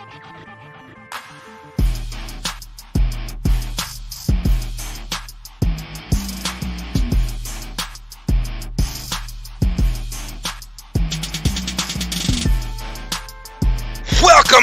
Welcome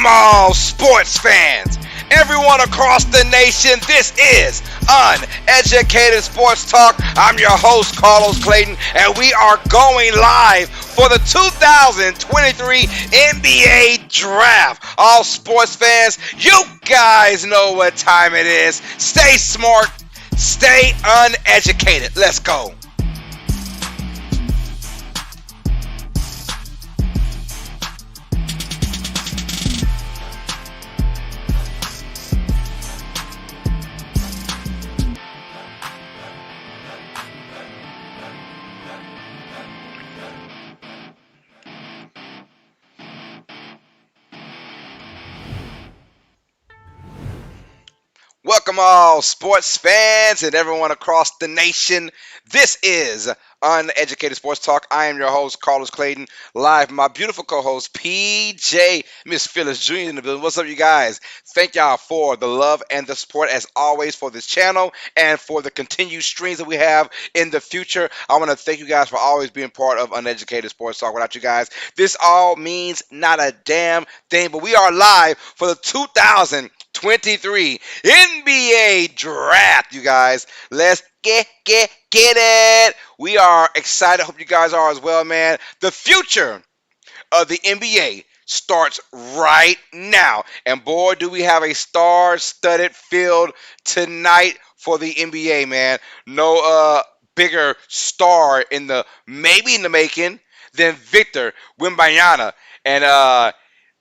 all sports fans, everyone across the nation. This is Uneducated Sports Talk. I'm your host, Carlos Clayton, and we are going live for the 2023 NBA Draft. All sports fans, you guys know what time it is. Stay smart, stay uneducated. Let's go. Welcome all sports fans and everyone across the nation. This is Uneducated Sports Talk. I am your host, Carlos Clayton, live with my beautiful co-host, PJ, Miss Phyllis Jr. in the building. What's up, you guys? Thank y'all for the love and the support, as always, for this channel and for the continued streams that we have in the future. I want to thank you guys for always being part of Uneducated Sports Talk. Without you guys, this all means not a damn thing, but we are live for the 2023 NBA Draft, you guys. Let's get it. We are excited. Hope you guys are as well, man. The future of the NBA starts right now. And boy, do we have a star-studded field tonight for the NBA, man. No bigger star in the making than Victor Wembanyama. And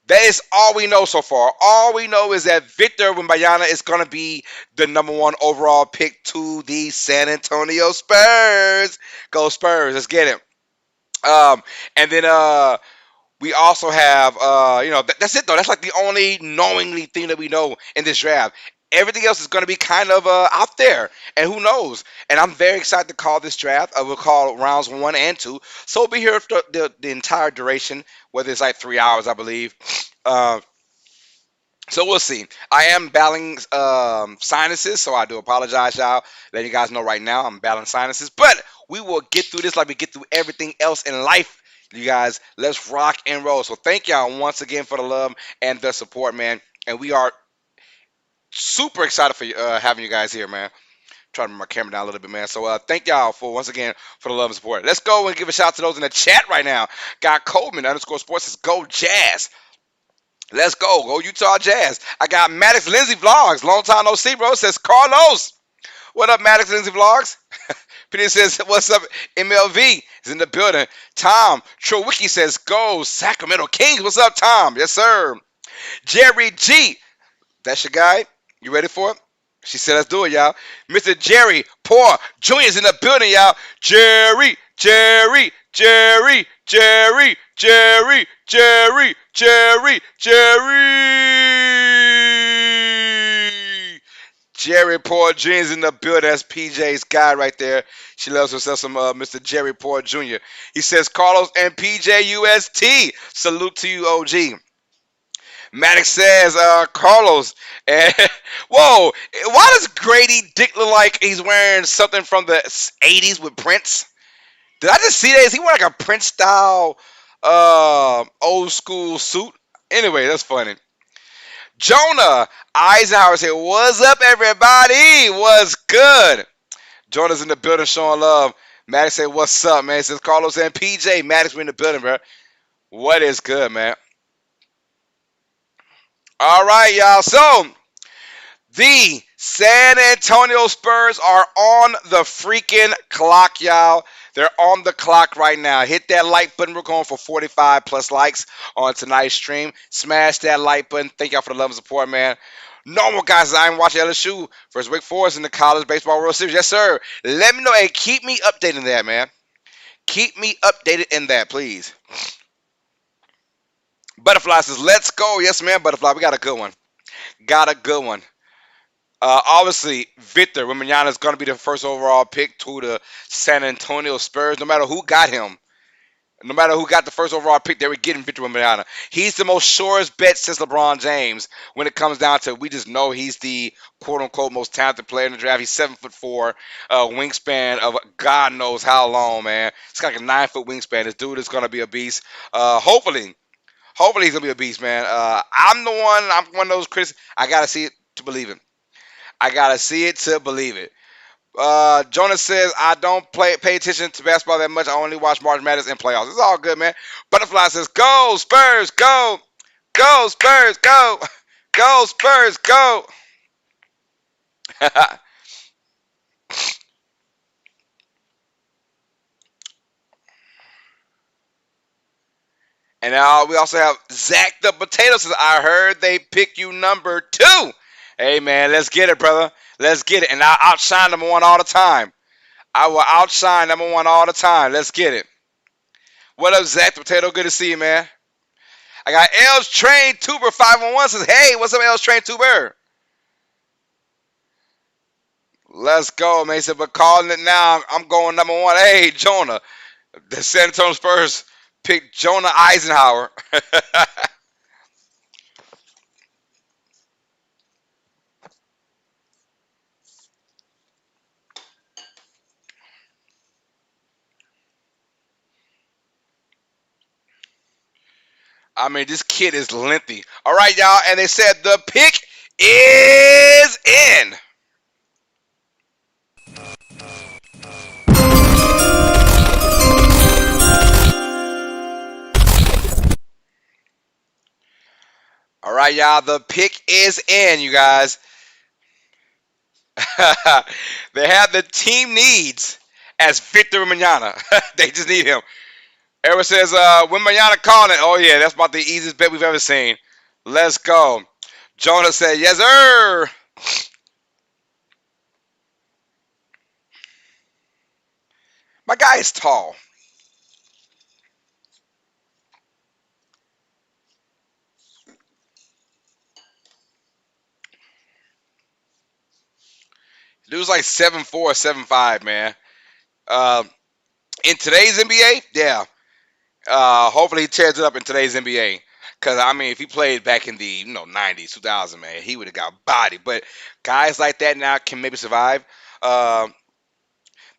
that is all we know so far. All we know is that Victor Wembanyama is going to be the number one overall pick to the San Antonio Spurs. Go Spurs. Let's get it. And then we also have, that's it, though. That's like the only knowingly thing that we know in this draft. Everything else is going to be kind of out there, and who knows? And I'm very excited to call this draft. We'll call rounds 1 and 2. So we'll be here for the entire duration, whether it's like 3 hours, I believe. So we'll see. I am battling sinuses, so I do apologize, y'all. Letting you guys know right now I'm battling sinuses. But we will get through this like we get through everything else in life. You guys, let's rock and roll. So thank y'all once again for the love and the support, man. And we are super excited for having you guys here, man. Trying to move my camera down a little bit, man. So thank y'all for once again for the love and support. Let's go and give a shout out to those in the chat right now. Got Coleman _sports says go Jazz. Let's go Utah Jazz. I got Maddox Lindsay Vlogs. Long time no see, bro. Says Carlos. What up, Maddox Lindsay Vlogs? Peter says, what's up? MLV is in the building. Tom Trowicki says, go Sacramento Kings. What's up, Tom? Yes, sir. Jerry G. That's your guy. You ready for it? She said, let's do it, y'all. Mr. Jerry Poor Jr. is in the building, y'all. Jerry. Jerry Poor Jr. is in the building. That's PJ's guy right there. She loves herself some Mr. Jerry Poor Jr. He says, Carlos and PJ UST. Salute to you, OG. Maddox says, Carlos, whoa, why does Grady Dick look like he's wearing something from the 80s with Prince? Did I just see that? Is he wearing like a Prince-style old school suit? Anyway, that's funny. Jonah Eisenhower said, what's up, everybody? What's good? Jonah's in the building showing love. Maddox said, what's up, man? He says, Carlos and PJ. Maddox, we're in the building, bro. What is good, man? All right, y'all. So, the San Antonio Spurs are on the freaking clock, y'all. They're on the clock right now. Hit that like button. We're going for 45 plus likes on tonight's stream. Smash that like button. Thank y'all for the love and support, man. Normal guys, I'm watching LSU versus Wake Forest in the College Baseball World Series. Yes, sir. Let me know and keep me updated in that, man. Keep me updated in that, please. Butterfly says, let's go. Yes, man, Butterfly. We got a good one. Obviously, Victor Wembanyama is going to be the first overall pick to the San Antonio Spurs, no matter who got him. No matter who got the first overall pick, they were getting Victor Wembanyama. He's the most surest bet since LeBron James. When it comes down to, we just know he's the quote unquote most talented player in the draft. He's 7'4", wingspan of God knows how long, man. It's got like a 9-foot wingspan. This dude is gonna be a beast. Hopefully he's gonna be a beast, man. I'm the one. I'm one of those critics. I gotta see it to believe it. I gotta see it to believe it. Jonas says, I don't pay attention to basketball that much. I only watch March Madness and playoffs. It's all good, man. Butterfly says, go Spurs, go. Go Spurs, go. Go Spurs, go. And now we also have Zach the Potato says, I heard they pick you number 2. Hey, man, let's get it, brother. Let's get it. And I'll outshine number 1 all the time. I will outshine number 1 all the time. Let's get it. What up, Zach the Potato? Good to see you, man. I got L's Train Tuber 511 says, hey, what's up, L's Train Tuber? Let's go, man. He said, but calling it now, I'm going number 1. Hey, Jonah. The San Antonio Spurs picked Jonah Eisenhower. I mean, this kid is lengthy. All right, y'all. And they said the pick is in. All right, y'all. The pick is in, you guys. They have the team needs as Victor Wembanyama. They just need him. Eric says, Wembanyama calling it. Oh, yeah, that's about the easiest bet we've ever seen. Let's go. Jonah said, yes, sir. My guy is tall. Dude's like 7'4", 7'5", man. Uh, in today's NBA, yeah. Hopefully he tears it up in today's NBA. Because, I mean, if he played back in the 90s, 2000, man, he would have got bodied. But guys like that now can maybe survive. Uh,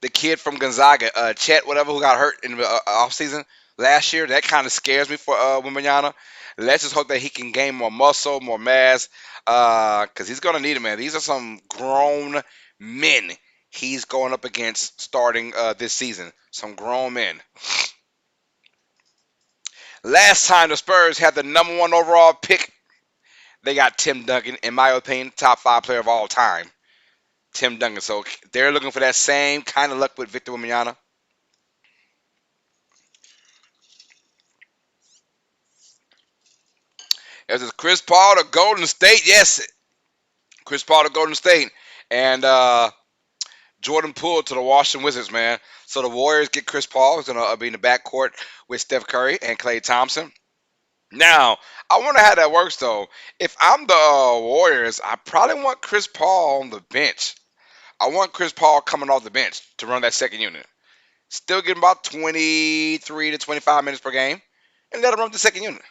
the kid from Gonzaga, Chet, whatever, who got hurt in the offseason last year, that kind of scares me for Wembanyama. Let's just hope that he can gain more muscle, more mass, because he's going to need it, man. These are some grown men he's going up against starting this season. Some grown men. Last time the Spurs had the number 1 overall pick, they got Tim Duncan, in my opinion, top 5 player of all time. Tim Duncan. So they're looking for that same kind of luck with Victor Wembanyama. There's Chris Paul to Golden State. Yes, Chris Paul to Golden State. And Jordan Poole to the Washington Wizards, man. So the Warriors get Chris Paul. He's going to be in the backcourt with Steph Curry and Klay Thompson. Now, I wonder how that works, though. If I'm the Warriors, I probably want Chris Paul on the bench. I want Chris Paul coming off the bench to run that second unit. Still getting about 23 to 25 minutes per game. And let him run the second unit.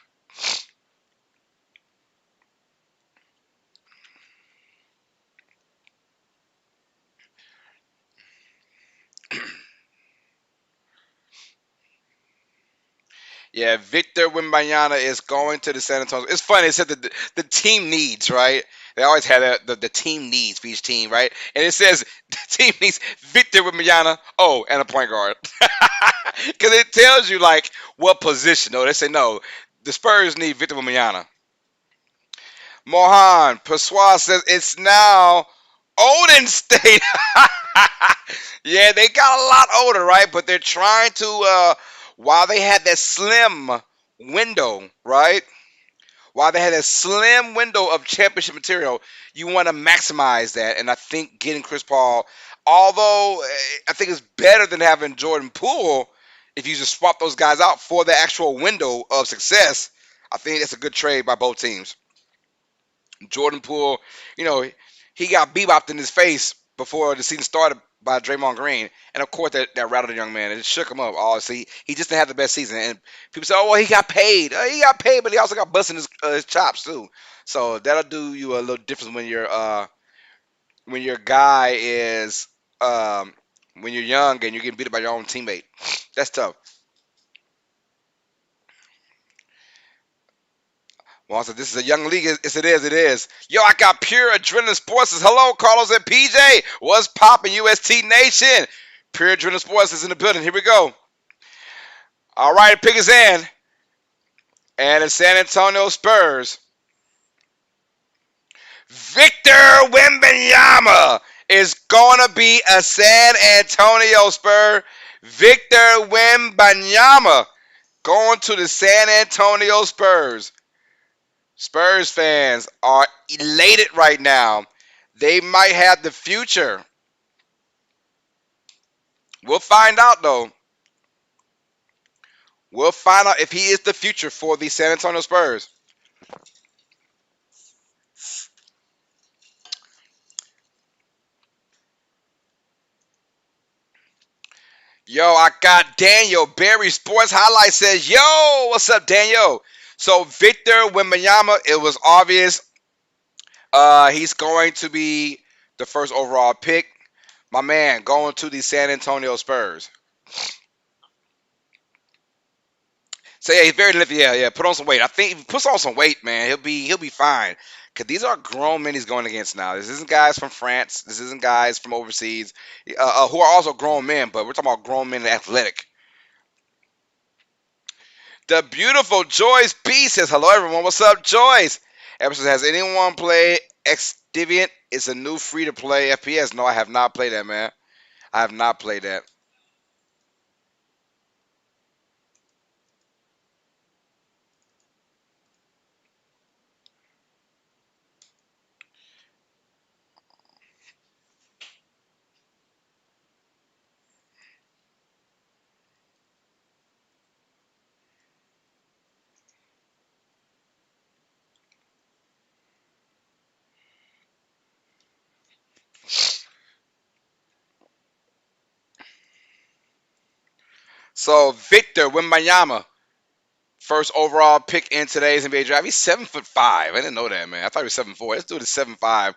Yeah, Victor Wembanyama is going to the San Antonio. It's funny. It said that the team needs, right? They always have the team needs for each team, right? And it says the team needs Victor Wembanyama. Oh, and a point guard. Because it tells you, like, what position. No, they say, no, the Spurs need Victor Wembanyama. Mohan Persois says it's now Olden State. Yeah, they got a lot older, right? But they're trying to, while they had that slim window, right? While they had a slim window of championship material, you want to maximize that. And I think getting Chris Paul, although I think it's better than having Jordan Poole, if you just swap those guys out for the actual window of success, I think that's a good trade by both teams. Jordan Poole, you know, he got bebopped in his face before the season started by Draymond Green, and of course that rattled the young man. It shook him up. Oh, see, he just didn't have the best season, and people say, "Oh, well, he got paid. He got paid, but he also got busting his chops too." So that'll do you a little difference when your guy is um, when you're young and you're getting beat up by your own teammate. That's tough. Well, so this is a young league. Yes, it is. It is. Yo, I got pure adrenaline sports. Hello, Carlos and PJ. What's poppin', UST Nation? Pure adrenaline sports is in the building. Here we go. All right, pick is in. And the San Antonio Spurs. Victor Wembanyama is going to be a San Antonio Spur. Victor Wembanyama going to the San Antonio Spurs. Spurs fans are elated right now. They might have the future. We'll find out, though. We'll find out if he is the future for the San Antonio Spurs. Yo, I got Daniel Berry Sports Highlight says, yo, what's up, Daniel? So Victor Wembanyama, it was obvious he's going to be the first overall pick. My man going to the San Antonio Spurs. So yeah, he's very lifted. Yeah, yeah. Put on some weight. I think if he puts on some weight, man, he'll be fine. Cause these are grown men he's going against now. This isn't guys from France. This isn't guys from overseas, who are also grown men. But we're talking about grown men and athletic. The beautiful Joyce B says, hello everyone. What's up, Joyce? Emerson, has anyone played Exdiviant? It's a new free to play FPS. No, I have not played that, man. I have not played that. So Victor Wembanyama, first overall pick in today's NBA draft. He's 7'5". I didn't know that, man. I thought he was 7'4". This dude is 7'5".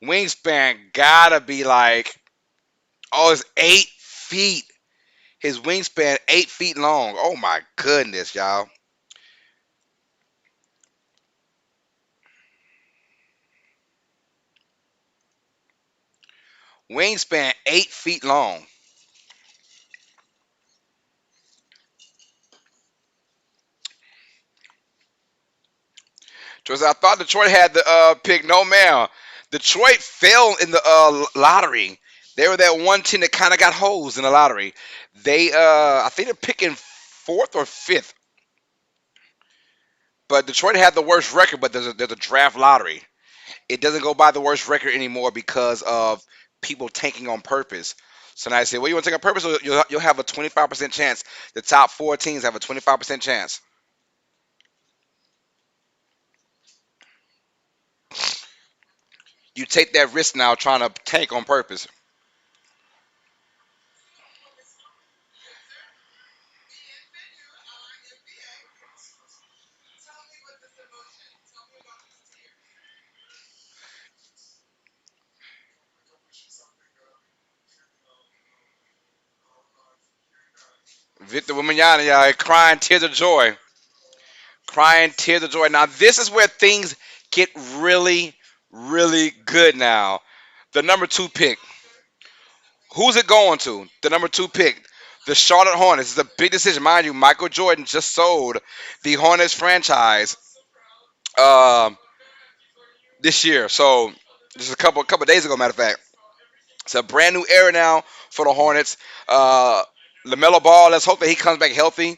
Wingspan gotta be like, oh, it's 8 feet. His wingspan 8 feet long. Oh my goodness, y'all. Wingspan 8 feet long. Just I thought Detroit had the pick. No, man. Detroit fell in the lottery. They were that one team that kind of got hosed in the lottery. I think they're picking fourth or fifth. But Detroit had the worst record. But there's a draft lottery. It doesn't go by the worst record anymore because of people tanking on purpose. So now I say, well, you want to take on purpose? So you'll have a 25% chance. The top four teams have a 25% chance. You take that risk now trying to tank on purpose. Victor Wembanyama, yeah, crying tears of joy. Crying tears of joy. Now, this is where things get really, really good now. The number two pick. Who's it going to? The number two pick. The Charlotte Hornets. It's a big decision. Mind you, Michael Jordan just sold the Hornets franchise um, this year. So, just a couple days ago, matter of fact. It's a brand new era now for the Hornets. Uh, LaMelo Ball, let's hope that he comes back healthy.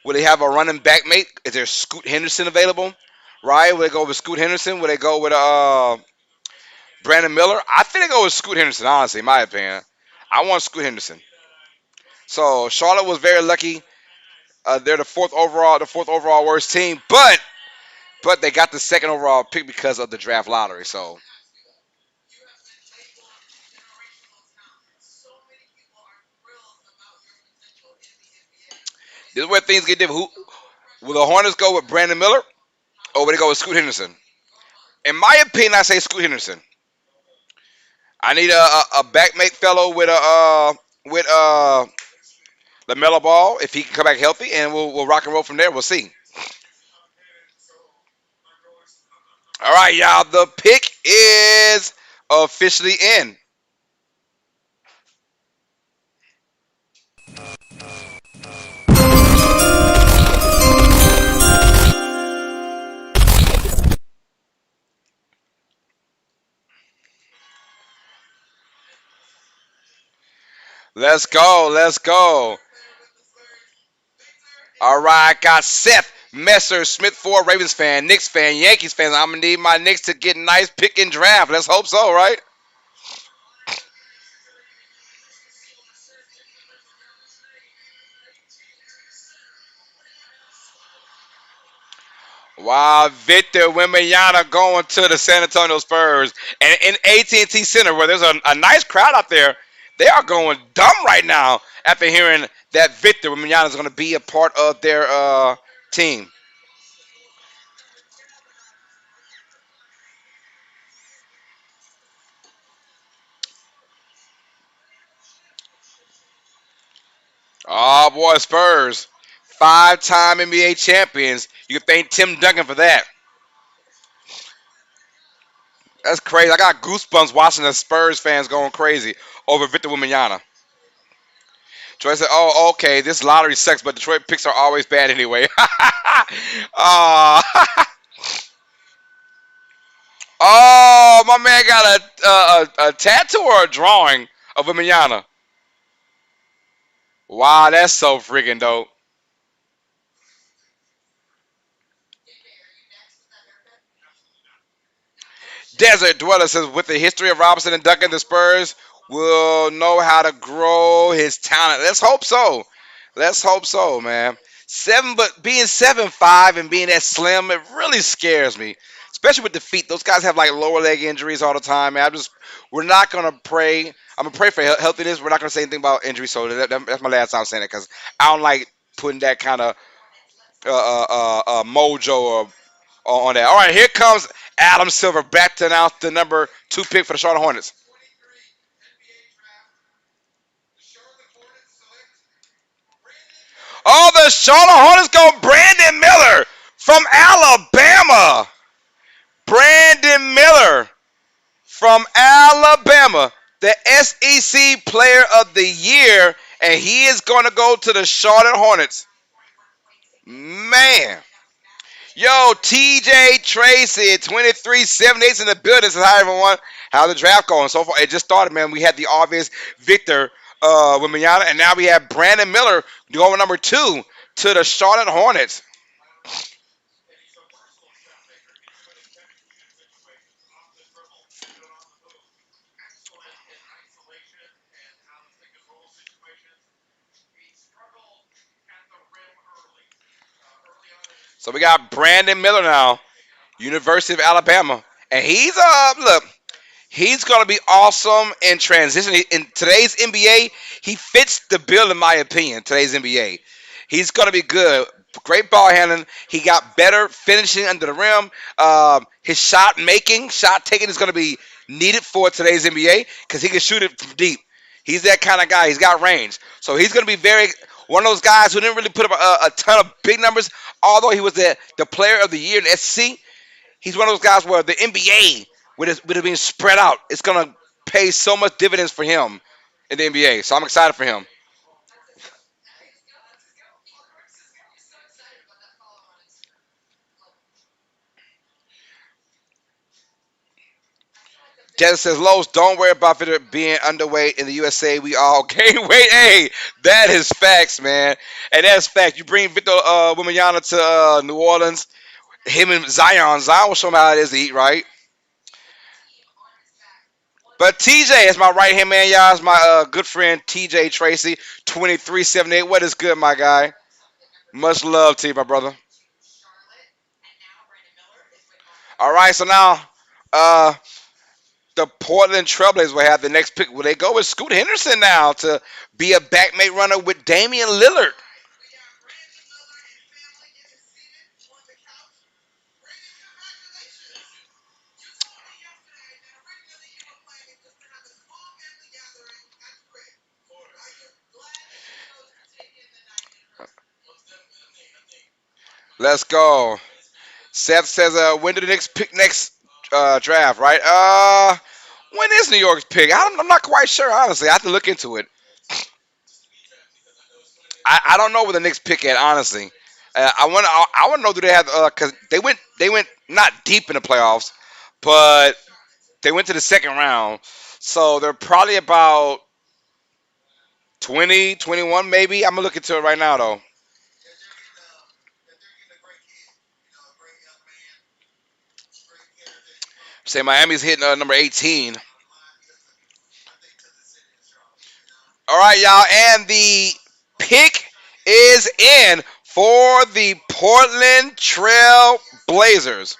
Will they have a running back mate? Is there Scoot Henderson available? Right? Will they go with Scoot Henderson? Will they go with Brandon Miller? I think they go with Scoot Henderson, honestly, in my opinion. I want Scoot Henderson. So Charlotte was very lucky. They're the fourth overall worst team, but they got the second overall pick because of the draft lottery. So This is where things get different. Will the Hornets go with Brandon Miller or will they go with Scoot Henderson? In my opinion, I say Scoot Henderson. I need a backmate fellow with LaMelo Ball if he can come back healthy, and we'll rock and roll from there. We'll see. All right, y'all. The pick is officially in. Let's go. Let's go. All right, got Seth Messer, Smith Ford, Ravens fan, Knicks fan, Yankees fan. I'm gonna need my Knicks to get nice pick and draft. Let's hope so, right? Wow, Victor Wembanyama going to the San Antonio Spurs, and in AT&T Center, where there's a nice crowd out there, they are going dumb right now after hearing that Victor Wembanyama is going to be a part of their team. Oh boy, Spurs, five-time NBA champions. You can thank Tim Duncan for that. That's crazy. I got goosebumps watching the Spurs fans going crazy over Victor Wembanyama. Troy said, "Oh, okay, this lottery sucks, but Detroit picks are always bad anyway." Oh, oh, my man got a tattoo or a drawing of Wembanyama. Wow, that's so freaking dope. Desert Dweller says, with the history of Robinson and Duncan, the Spurs will know how to grow his talent. Let's hope so. Let's hope so, man. But being 7'5" and being that slim, it really scares me. Especially with the feet. Those guys have like lower leg injuries all the time, man. We're not gonna pray. I'm gonna pray for healthiness. We're not gonna say anything about injury. So that's my last time saying it because I don't like putting that kind of mojo on that. All right, here comes Adam Silver back to announce the number 2 pick for the Charlotte Hornets. Oh, the Charlotte Hornets go Brandon Miller from Alabama. Brandon Miller from Alabama, the SEC Player of the Year, and he is going to go to the Charlotte Hornets. Man. Yo, TJ Tracy, 2378 in the building. Says, hi, everyone. How's the draft going? So far, it just started, man. We had the obvious Victor Wembanyama, and now we have Brandon Miller going number 2 to the Charlotte Hornets. So we got Brandon Miller now, University of Alabama. And look, he's going to be awesome in transition. In today's NBA, he fits the bill, in my opinion, today's NBA. He's going to be good. Great ball handling. He got better finishing under the rim. His shot taking is going to be needed for today's NBA because he can shoot it from deep. He's that kind of guy. He's got range. So he's going to be one of those guys who didn't really put up a ton of big numbers, although he was the player of the year in SC. He's one of those guys where the NBA, with it being spread out, it's going to pay so much dividends for him in the NBA. So I'm excited for him. Jazz says, Lowe's, don't worry about it being underweight in the USA. We all gain weight. Hey, that is facts, man. And that's fact. You bring Victor Wembanyama to New Orleans, him and Zion will show him how it is to eat right. But TJ is my right hand man, y'all. Is my good friend TJ Tracy, 2378. What is good, my guy? Much love to you, my brother. All right, so now uh, the Portland Trailblazers will have the next pick. Will they go with Scoot Henderson now to be a backmate runner with Damian Lillard? Let's go. Seth says, when do the Knicks pick next draft, right? When is New York's pick? I'm not quite sure, honestly. I have to look into it. I don't know where the Knicks pick at, honestly. I want to know, do they have because they went not deep in the playoffs, but they went to the second round, so they're probably about 20, 21 maybe. I'm gonna look into it right now though. Say Miami's hitting number 18. All right, y'all, and the pick is in for the Portland Trail Blazers.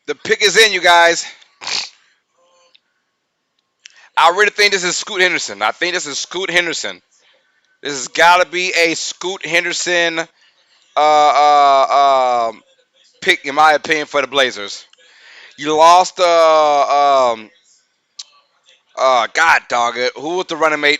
The pick is in, you guys. I really think this is Scoot Henderson. I think this is Scoot Henderson. This has got to be a Scoot Henderson pick, in my opinion, for the Blazers. You lost, God dog it. Who was the running mate?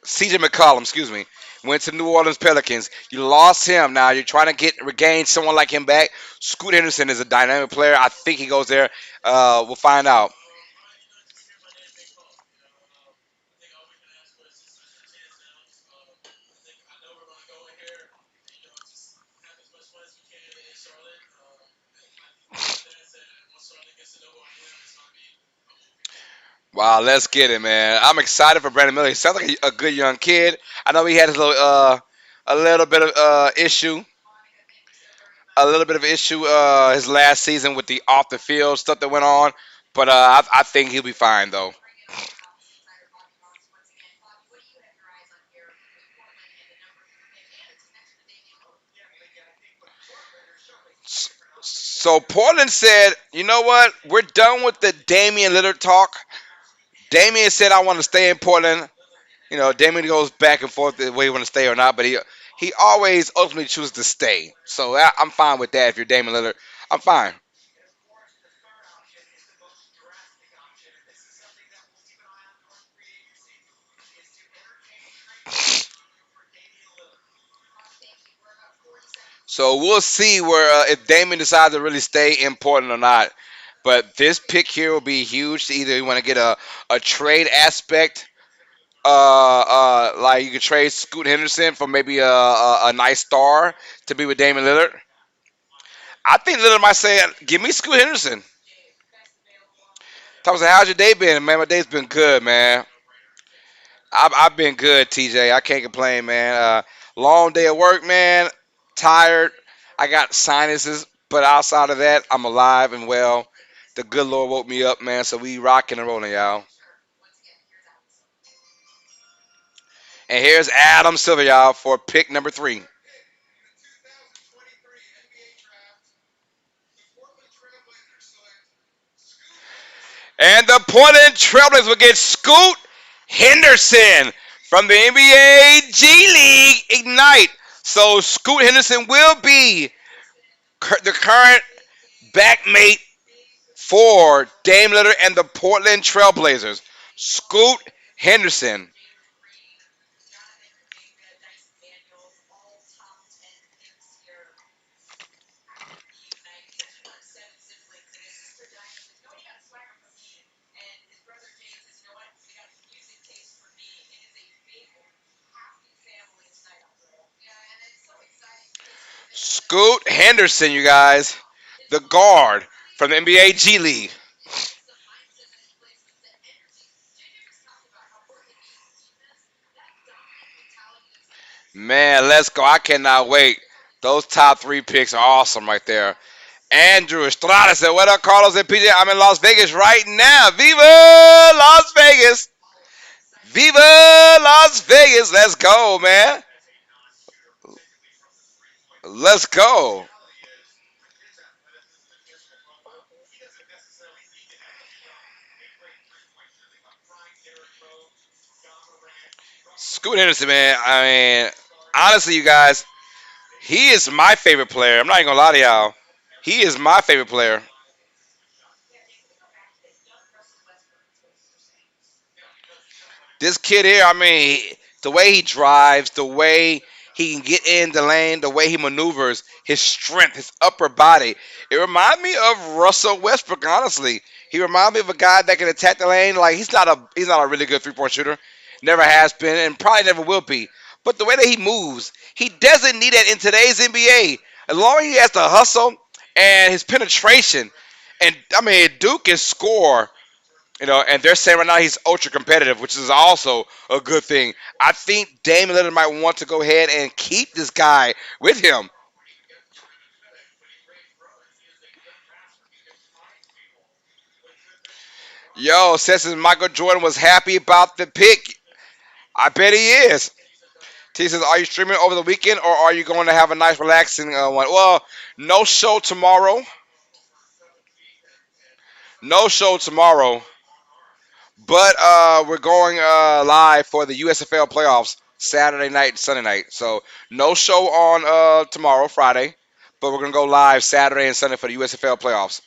CJ McCollum, excuse me. Went to New Orleans Pelicans. You lost him. Now you're trying to regain someone like him back. Scoot Henderson is a dynamic player. I think he goes there. We'll find out. Wow, let's get it, man. I'm excited for Brandon Miller. He sounds like a good young kid. I know he had a little bit of issue his last season with the off the field stuff that went on, but I think he'll be fine though. So Portland said, you know what? We're done with the Damian Lillard talk. Damian said, I want to stay in Portland. You know, Damian goes back and forth the way he want to stay or not, but he always ultimately chooses to stay. So I'm fine with that. If you're Damian Lillard, I'm fine. So we'll see where if Damian decides to really stay in Portland or not. But this pick here will be huge. Either you want to get a trade aspect, like you could trade Scoot Henderson for maybe a nice star to be with Damian Lillard. I think Lillard might say, "Give me Scoot Henderson." Thomas, how's your day been, man? My day's been good, man. I've been good, TJ. I can't complain, man. Long day at work, man. Tired. I got sinuses, but outside of that, I'm alive and well. The good Lord woke me up, man. So we rocking and rolling, y'all. And here's Adam Silver, y'all, for pick number 3. And the Portland Trailblazers will get Scoot Henderson from the NBA G League Ignite. So Scoot Henderson will be the current backmate for Dame Lillard and the Portland Trailblazers. Scoot Henderson. Scoot Henderson, you guys. The guard from the NBA G League. Man, let's go. I cannot wait. Those top 3 picks are awesome right there. Andrew Estrada said, what up, Carlos and PJ? I'm in Las Vegas right now. Viva Las Vegas. Viva Las Vegas. Let's go, man. Let's go. Scoot Henderson, man. I mean, honestly, you guys, he is my favorite player. I'm not even going to lie to y'all. He is my favorite player. This kid here, I mean, the way he drives, the way he can get in the lane, the way he maneuvers, his strength, his upper body. It reminds me of Russell Westbrook, honestly. He reminds me of a guy that can attack the lane. Like he's not a really good 3-point shooter. Never has been and probably never will be. But the way that he moves, he doesn't need that in today's NBA. As long as he has the hustle and his penetration, and I mean Duke can score, and they're saying right now he's ultra competitive, which is also a good thing. I think Damian Lillard might want to go ahead and keep this guy with him. Yo, says Michael Jordan was happy about the pick. I bet he is. T says, are you streaming over the weekend or are you going to have a nice relaxing one? Well, no show tomorrow. No show tomorrow. But we're going live for the USFL playoffs Saturday night and Sunday night. So no show on tomorrow, Friday, but we're gonna go live Saturday and Sunday for the USFL playoffs.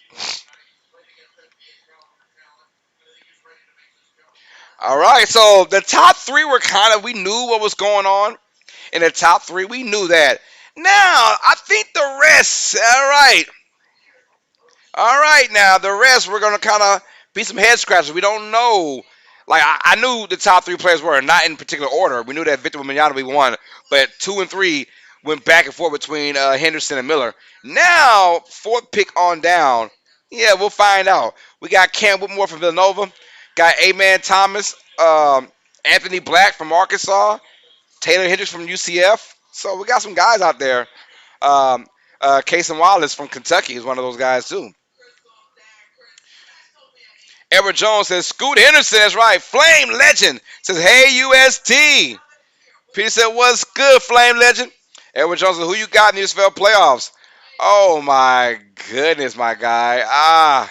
All right. So the top three were we knew what was going on in the top three. We knew that. Now I think the rest. All right. All right, now the rest we're gonna kind of be some head scratchers. We don't know. Like I knew the top three players were not in particular order. We knew that Victor Wembanyama we won, but 2 and 3 went back and forth between Henderson and Miller. Now fourth pick on down, yeah, we'll find out. We got Cam Whitmore from Villanova, got Aman Thomas, Anthony Black from Arkansas, Taylor Hendricks from UCF. So we got some guys out there. Um, Casey Wallace from Kentucky is one of those guys too. Edward Jones says, Scoot Henderson, that's right. Flame Legend says, hey, UST. Peter said, what's good, Flame Legend? Edward Jones says, who you got in the USFL playoffs? Oh, my goodness, my guy.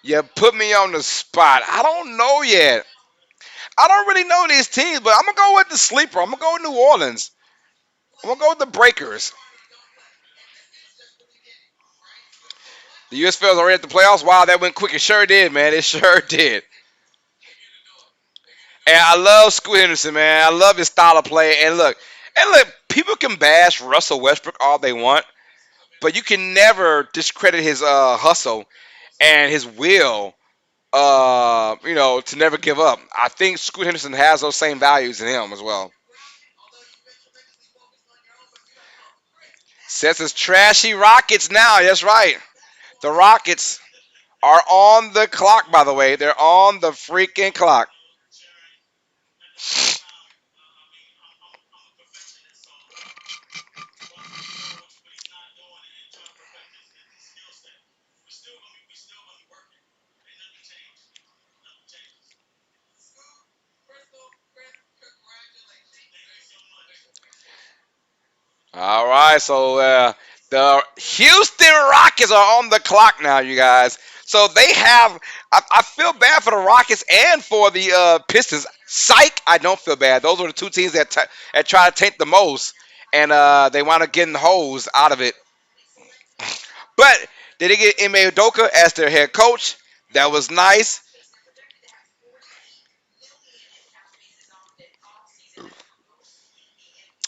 You put me on the spot. I don't know yet. I don't really know these teams, but I'm going to go with the sleeper. I'm going to go with New Orleans. I'm going to go with the Breakers. The USFL is already at the playoffs. Wow, that went quick. It sure did, man. It sure did. And I love Scoot Henderson, man. I love his style of play. And look, people can bash Russell Westbrook all they want, but you can never discredit his hustle and his will, to never give up. I think Scoot Henderson has those same values in him as well. Says it's trashy Rockets now. That's right. The Rockets are on the clock, by the way. They're on the freaking clock. All right, so the Houston Rockets are on the clock now, you guys. So they have. I feel bad for the Rockets and for the Pistons. Psych, I don't feel bad. Those are the two teams that try to tank the most, and they wind up getting hoes out of it. But did they get Ime Udoka as their head coach? That was nice.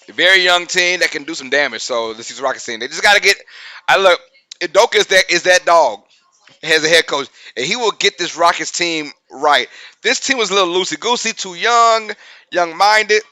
A very young team that can do some damage. So this is the Rockets team. They just got to get. I look. Udoka is that dog as a head coach, and he will get this Rockets team right. This team was a little loosey goosey, too young minded.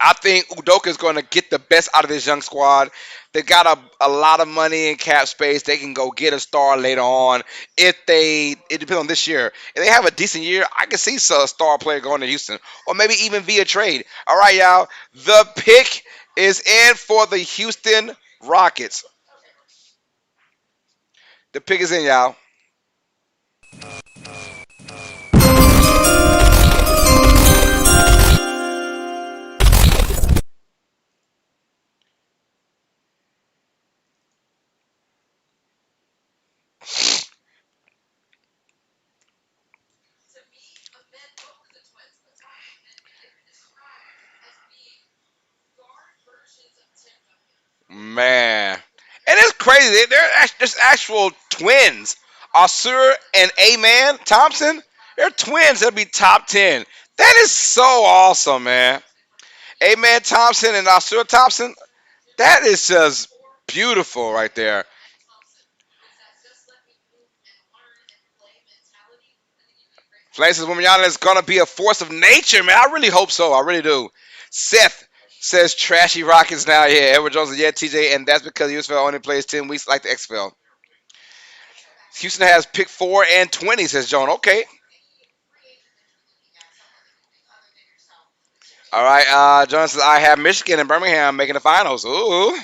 I think Udoka is going to get the best out of this young squad. They got a lot of money in cap space. They can go get a star later on if they. It depends on this year. If they have a decent year, I can see a star player going to Houston, or maybe even via trade. All right, y'all. The pick is in for the Houston Rockets. The pick is in, y'all. Man. And it's crazy. They're just actual twins. Asur and A-Man Thompson, they're twins that'll be top 10. That is so awesome, man. Amen Thompson and Osura Thompson. That is just beautiful right there. Flame says Wimyana is gonna be a force of nature, man. I really hope so. I really do. Seth says trashy Rockets now. Yeah, Edward Jones says, yeah, TJ, and that's because USFL only plays 10 weeks like the XFL. Houston has pick 4 and 20, says Joan. Okay. All right. Jonas says, I have Michigan and Birmingham making the finals. Ooh.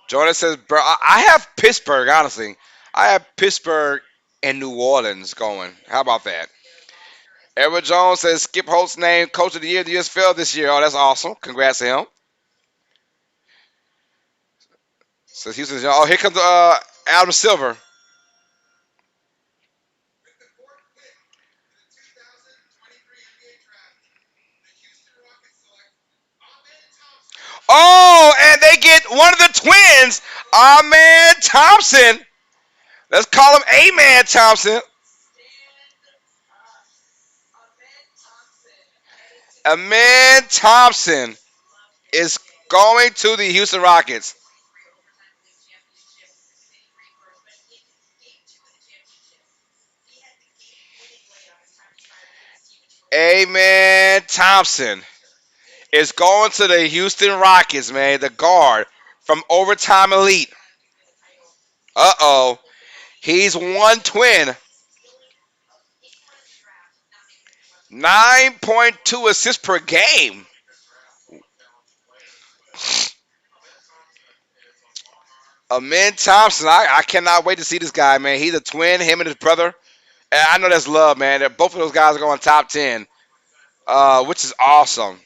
Jonas says, bro, I have Pittsburgh, honestly. I have Pittsburgh and New Orleans going. How about that? Edward Jones says, Skip Holtz named Coach of the Year of the USFL this year. Oh, that's awesome. Congrats to him. Says Houston. Oh, here comes Adam Silver. Oh, and they get one of the twins, Amen Thompson. Let's call him Amen Thompson. Amen Thompson is going to the Houston Rockets. Amen Thompson is going to the Houston Rockets, man. The guard from Overtime Elite. Uh-oh. He's one twin. 9.2 assists per game. Amen Thompson. I cannot wait to see this guy, man. He's a twin, him and his brother. And I know that's love, man. Both of those guys are going top 10, which is awesome.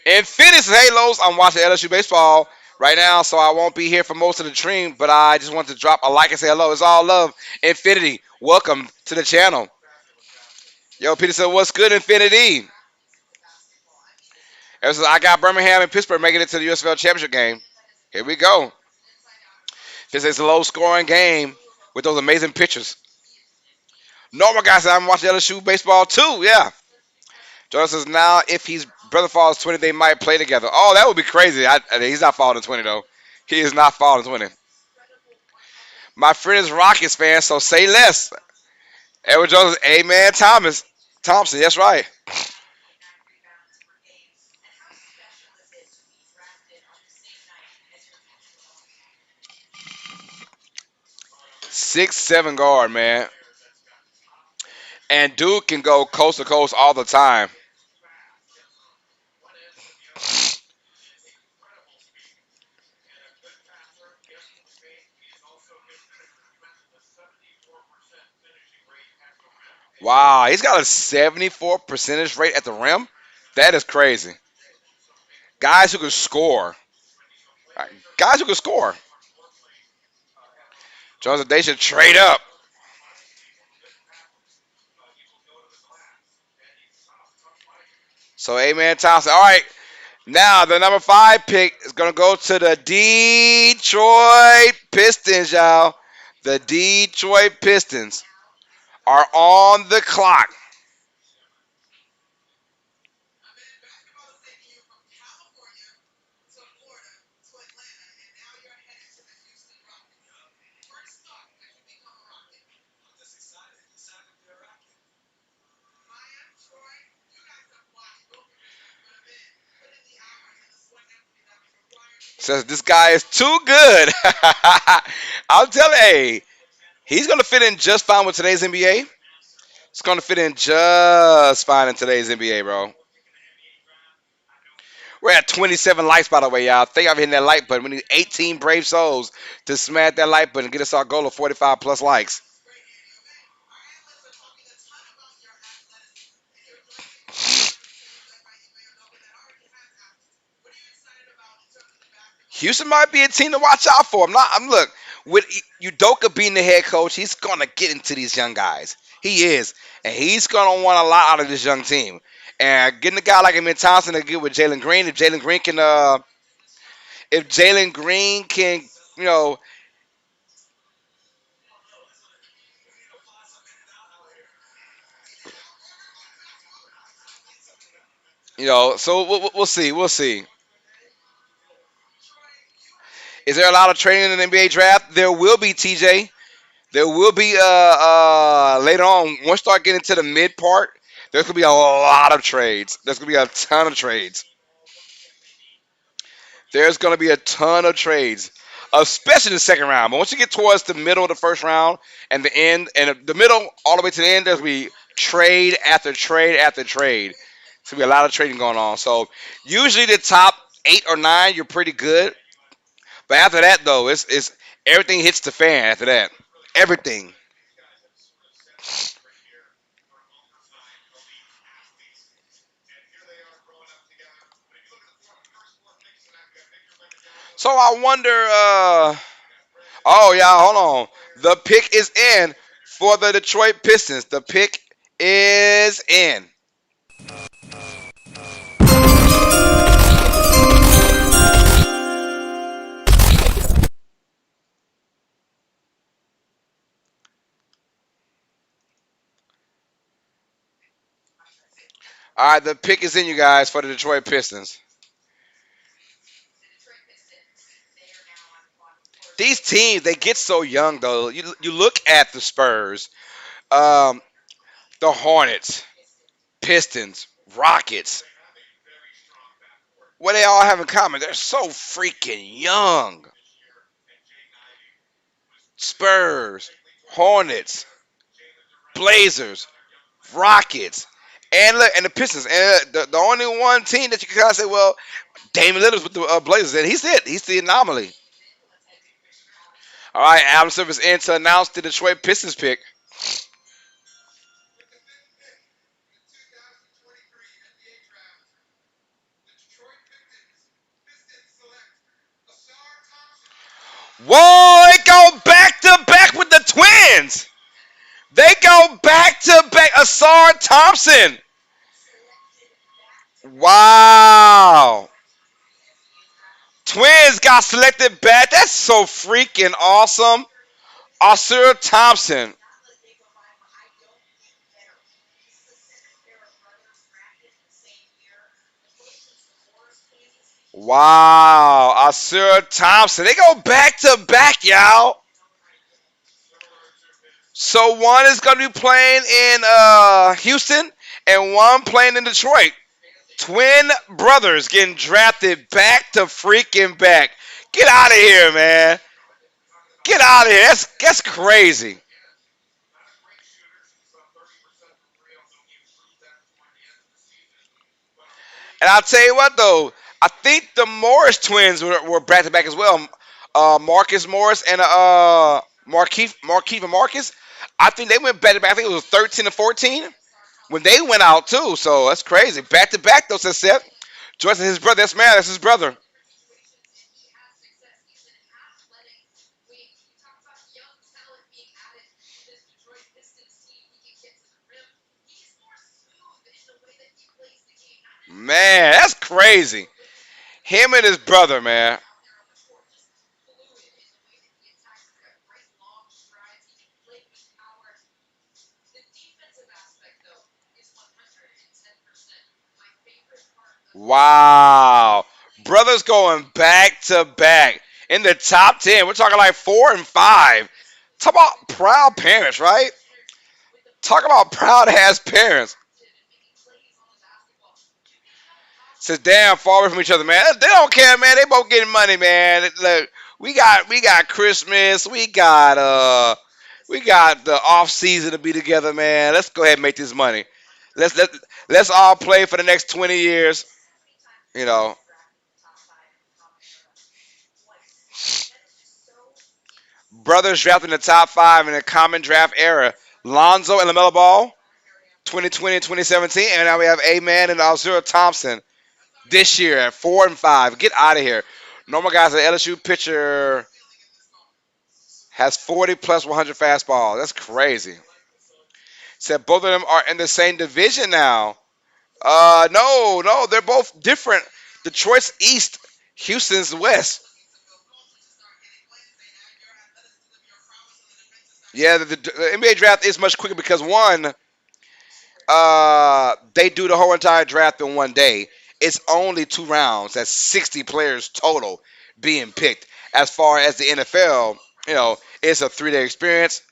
Infinity says, hey, Los, I'm watching LSU baseball right now, so I won't be here for most of the stream, but I just want to drop a like and say hello. It's all love. Infinity, welcome to the channel. Yo, Peter said, what's good, Infinity? And says, I got Birmingham and Pittsburgh making it to the USFL championship game. Here we go. This is a low scoring game with those amazing pitchers. Normal guy said, I'm watching LSU baseball too. Yeah. Jordan says, now if his brother falls 20, they might play together. Oh, that would be crazy. He's not falling 20, though. He is not falling 20. My friend is Rockets fan, so say less. Edward Jones, amen, Thompson, that's right. 6'7" guard, man. And dude can go coast to coast all the time. Wow, he's got a 74 percentage rate at the rim. That is crazy. Guys who can score. Guys who can score. Jones, they should trade up. So, amen, Thompson. All right, now the number 5 pick is going to go to the Detroit Pistons, y'all. The Detroit Pistons are on the clock. Says this guy is too good. I'm telling you, hey, he's going to fit in just fine with today's NBA. It's going to fit in just fine in today's NBA, bro. We're at 27 likes, by the way, y'all. Think I'm hitting that like button. We need 18 brave souls to smash that like button and get us our goal of 45 plus likes. Houston might be a team to watch out for. I'm look with Udoka being the head coach. He's gonna get into these young guys. He is, and he's gonna want a lot out of this young team. And getting a guy like Amin Thompson to get with Jalen Green, if Jalen Green can, you know, So we'll see. We'll see. Is there a lot of trading in the NBA draft? There will be, TJ. There will be later on. Once you start getting to the mid part, there's gonna be a lot of trades. There's gonna be a ton of trades. There's gonna be a ton of trades, especially in the second round. But once you get towards the middle of the first round and the end, and the middle all the way to the end, there's gonna be trade after trade after trade. There's gonna be a lot of trading going on. So usually the top 8 or 9, you're pretty good. But after that, though, it's everything hits the fan after that. Everything. So I wonder. Oh yeah, hold on. The pick is in for the Detroit Pistons. The pick is in. All right, the pick is in, you guys, for the Detroit Pistons. These teams, they get so young though. You look at the Spurs, um, the Hornets, Pistons, Rockets. What they all have in common? They're so freaking young. Spurs, Hornets, Blazers, Rockets, and look, and the Pistons. And the only one team that you can kind of say, well, Damian Lillard's with the Blazers, and he's it. He's the anomaly. All right, Adam Silver's in to announce the Detroit Pistons pick. Whoa, they go back to back with the Twins. They go back to back. Asar Thompson. Wow. Twins got selected back. That's so freaking awesome. Asar Thompson. Wow. Asar Thompson. They go back to back, y'all. So one is going to be playing in Houston and one playing in Detroit. Twin brothers getting drafted back to freaking back. Get out of here, man. Get out of here. That's crazy. And I'll tell you what though, I think the Morris twins were back to back as well. Marcus Morris and Markeith and Marcus. I think they went back to back. I think it was 13 and 14 when they went out too. So that's crazy. Back to back though, says Seth. Joyce and his brother. That's man. That's his brother. Man, that's crazy. Him and his brother, man. Wow. Brothers going back to back in the top 10. We're talking like 4 and 5. Talk about proud parents, right? Talk about proud ass parents. Says damn far away from each other, man. They don't care, man. They both getting money, man. Look, we got Christmas. We got the off season to be together, man. Let's go ahead and make this money. Let's all play for the next 20 years. You know, brothers drafted in the top 5 in the common draft era. Lonzo and LaMelo Ball, 2020 and 2017, and now we have A-Man and Alzura Thompson this year at 4 and 5. Get out of here. Normal guys, an LSU pitcher has 40 plus 100 fastball. That's crazy. Said both of them are in the same division now. No, no, they're both different. Detroit's East, Houston's West. Yeah, the NBA draft is much quicker because one, they do the whole entire draft in one day. It's only 2 rounds. That's 60 players total being picked. As far as the NFL, it's a 3-day experience.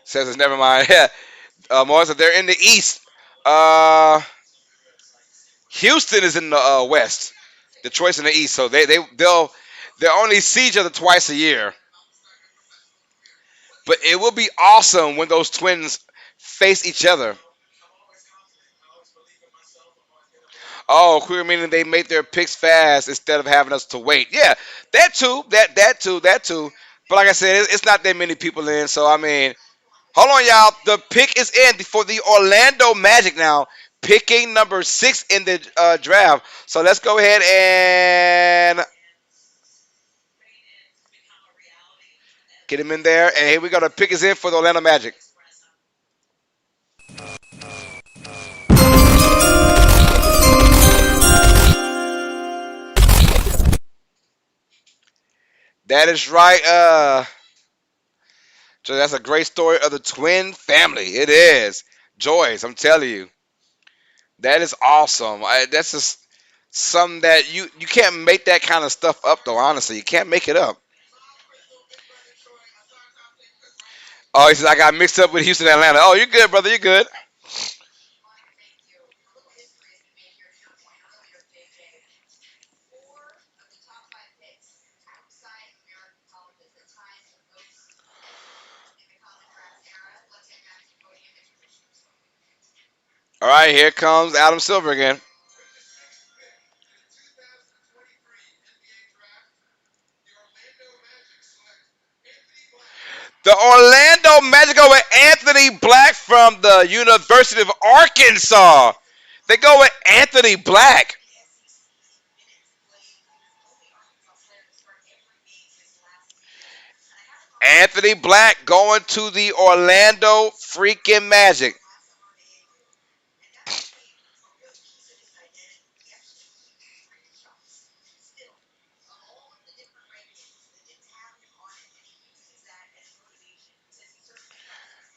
Says it's never mind. Yeah, Melissa, they're in the East. Uh, Houston is in the West. Detroit's in the East. So they'll only see each other twice a year. But it will be awesome when those twins face each other. Oh, queer meaning they make their picks fast instead of having us to wait. Yeah, that too. That too. But like I said, it's not that many people in. So I mean, hold on, y'all. The pick is in for the Orlando Magic now, picking number 6 in the draft. So let's go ahead and get him in there. And here we go. The pick is in for the Orlando Magic. That is right. So that's a great story of the twin family. It is. Joyce, I'm telling you. That is awesome. That's just something that you can't make that kind of stuff up though. Honestly, you can't make it up. Oh, he says I got mixed up with Houston, and Atlanta. Oh, you're good, brother. You're good. All right, here comes Adam Silver again. The Orlando Magic go with Anthony Black from the University of Arkansas. They go with Anthony Black. Anthony Black going to the Orlando freaking Magic.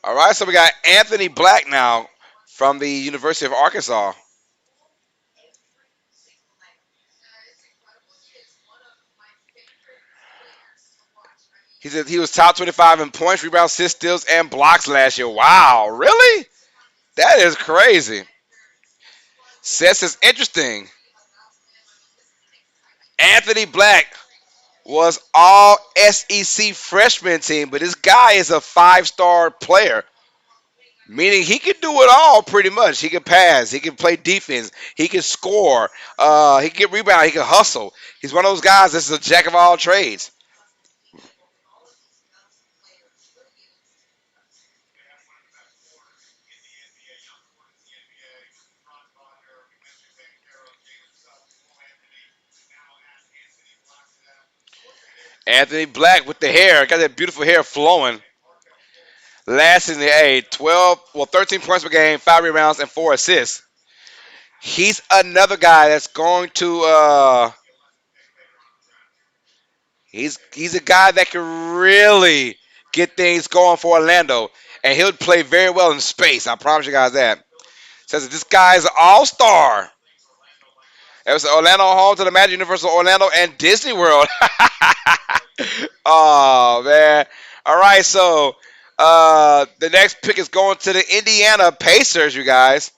All right, so we got Anthony Black now from the University of Arkansas. He said he was top 25 in points, rebounds, assists, steals, and blocks last year. Wow, really? That is crazy. Sets is interesting. Anthony Black was all SEC freshman team, but this guy is a 5-star player, meaning he can do it all pretty much. He can pass, he can play defense, he can score, he can get rebound, he can hustle. He's one of those guys that's a jack of all trades. Anthony Black with the hair, got that beautiful hair flowing. Last in the 13 points per game, 5 rebounds, and 4 assists. He's another guy that's going to. He's a guy that can really get things going for Orlando, and he'll play very well in space. I promise you guys that. Says that this guy is an all-star. It was Orlando home to the Magic Universal Orlando and Disney World. Oh man! All right, so the next pick is going to the Indiana Pacers, you guys.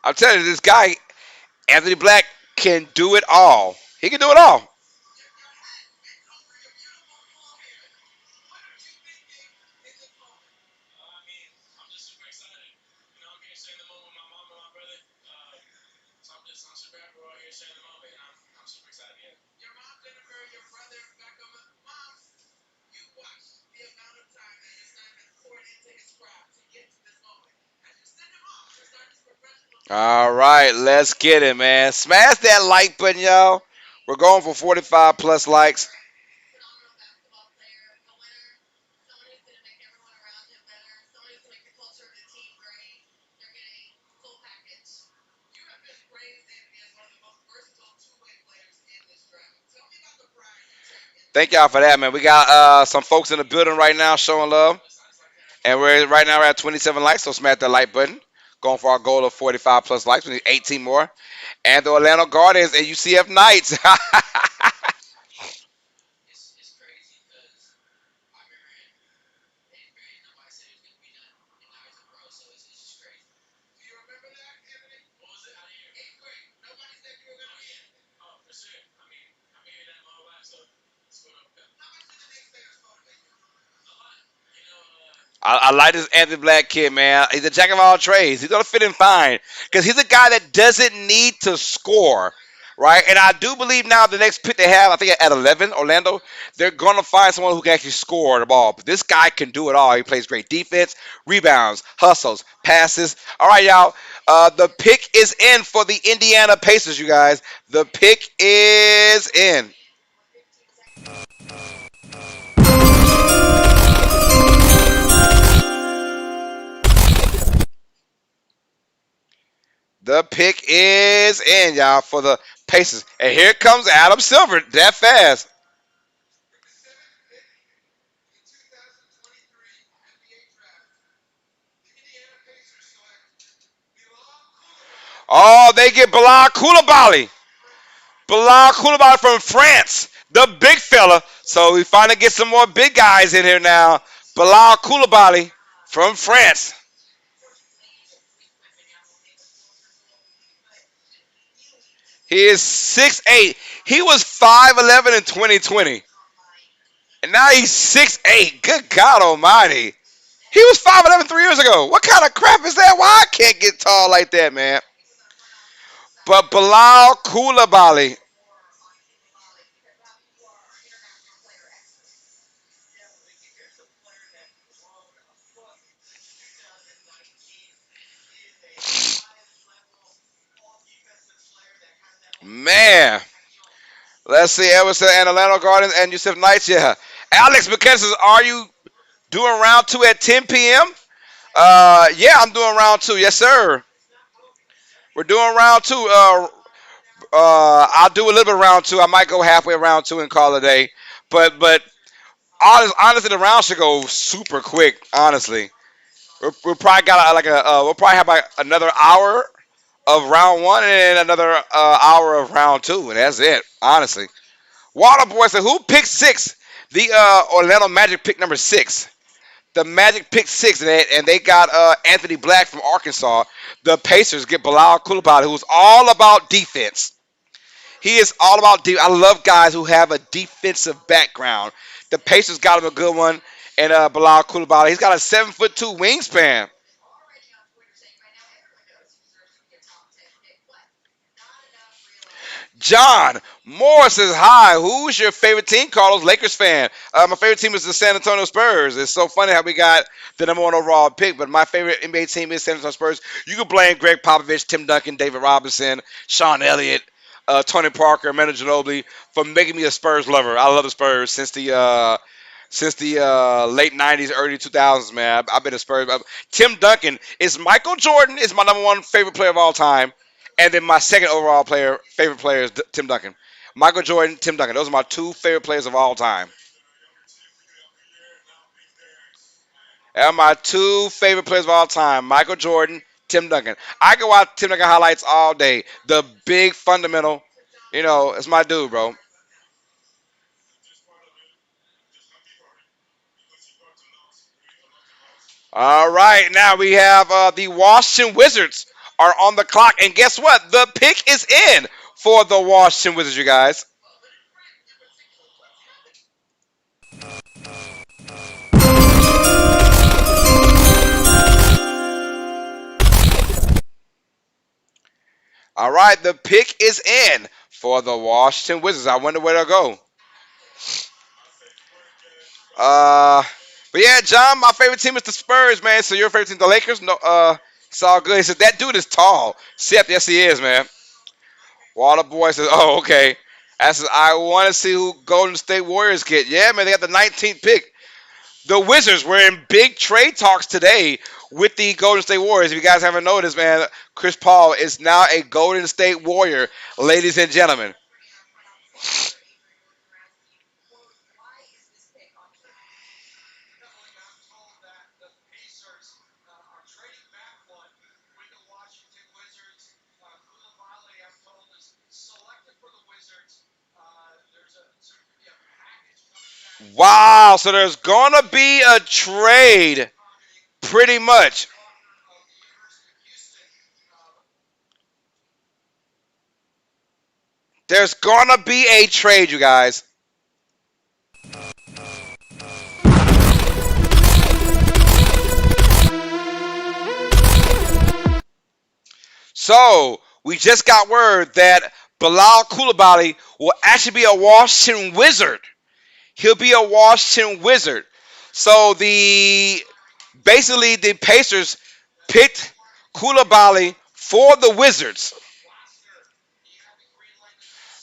I'm telling you, this guy Anthony Black can do it all. He can do it all. All right, let's get it, man. Smash that like button, y'all. We're going for 45 plus likes. Thank y'all for that, man. We got some folks in the building right now showing love. And we're at 27 likes, so smash that like button. Going for our goal of 45 plus likes. We need 18 more. And the Orlando Guardians and UCF Knights. I like this Anthony Black kid, man. He's a jack of all trades. He's gonna fit in fine because he's a guy that doesn't need to score, right? And I do believe now the next pick they have, I think at 11, Orlando, they're gonna find someone who can actually score the ball. But this guy can do it all. He plays great defense, rebounds, hustles, passes. All right, y'all. The pick is in for the Indiana Pacers, you guys. The pick is in. The pick is in, y'all, for the Pacers. And here comes Adam Silver that fast. Oh, they get Bilal Koulibaly. Bilal Koulibaly from France, the big fella. So we finally get some more big guys in here now. Bilal Koulibaly from France. He is 6'8". He was 5'11" in 2020. And now he's 6'8". Good God almighty. He was 5'11" 3 years ago. What kind of crap is that? Why I can't get tall like that, man? But Bilal Koulibaly, man. Let's see, Everson and Atlanta Guardians and Yusuf Knights. Yeah. Alex McKenna says, are you doing round two at 10 p.m.? Yeah, I'm doing round two. Yes, sir. We're doing round two. I'll do a little bit of round two. I might go halfway round two and call it a day. But honestly, the round should go super quick. Honestly, we're probably got we'll probably have like another hour of round one and then another hour of round two, and that's it. Honestly, Water Boy said, "Who picked six? The Orlando Magic pick number six. The Magic picked six, and they got Anthony Black from Arkansas. The Pacers get Bilal Koulibaly, who's all about defense. He is all about defense. I love guys who have a defensive background. The Pacers got him a good one, and Bilal Koulibaly, he's got a 7'2" wingspan. John Moore says, hi, who's your favorite team? Carlos, Lakers fan. My favorite team is the San Antonio Spurs. It's so funny how we got the number one overall pick, but my favorite NBA team is San Antonio Spurs. You can blame Greg Popovich, Tim Duncan, David Robinson, Sean Elliott, Tony Parker, Manu Ginobili for making me a Spurs lover. I love the Spurs since the late 90s, early 2000s, man. I've been a Spurs. Tim Duncan is Michael Jordan is my number one favorite player of all time. And then my second overall favorite player is Tim Duncan. Michael Jordan, Tim Duncan. Those are my two favorite players of all time. And my two favorite players of all time, Michael Jordan, Tim Duncan. I can watch Tim Duncan highlights all day. The big fundamental, it's my dude, bro. All right, now we have the Washington Wizards are on the clock, and guess what? The pick is in for the Washington Wizards, you guys. All right, the pick is in for the Washington Wizards. I wonder where they'll go. Uh, but yeah, John, my favorite team is the Spurs, man. So your favorite team, the Lakers? No, it's all good. He said that dude is tall. Seth, yes he is, man. Water Boy says, oh, okay. I want to see who Golden State Warriors get. Yeah, man, they got the 19th pick. The Wizards were in big trade talks today with the Golden State Warriors. If you guys haven't noticed, man, Chris Paul is now a Golden State Warrior, ladies and gentlemen. Wow, so there's going to be a trade, pretty much. There's going to be a trade, you guys. So, we just got word that Bilal Coulibaly will actually be a Washington Wizard. He'll be a Washington Wizard. So basically the Pacers picked Coulibaly for the Wizards.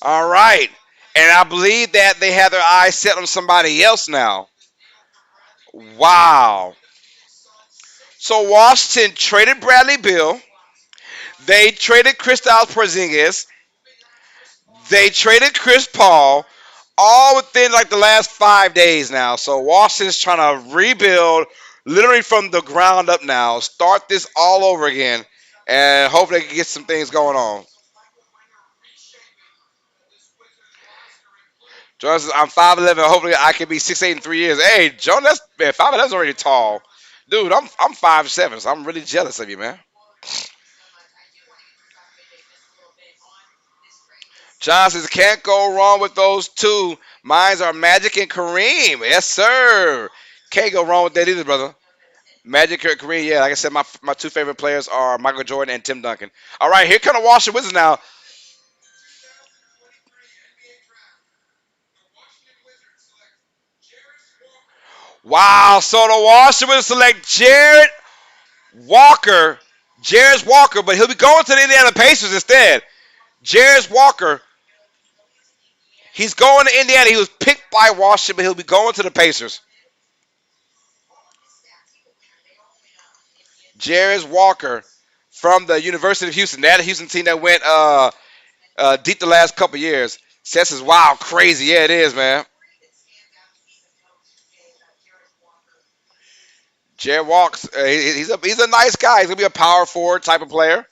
All right. And I believe that they have their eyes set on somebody else now. Wow. So Washington traded Bradley Beal. They traded Kristaps Porzingis. They traded Chris Paul. All within like the last 5 days now. So Washington's trying to rebuild literally from the ground up now. Start this all over again. And hope they can get some things going on. Jonas says, I'm 5'11". Hopefully I can be 6'8" in 3 years. Hey, Jonas, man, 5'11" is already tall. Dude, I'm 5'7", so I'm really jealous of you, man. John says, can't go wrong with those two. Mines are Magic and Kareem. Yes, sir. Can't go wrong with that either, brother. Magic or Kareem, yeah. Like I said, my two favorite players are Michael Jordan and Tim Duncan. All right, here come the Washington Wizards now. Wow, so the Washington Wizards select Walker, Jarrett Walker, but he'll be going to the Indiana Pacers instead. Jarrett Walker, he's going to Indiana. He was picked by Washington, but he'll be going to the Pacers. Jarrett Walker from the University of Houston. That Houston team that went deep the last couple years. Seth says, wow, crazy. Yeah, it is, man. Jared Walks, he's a nice guy. He's gonna be a power forward type of player.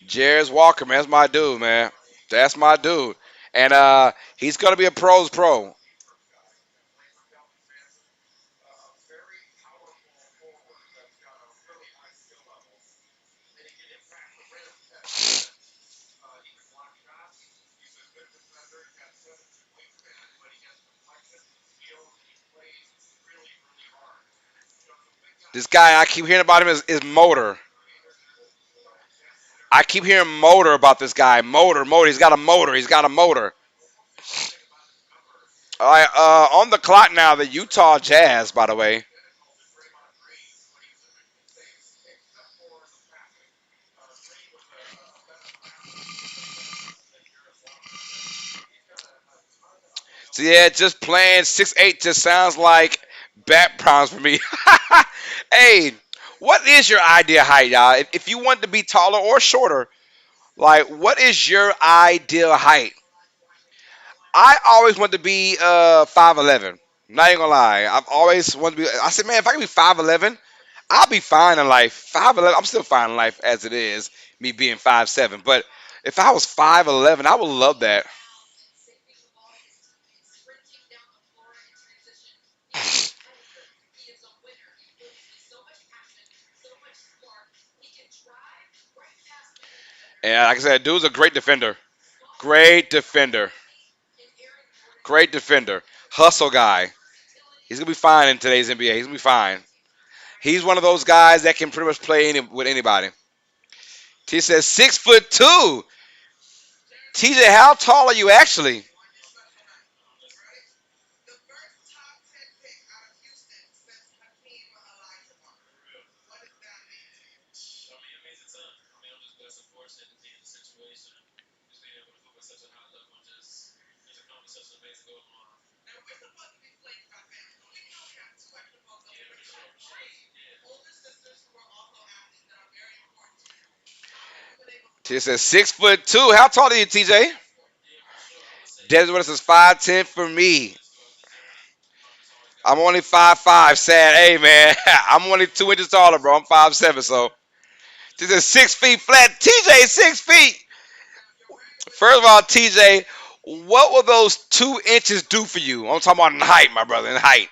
Jared Walker, man, that's my dude, man. That's my dude, and he's gonna be a pros pro. This guy, I keep hearing about him is Motor. I keep hearing Motor about this guy. Motor. He's got a motor. He's got a motor. All right, on the clock now, the Utah Jazz, by the way. So yeah, just playing 6'8" just sounds like back problems for me. Hey, what is your ideal height, y'all? If you want to be taller or shorter, like what is your ideal height? I always want to be 5'11". Not even gonna lie, I've always wanted to be. I said, man, if I can be 5'11", I'll be fine in life. 5'11", I'm still fine in life as it is. Me being 5'7", but if I was 5'11", I would love that. And like I said, dude's a great defender. Great defender. Great defender. Hustle guy. He's gonna be fine in today's NBA. He's gonna be fine. He's one of those guys that can pretty much play with anybody. He says 6'2". TJ, how tall are you actually? TJ says 6'2". How tall are you, TJ? Desmond Willis is 5'10" for me. I'm only 5'5". Sad, hey man, I'm only 2 inches taller, bro. I'm 5'7", so this is 6 feet flat. TJ 6 feet. First of all, TJ, what will those 2 inches do for you? I'm talking about in height, my brother, in height.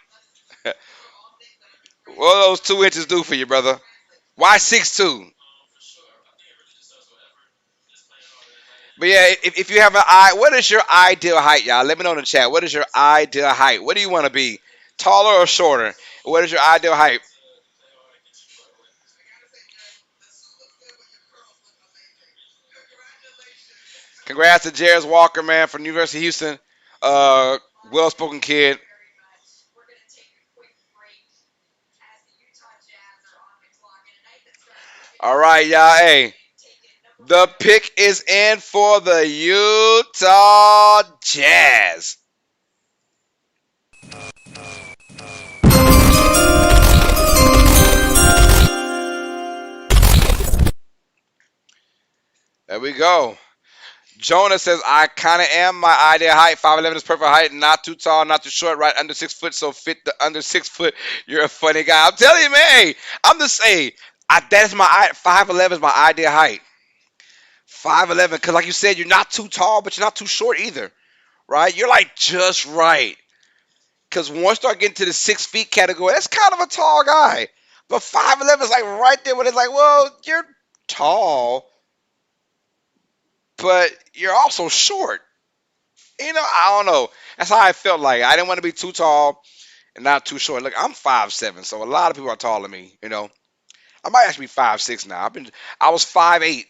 What will those 2 inches do for you, brother? Why 6'2"? But yeah, if you have an eye, what is your ideal height, y'all? Let me know in the chat. What is your ideal height? What do you want to be? Taller or shorter? What is your ideal height? Congrats to Jairus Walker, man, from University of Houston. Uh, well-spoken kid. All right, y'all. Hey, the pick is in for the Utah Jazz. There we go. Jonah says, I kind of am my ideal height. 5'11" is perfect height. Not too tall, not too short, right under 6 foot. So fit the under 6 foot. You're a funny guy. I'm telling you, man. Hey, I'm just saying. That is my 5'11" is my ideal height. 5'11", because like you said, you're not too tall, but you're not too short either, right? You're like just right. Because once you start getting to the 6 feet category, that's kind of a tall guy. But 5'11" is like right there when it's like, well, you're tall, but you're also short. I don't know. That's how I felt like. I didn't want to be too tall and not too short. Look, I'm 5'7", so a lot of people are taller than me. I might actually be 5'6" now. I was 5'8".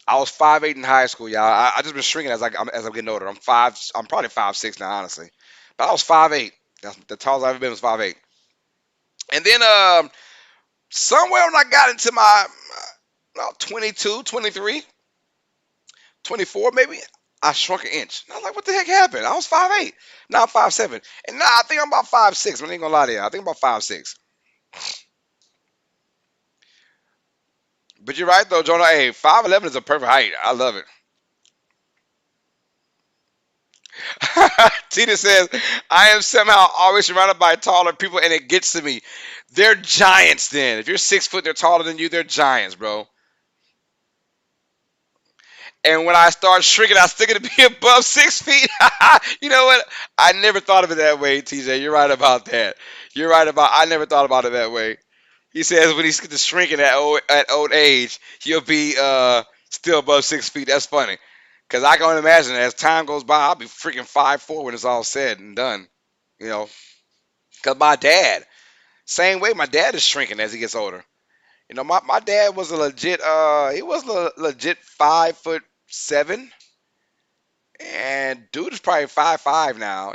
I was 5'8" in high school, y'all. I just been shrinking as I'm getting older. I'm probably 5'6" now, honestly. But I was 5'8". That's the tallest I've ever been was 5'8". And then somewhere when I got into my 22, 23, 24 maybe, I shrunk an inch. And I was like, what the heck happened? I was 5'8". Now I'm 5'7". And now I think I'm about 5'6". I ain't gonna lie to you. I think I'm about 5'6". But you're right though, Jonah. Hey, 5'11" is a perfect height. I love it. Tina says, I am somehow always surrounded by taller people and it gets to me. They're giants then. If you're 6 foot, they're taller than you, they're giants, bro. And when I start shrinking, I still gonna be above 6 feet. You know what? I never thought of it that way, TJ. You're right about that. You're right about. I never thought about it that way. He says when he's to shrinking at old age, he'll be still above 6 feet. That's funny, cause I can only imagine as time goes by, I'll be freaking 5'4" when it's all said and done. You know, cause my dad, same way, my dad is shrinking as he gets older. My dad was a legit he was a legit 5'7", and dude is probably 5'5" now.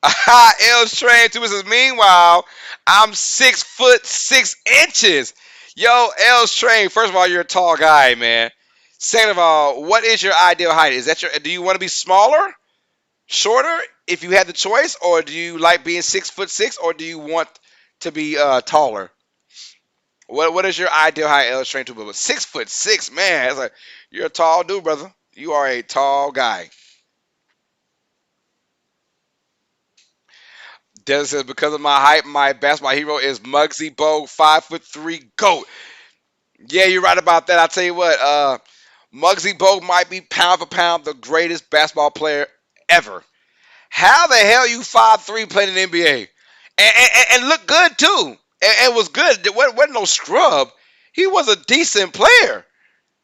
L's train too says, meanwhile, I'm 6'6". Yo, L's train. First of all, you're a tall guy, man. Second of all, what is your ideal height? Do you want to be smaller, shorter, if you had the choice, or do you like being 6'6", or do you want to be taller? What is your ideal height, L's train to? But 6'6", man, it's like you're a tall dude, brother. You are a tall guy. Dennis says, because of my height, my basketball hero is Muggsy Bogues, 5'3" GOAT. Yeah, you're right about that. I'll tell you what, Muggsy Bogues might be pound for pound the greatest basketball player ever. How the hell you 5'3" playing in the NBA? And look good too. And was good. It wasn't no scrub. He was a decent player.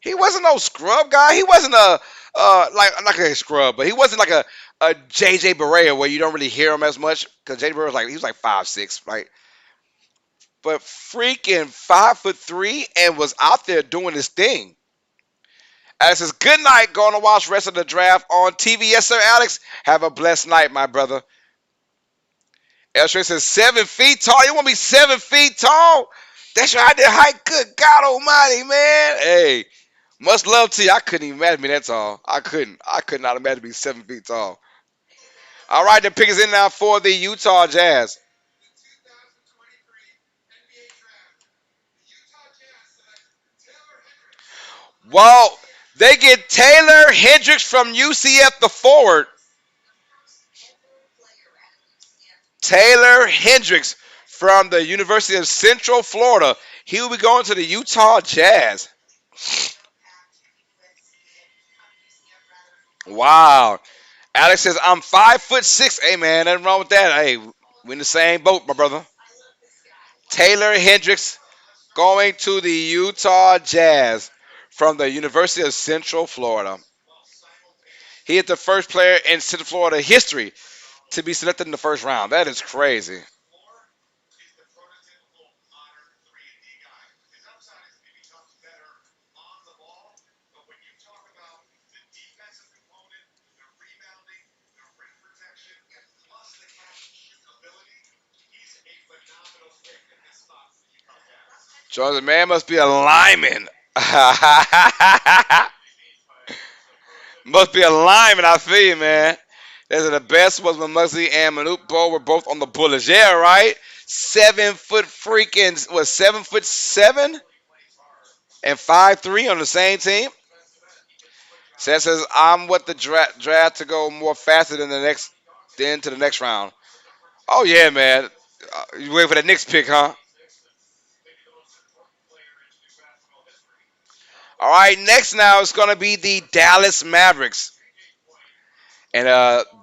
He wasn't no scrub guy. He wasn't like I'm not gonna say scrub, but he wasn't like a JJ Barea where you don't really hear him as much because JJ Barea was like 5'6", right? But freaking 5'3" and was out there doing his thing. Alex says, good night. Going to watch rest of the draft on TV. Yes, sir, Alex. Have a blessed night, my brother. Elstrade says, 7 feet tall. You want to be 7 feet tall? That's your ideal height. Good God Almighty, man. Hey, much love to you. I couldn't even imagine me that tall. I couldn't. I could not imagine being 7 feet tall. All right, the pick is in now for the Utah Jazz. Well, they get Taylor Hendricks from UCF, the forward. Taylor Hendricks from the University of Central Florida. He will be going to the Utah Jazz. Wow. Alex says, I'm 5'6". Hey, man, nothing wrong with that. Hey, we in the same boat, my brother. Taylor Hendricks going to the Utah Jazz from the University of Central Florida. He is the first player in Central Florida history to be selected in the first round. That is crazy. Jordan, man must be a lineman. Must be a lineman, I feel you, man. Those are the best was when Muggsy and Manute Bol were both on the Bullets. Yeah, right? 7 foot freaking, was 7'7" and 5'3" on the same team. Says I'm with the draft to go more faster than to the next round. Oh yeah, man. You wait for the next pick, huh? All right, next now is going to be the Dallas Mavericks. And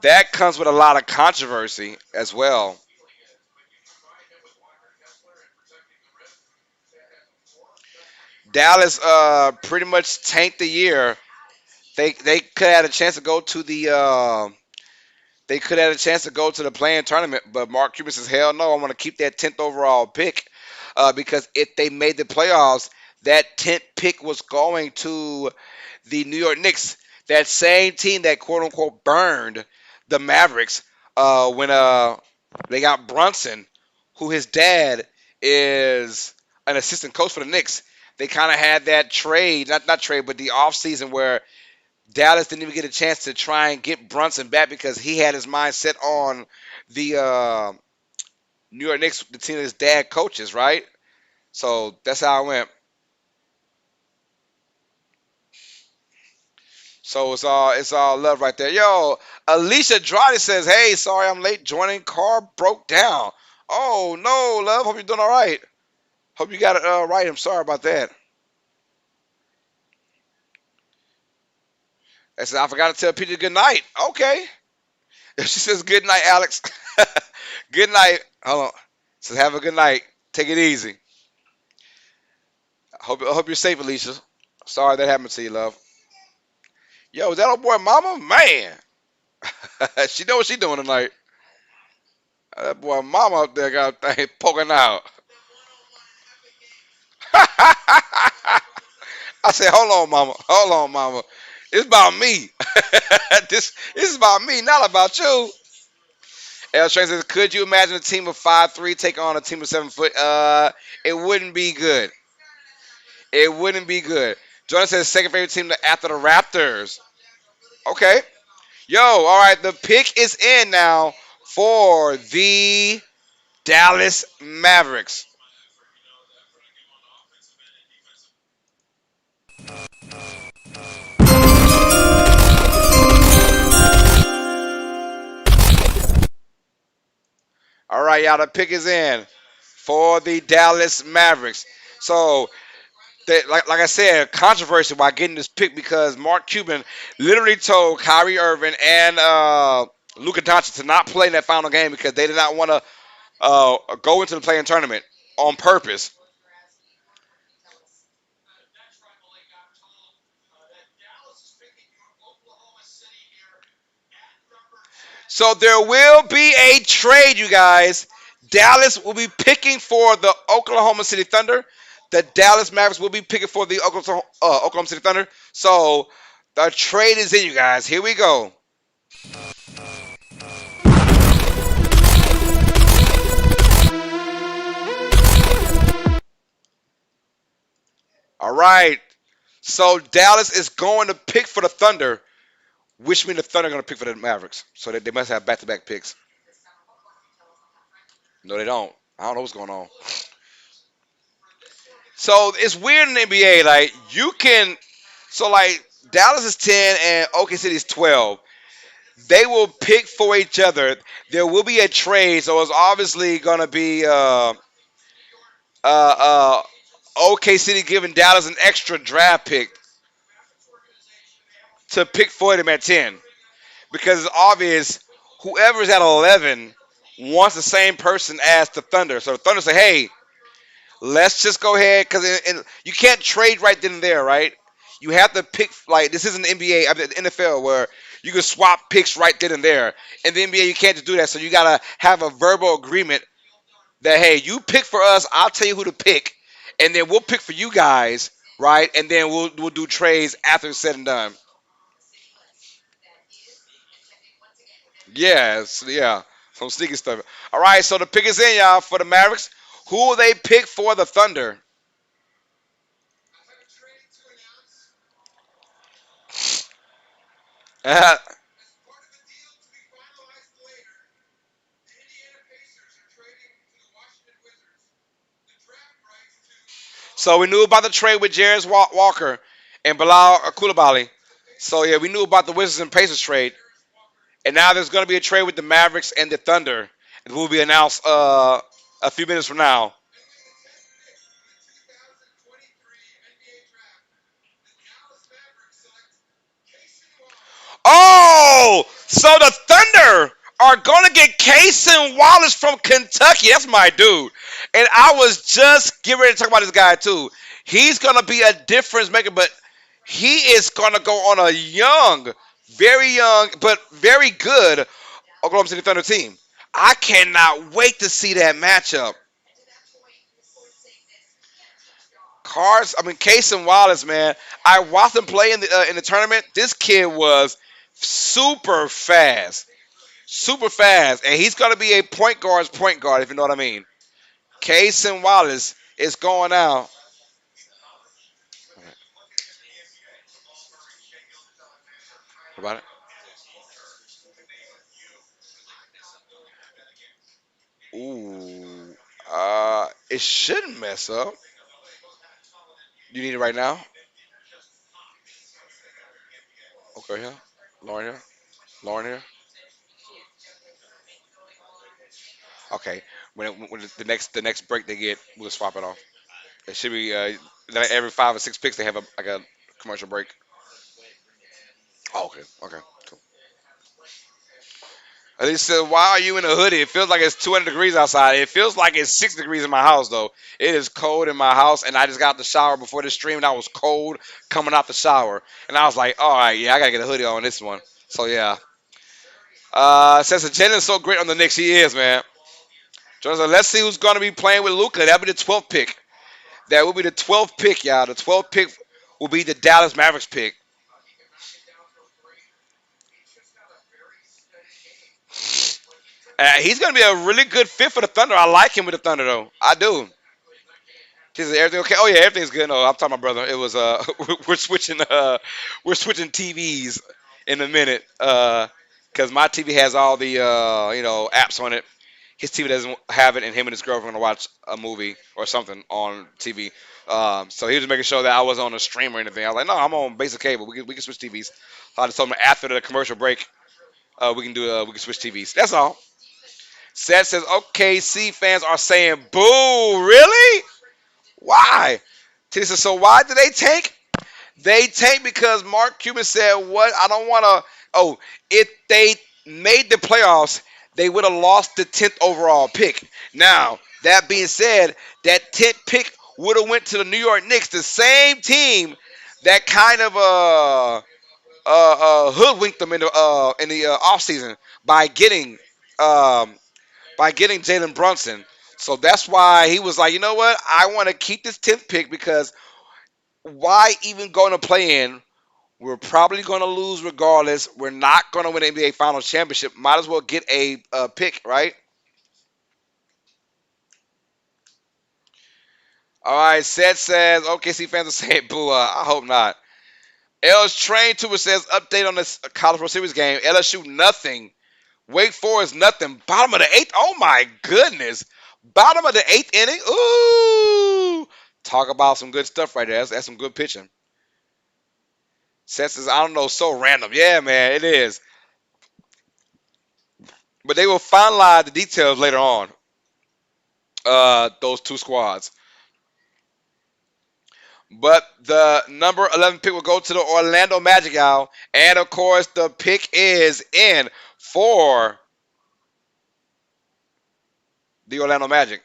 that comes with a lot of controversy as well. Dallas pretty much tanked the year. They could have had a chance to go to the they could have had a chance to go to the playing tournament, but Mark Cuban says, "Hell no, I want to keep that 10th overall pick because if they made the playoffs, that 10th pick was going to the New York Knicks, that same team that quote unquote burned the Mavericks when they got Brunson, who his dad is an assistant coach for the Knicks. They kind of had that trade, not trade, but the offseason where Dallas didn't even get a chance to try and get Brunson back because he had his mind set on the New York Knicks, the team his dad coaches, right? So that's how it went. So it's all love right there. Yo, Alicia Drada says, "Hey, sorry I'm late joining. Car broke down. Oh no, love. Hope you're doing all right. Hope you got it right. I'm sorry about that." I said I forgot to tell Peter good night. Okay. She says good night, Alex. Good night. Hold on. Says have a good night. Take it easy. I hope you're safe, Alicia. Sorry that happened to you, love. Yo, is that old boy Mama? Man, she know what she doing tonight. That boy Mama up there got a thing poking out. I said, hold on, Mama. Hold on, Mama. It's about me. This is about me, not about you. L. Train says, could you imagine a team of 5'3" take on a team of 7 foot? It wouldn't be good. It wouldn't be good. Jordan says second favorite team after the Raptors. Okay. Yo, all right. The pick is in now for the Dallas Mavericks. All right, y'all. The pick is in for the Dallas Mavericks. So, like I said, controversy while getting this pick because Mark Cuban literally told Kyrie Irving and Luka Doncic to not play in that final game because they did not want to go into the playing tournament on purpose. So there will be a trade, you guys. Dallas will be picking for the Oklahoma City Thunder. The Dallas Mavericks will be picking for the Oklahoma City Thunder. So the trade is in, you guys. Here we go. All right. So Dallas is going to pick for the Thunder, which means the Thunder are going to pick for the Mavericks. So they must have back-to-back picks. No, they don't. I don't know what's going on. So it's weird in the NBA. Like you can, so like Dallas is 10 and OK City is 12. They will pick for each other. There will be a trade, so it's obviously going to be uh, OK City giving Dallas an extra draft pick to pick for them at 10 because it's obvious whoever's at 11 wants the same person as the Thunder. So the Thunder say, hey, let's just go ahead because you can't trade right then and there, right? You have to pick like this isn't the NBA, the NFL where you can swap picks right then and there. In the NBA, you can't just do that. So you gotta have a verbal agreement that hey, you pick for us, I'll tell you who to pick, and then we'll pick for you guys, right? And then we'll do trades after it's said and done. Yes, yeah, some sneaky stuff. All right, so the pick is in, y'all, for the Mavericks. Who will they pick for the Thunder? So we knew about the trade with Jarris Walker and Bilal Koulibaly. So yeah, we knew about the Wizards and Pacers trade, and now there's going to be a trade with the Mavericks and the Thunder. It will be announced a few minutes from now. Oh, so the Thunder are going to get Cason Wallace from Kentucky. That's my dude. And I was just getting ready to talk about this guy too. He's going to be a difference maker, but he is going to go on a very young, but very good Oklahoma City Thunder team. I cannot wait to see that matchup. Cason Wallace, man. I watched him play in the tournament. This kid was super fast. Super fast, and he's going to be a point guard, if you know what I mean. Cason Wallace is going out. What about it? Ooh, it shouldn't mess up. You need it right now. Okay, here, Lauren here, Lauren here. Okay, when the next break they get, we'll swap it off. It should be like every 5 or 6 picks they have a commercial break. Oh, okay, okay, cool. And he said, "Why are you in a hoodie? It feels like it's 200 degrees outside. It feels like it's 6 degrees in my house, though. It is cold in my house, and I just got out the shower before this stream, and I was cold coming out the shower, and I was like, all right, yeah, I gotta get a hoodie on this one. So yeah, since the Jennings is so great on the Knicks, he is, man. Jonathan, let's see who's gonna be playing with Luca. That'll be the 12th pick. That will be the 12th pick, y'all. The 12th pick will be the Dallas Mavericks pick. He's gonna be a really good fit for the Thunder. I like him with the Thunder, though. I do. Is everything okay? Oh yeah, everything's good. No, I'm talking my brother. It was we're switching TVs in a minute because my TV has all the apps on it. His TV doesn't have it, and him and his girlfriend gonna watch a movie or something on TV. So he was making sure that I wasn't on a stream or anything. I was like, no, I'm on basic cable. We can switch TVs. So I just told him after the commercial break, we can switch TVs. That's all. Seth says, okay, C fans are saying boo. Really? Why? Titty says, so why did they tank? They tank because Mark Cuban said, what? I don't want to. Oh, if they made the playoffs, they would have lost the 10th overall pick. Now, that being said, that 10th pick would have went to the New York Knicks, the same team that kind of hoodwinked them in the offseason by getting um, by getting Jalen Brunson. So that's why he was like, you know what? I want to keep this 10th pick because why even going to play in? We're probably going to lose regardless. We're not going to win an NBA Finals championship. Might as well get a pick, right? All right, Seth says OKC fans are saying boo. I hope not. L's Train Tuber says update on this College World Series game. LSU nothing. Wake Forest nothing. Bottom of the eighth. Oh my goodness. Bottom of the eighth inning. Ooh. Talk about some good stuff right there. That's some good pitching. Seth says I don't know, so random. Yeah, man, it is. But they will finalize the details later on. Those two squads. But the number 11 pick will go to the Orlando Magic, y'all. And of course, the pick is in for the Orlando Magic.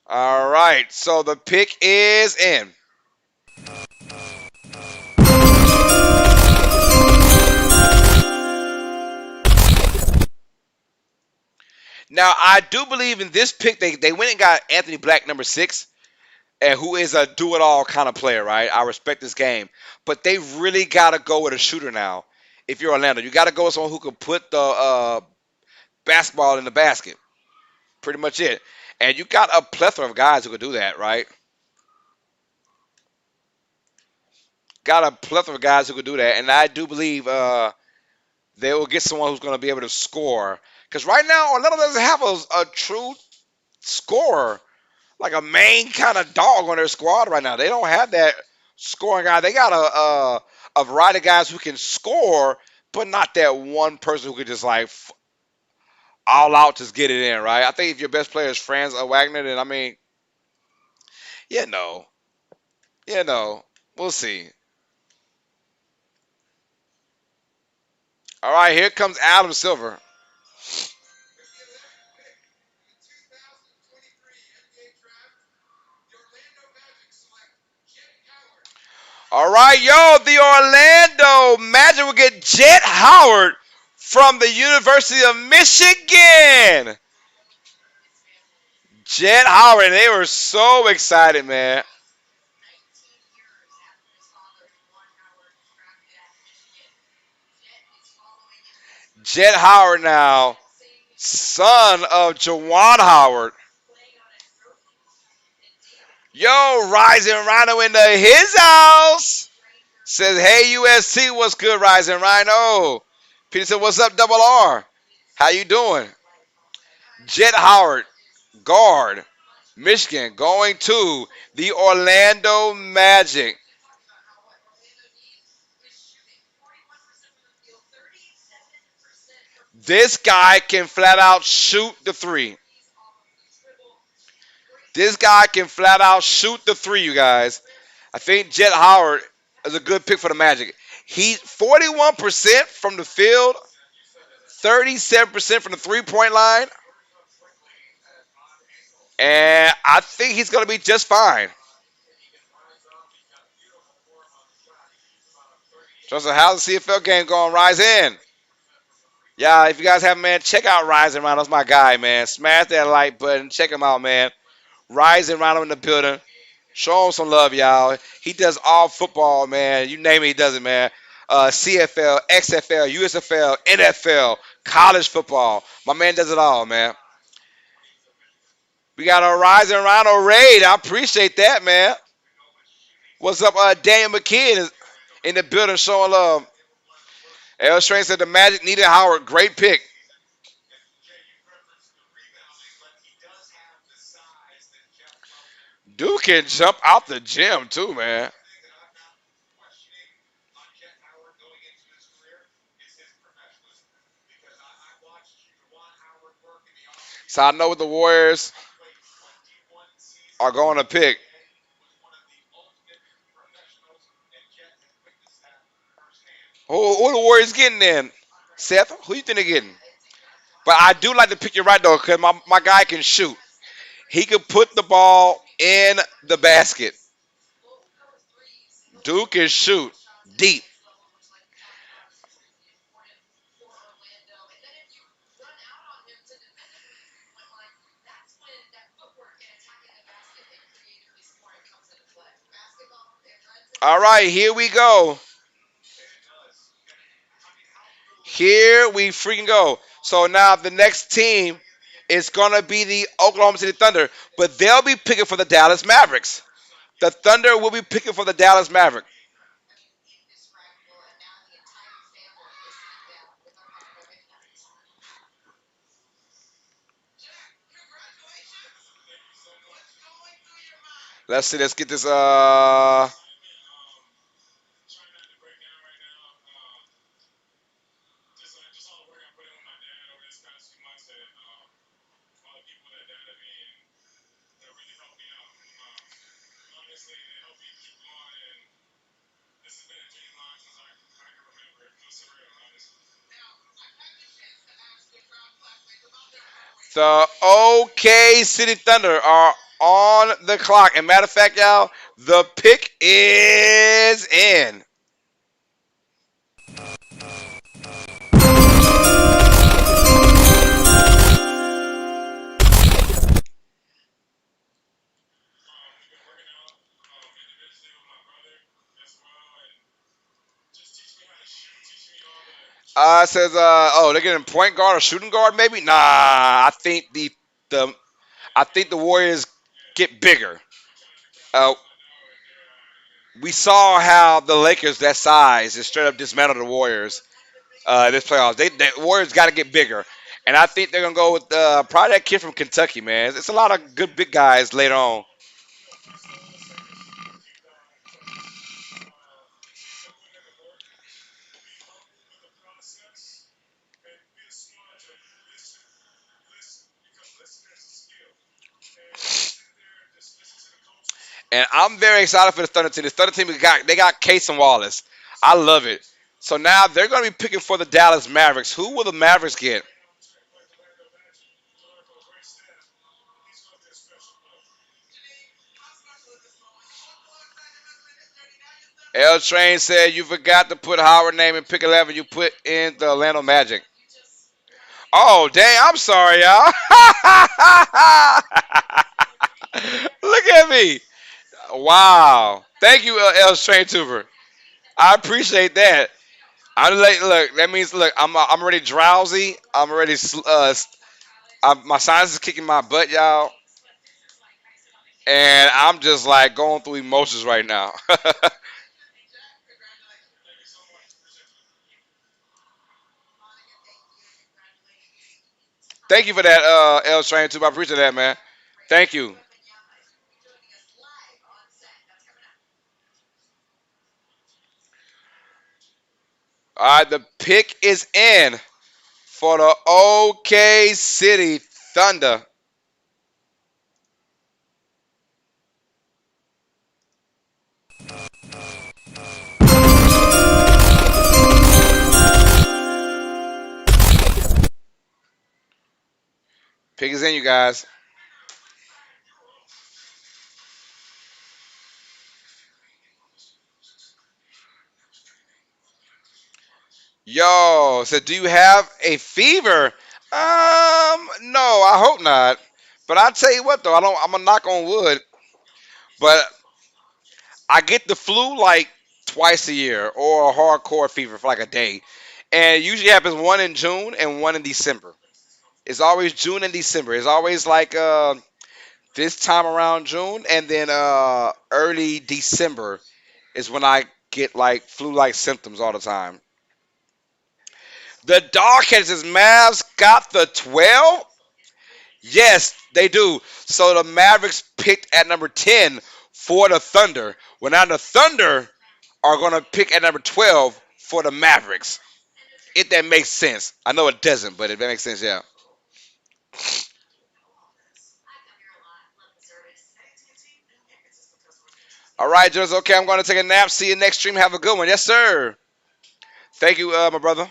All right. So the pick is in. Now, I do believe in this pick. They went and got Anthony Black, number 6, and who is a do-it-all kind of player, right? I respect this game. But they really got to go with a shooter now. If you're Orlando, you got to go with someone who can put the basketball in the basket. Pretty much it. And you got a plethora of guys who could do that, right? Got a plethora of guys who could do that. And I do believe they will get someone who's going to be able to score. Because right now, Orlando doesn't have a true scorer, like a main kind of dog on their squad right now. They don't have that scoring guy. They got a variety of guys who can score, but not that one person who could just like all out just get it in, right? I think if your best player is Franz Wagner, then I mean, yeah, no, yeah, no, we'll see. All right, here comes Adam Silver. All right, yo, the Orlando Magic will get Jet Howard from the University of Michigan. Jet Howard, they were so excited, man. Jet Howard now, son of Jawan Howard. Yo, Rising Rhino into his house. Says, hey, USC, what's good, Rising Rhino? Peter said, what's up, Double R? How you doing? Jet Howard, guard, Michigan, going to the Orlando Magic. This guy can flat out shoot the three. This guy can flat out shoot the three, you guys. I think Jet Howard is a good pick for the Magic. He's 41% from the field, 37% from the three-point line, and I think he's going to be just fine. Justin, how's the CFL game going? Rise in. Yeah, if you guys haven't, man, check out Rising Ronald. That's my guy, man. Smash that like button. Check him out, man. Rising Ronald in the building. Show him some love, y'all. He does all football, man. You name it, he does it, man. CFL, XFL, USFL, NFL, college football. My man does it all, man. We got a Rising Ronald raid. I appreciate that, man. What's up, Daniel McKeon is in the building showing love. L. Strain said the Magic needed Howard. Great pick. Dude can jump out the gym too, man. So I know what the Warriors are going to pick. Who the Warriors getting then? Seth, who you think they're getting? But I do like to pick you right though, because my guy can shoot. He can put the ball in the basket. Dude can shoot deep. All right, here we go. Here we freaking go. So now the next team is gonna be the Oklahoma City Thunder, but they'll be picking for the Dallas Mavericks. The Thunder will be picking for the Dallas Mavericks. Let's see. Let's get this. The OK City Thunder are on the clock. And matter of fact, y'all, the pick is in. It says, oh, they're getting point guard or shooting guard, maybe. Nah, the I think the Warriors get bigger. Uh, we saw how the Lakers, that size, is straight up dismantled the Warriors this playoffs. The Warriors got to get bigger, and I think they're gonna go with probably that kid from Kentucky, man. It's a lot of good big guys later on. And I'm very excited for the Thunder team. The Thunder team they got Case and Wallace. I love it. So now they're going to be picking for the Dallas Mavericks. Who will the Mavericks get? L Train said you forgot to put Howard name in pick 11. You put in the Orlando Magic. Oh, dang. I'm sorry, y'all. Look at me. Wow. Thank you, L Train Tuber. I appreciate that. I'm like, look. That means, look. I'm already drowsy. I'm already. My sinus is kicking my butt, y'all, and I'm just like going through emotions right now. Thank you for that, L Train Tube. I appreciate that, man. Thank you. All right, the pick is in for the OK City Thunder. Pick is in, you guys. Yo, so do you have a fever? No, I hope not. But I tell you what, though, I don't. I'm gonna knock on wood. But I get the flu like twice a year, or a hardcore fever for like a day, and it usually happens one in June and one in December. It's always June and December. It's always like this time around June, and then early December is when I get like flu-like symptoms all the time. The Dogheads' Mavs got the 12. Yes, they do. So the Mavericks picked at number 10 for the Thunder. Well, now the Thunder are going to pick at number 12 for the Mavericks. If that makes sense. I know it doesn't, but if that makes sense, yeah. All right, Joe's okay. I'm going to take a nap. See you next stream. Have a good one. Yes, sir. Thank you, my brother.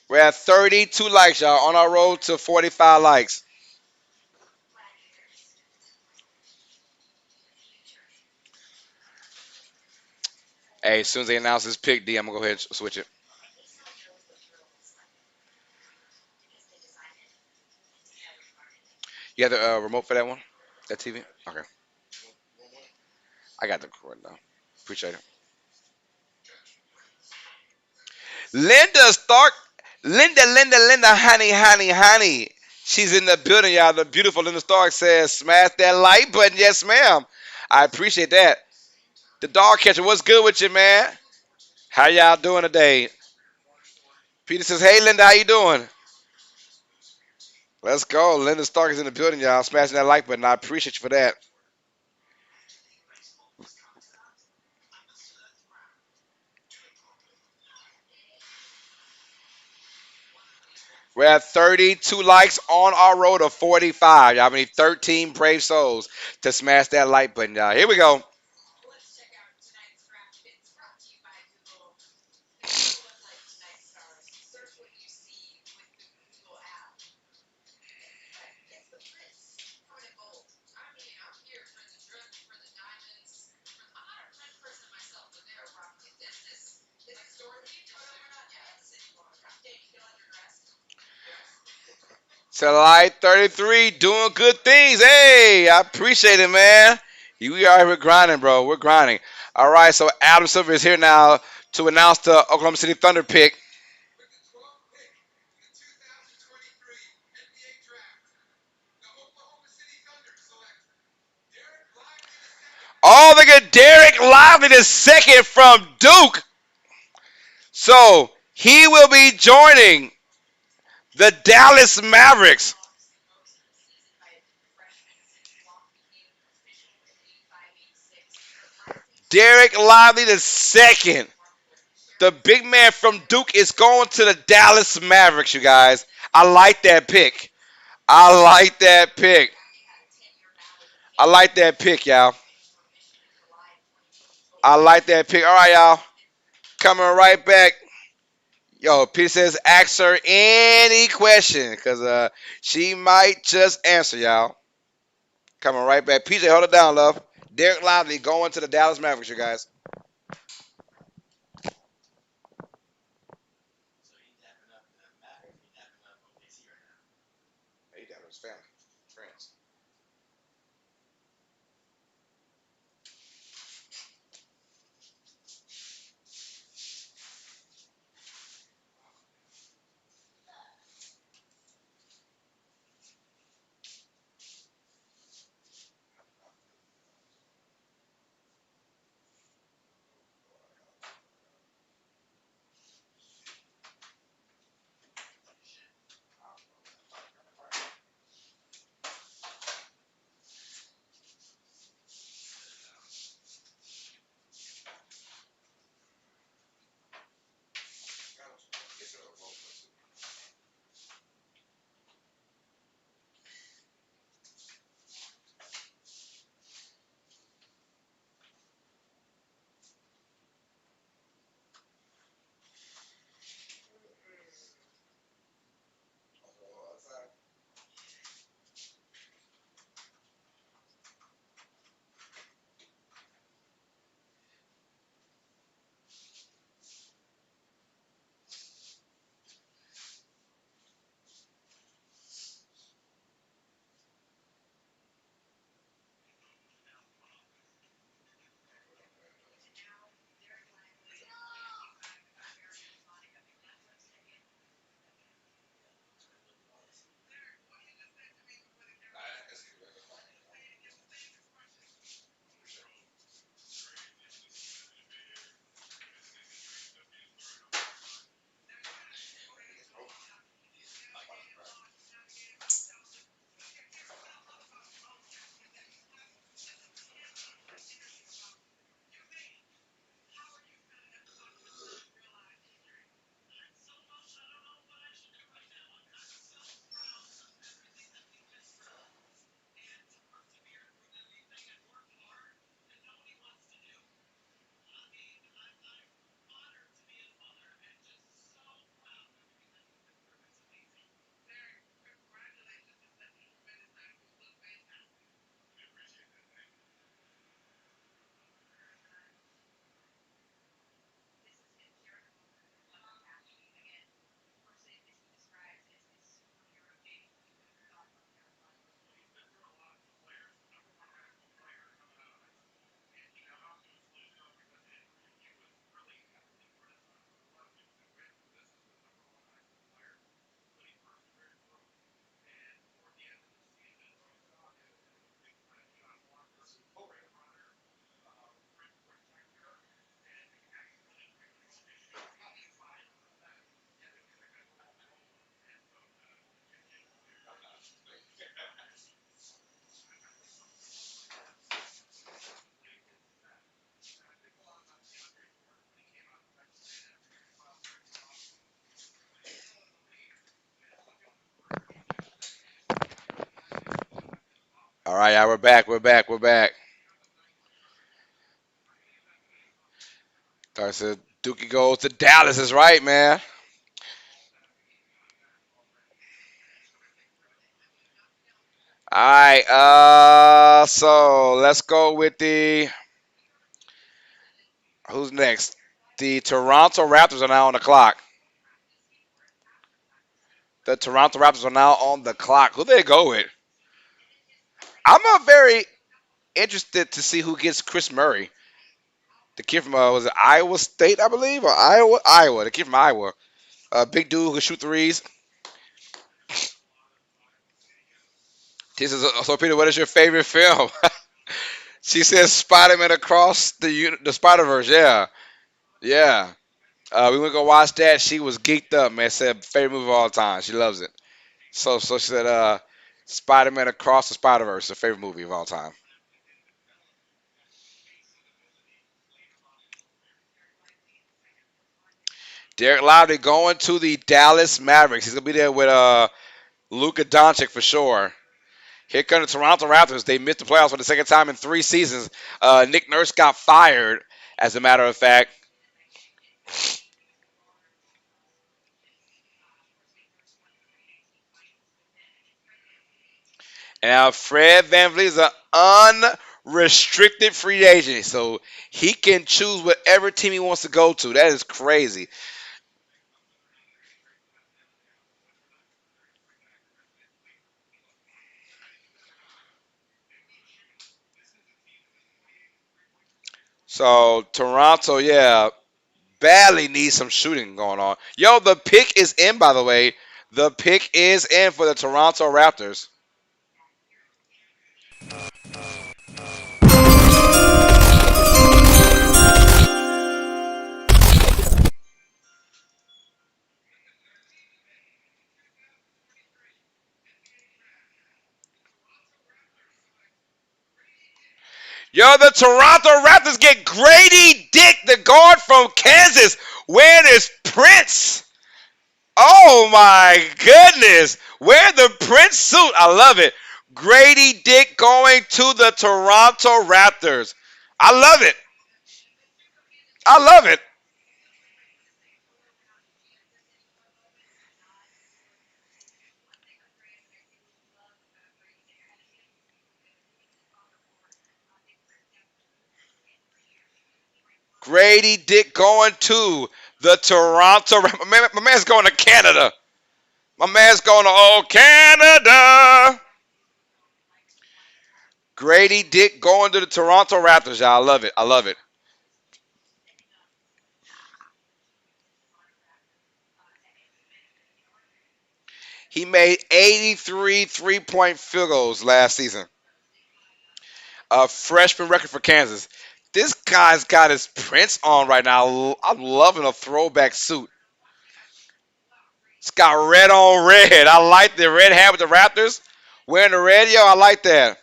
We're at 32 likes, y'all. On our road to 45 likes. Hey, as soon as they announce this pick D, I'm going to go ahead and switch it. You have the remote for that one? That TV? Okay. I got the cord now. Appreciate it. Linda Stark. Linda, honey. She's in the building, y'all. The beautiful Linda Stark says, smash that like button. Yes, ma'am. I appreciate that. The dog catcher, what's good with you, man? How y'all doing today? Peter says, hey, Linda, how you doing? Let's go. Linda Stark is in the building, y'all. Smashing that like button. I appreciate you for that. We're at 32 likes on our road to 45. Y'all, we need 13 brave souls to smash that like button, y'all. Here we go. To light 33, doing good things. Hey, I appreciate it, man. We are here grinding, bro. We're grinding. All right, so Adam Silver is here now to announce the Oklahoma City Thunder pick. Oh, look at Derek Lively, the second from Duke. So he will be joining the Dallas Mavericks. Derek Lively, the second. The big man from Duke is going to the Dallas Mavericks, you guys. I like that pick. I like that pick. I like that pick, y'all. I like that pick. All right, y'all. Coming right back. Yo, Peter says ask her any question because she might just answer, y'all. Coming right back. PJ, hold it down, love. Derek Lively going to the Dallas Mavericks, you guys. Hey, that was family, friends. All right, yeah, we're back. We're back. We're back. I said Dookie goes to Dallas. Is right, man. All right. So let's go with the who's next? The Toronto Raptors are now on the clock. The Toronto Raptors are now on the clock. Who they go with? I'm not very interested to see who gets Chris Murray. The kid from was it Iowa State, I believe, or Iowa. The kid from Iowa. Big dude who can shoot threes. This is so Peter. What is your favorite film? She says Spider-Man across the Spider Verse. Yeah, yeah. We went to go watch that. She was geeked up, man. Said favorite movie of all time. She loves it. So she said Spider-Man across the Spider Verse, her favorite movie of all time. Derek Lively going to the Dallas Mavericks. He's gonna be there with Luka Doncic for sure. Here come the Toronto Raptors. They missed the playoffs for the second time in 3 seasons. Nick Nurse got fired, as a matter of fact. And now Fred VanVleet is an unrestricted free agent. So he can choose whatever team he wants to go to. That is crazy. So Toronto, yeah, badly needs some shooting going on. Yo, the pick is in, by the way. The pick is in for the Toronto Raptors. Yo, the Toronto Raptors get Grady Dick, the guard from Kansas, wearing his Prince. Oh my goodness. Wear the Prince suit. I love it. Grady Dick going to the Toronto Raptors. I love it. I love it. Grady Dick going to the Toronto Raptors. My man's going to Canada. My man's going to Canada. Grady Dick going to the Toronto Raptors, y'all. I love it. I love it. He made 83 three-point field goals last season. A freshman record for Kansas. This guy's got his Prince on right now. I'm loving a throwback suit. It's got red on red. I like the red hat with the Raptors. Wearing the red, yo, I like that.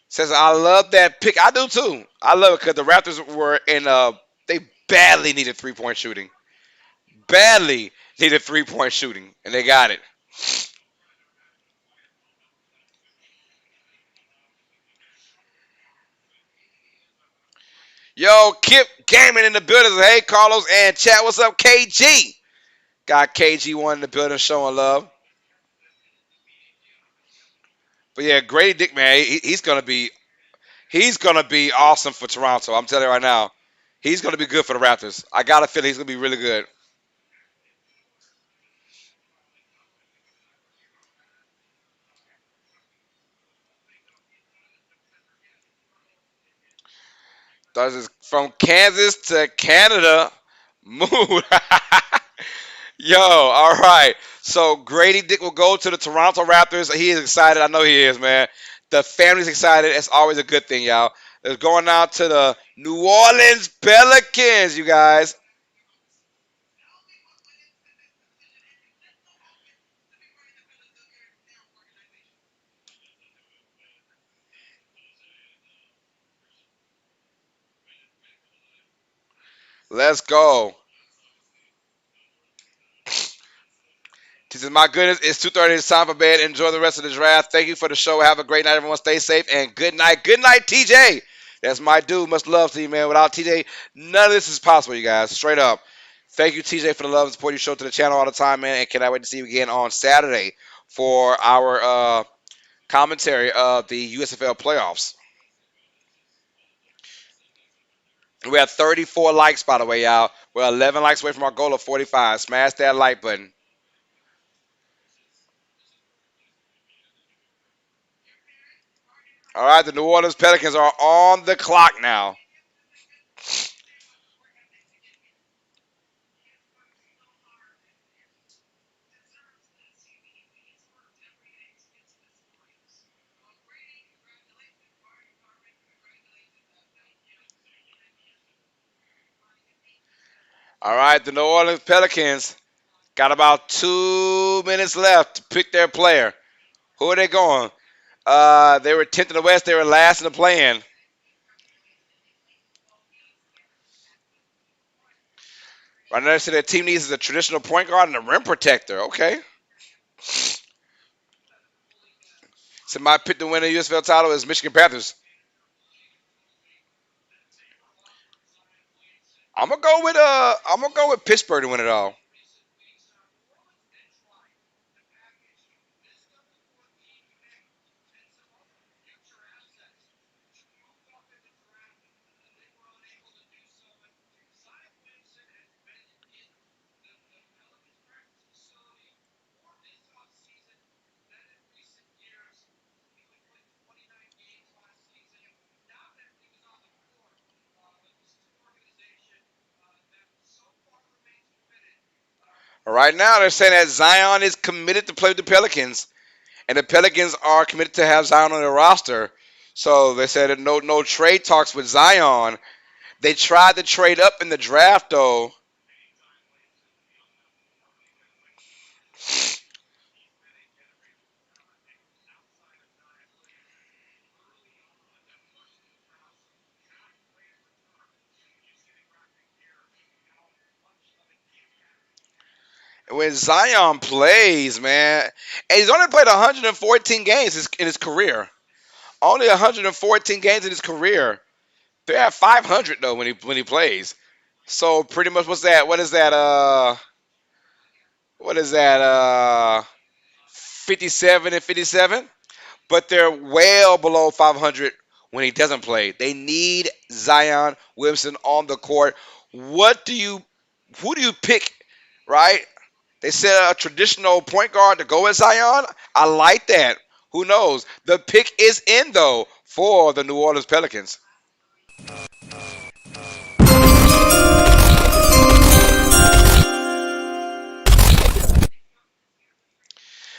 Says I love that pick. I do too. I love it because the Raptors were in they badly needed 3-point shooting. Badly needed 3-point shooting. And they got it. Yo, Kip Gaming in the building. Hey, Carlos and chat. What's up, KG? Got KG1 in the building showing love. But yeah, Grady Dick, man, he's gonna be awesome for Toronto. I'm telling you right now, he's gonna be good for the Raptors. I got a feeling he's gonna be really good. Does is from Kansas to Canada. Mood. Yo, all right. So Grady Dick will go to the Toronto Raptors. He is excited. I know he is, man. The family's excited. It's always a good thing, y'all. It's going out to the New Orleans Pelicans, you guys. Let's go. He says, "My goodness, it's 2:30. It's time for bed. Enjoy the rest of the draft. Thank you for the show. Have a great night, everyone. Stay safe and good night. Good night, TJ. That's my dude. Much love to you, man. Without TJ, none of this is possible, you guys. Straight up. Thank you, TJ, for the love and support you show to the channel all the time, man. And cannot wait to see you again on Saturday for our commentary of the USFL playoffs. We have 34 likes, by the way, y'all. We're 11 likes away from our goal of 45. Smash that like button. All right, the New Orleans Pelicans are on the clock now. All right, the New Orleans Pelicans got about 2 minutes left to pick their player. Who are they going? They were 10th in the West. They were last in the play-in. Right now, they say their team needs is a traditional point guard and a rim protector. Okay. So my pick to win the USFL title is Michigan Panthers. I'm gonna go with Pittsburgh to win it all. Right now, they're saying that Zion is committed to play with the Pelicans, and the Pelicans are committed to have Zion on their roster. So they said that no trade talks with Zion. They tried to trade up in the draft though. When Zion plays, man, and he's only played 114 games in his career. Only 114 games in his career. They're at 500 though when he plays. So pretty much, what's that? What is that? What is that? 57 and 57. But they're well below 500 when he doesn't play. They need Zion Williamson on the court. What do you? Who do you pick? Right? They said a traditional point guard to go with Zion. I like that. Who knows? The pick is in though for the New Orleans Pelicans.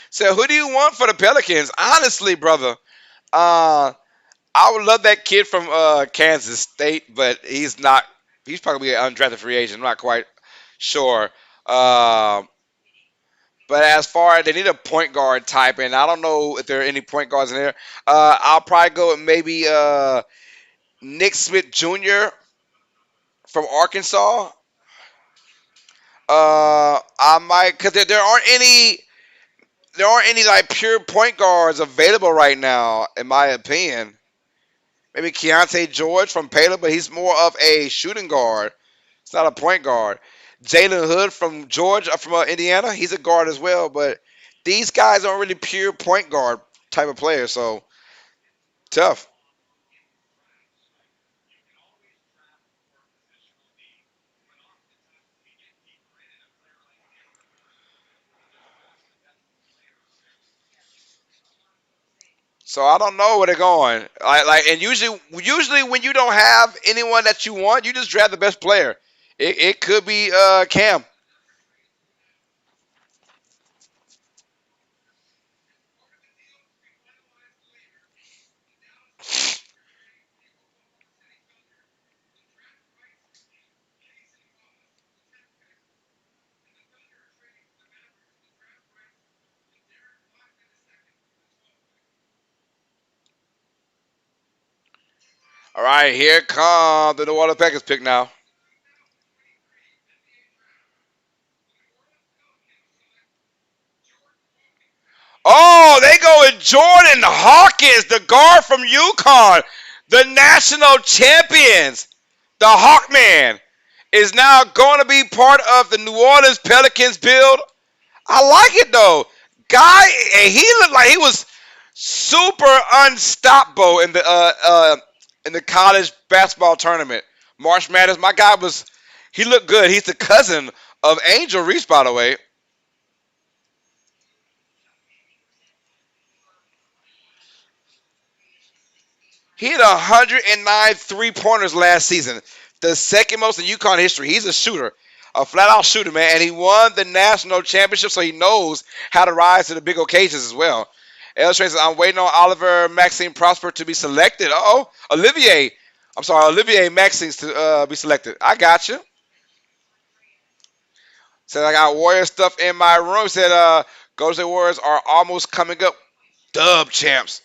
So who do you want for the Pelicans? Honestly, brother, uh, I would love that kid from Kansas State, but he's not. He's probably an undrafted free agent. I'm not quite sure. Uh, but as far as they need a point guard type, and I don't know if there are any point guards in there. I'll probably go with maybe Nick Smith Jr. from Arkansas. I might because there aren't any like pure point guards available right now, in my opinion. Maybe Keontae George from Baylor, but he's more of a shooting guard. It's not a point guard. Jalen Hood from Georgia, from Indiana, he's a guard as well. But these guys aren't really pure point guard type of players, so tough. So I don't know where they're going. And usually when you don't have anyone that you want, you just draft the best player. It could be Cam. All right, here come the New Orleans Pelicans pick now. Oh, they go with Jordan Hawkins, the guard from UConn, the national champions. The Hawkman is now going to be part of the New Orleans Pelicans build. I like it though. Guy, and he looked like he was super unstoppable in the college basketball tournament. March Madness, my guy was he looked good. He's the cousin of Angel Reese, by the way. He hit 109 three-pointers last season, the second most in UConn history. He's a shooter, a flat-out shooter, man, and he won the national championship, so he knows how to rise to the big occasions as well. Illustrator says, I'm waiting on Oliver Maxine Prosper to be selected. Uh-oh. Olivier Maxine to be selected. I got you. Said, I got Warrior stuff in my room. Said, Golden State Warriors are almost coming up. Dub champs.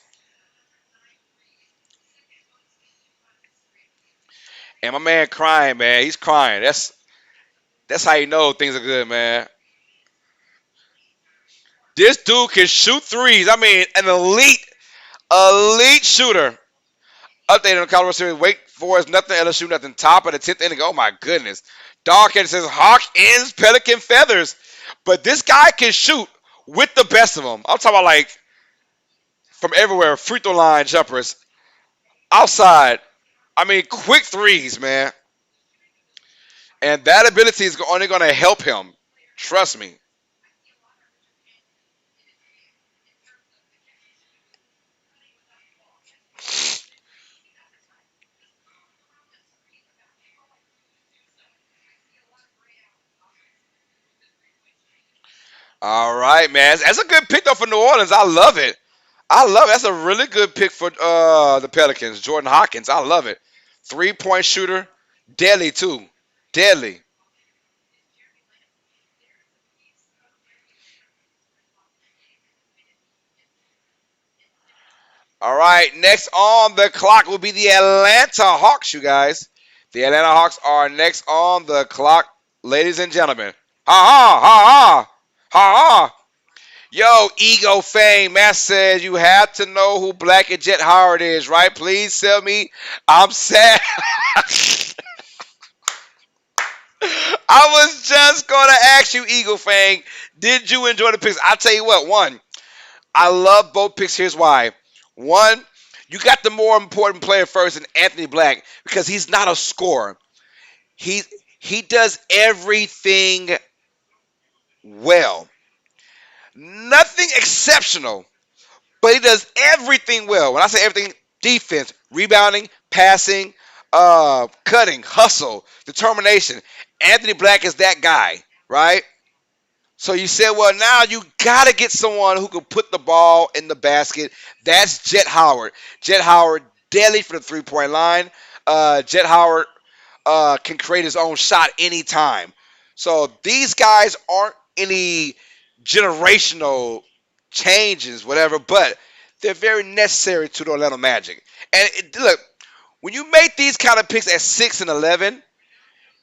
And my man crying, man. He's crying. That's how you know things are good, man. This dude can shoot threes. I mean, an elite shooter. Updated on the Colorado Series. Wake Forest, nothing. LSU, nothing. Top of the 10th inning. Oh, my goodness. Doghead says Hawk ends Pelican feathers. But this guy can shoot with the best of them. I'm talking about like from everywhere. Free throw line jumpers. Outside. I mean, quick threes, man. And that ability is only going to help him. Trust me. All right, man. That's a good pick though for New Orleans. I love it. I love it. That's a really good pick for the Pelicans. Jordan Hawkins. I love it. 3-point shooter. Deadly too. Deadly. All right. Next on the clock will be the Atlanta Hawks, you guys. The Atlanta Hawks are next on the clock, ladies and gentlemen. Ha ha ha ha ha ha. Yo, Ego Fame, Matt says you have to know who Black and Jet Howard is, right? Please tell me. I'm sad. I was just gonna ask you, Eagle Fang, did you enjoy the picks? I'll tell you what, one, I love both picks. Here's why. One, you got the more important player first in Anthony Black because he's not a scorer. He he does everything well. Nothing exceptional, but he does everything well. When I say everything, defense, rebounding, passing, cutting, hustle, determination. Anthony Black is that guy, right? So you said, well, now you got to get someone who can put the ball in the basket. That's Jet Howard. Jet Howard, deadly for the three-point line. Jet Howard can create his own shot anytime. So these guys aren't any generational changes, whatever, but they're very necessary to the Orlando Magic. And look, when you make these kind of picks at 6 and 11,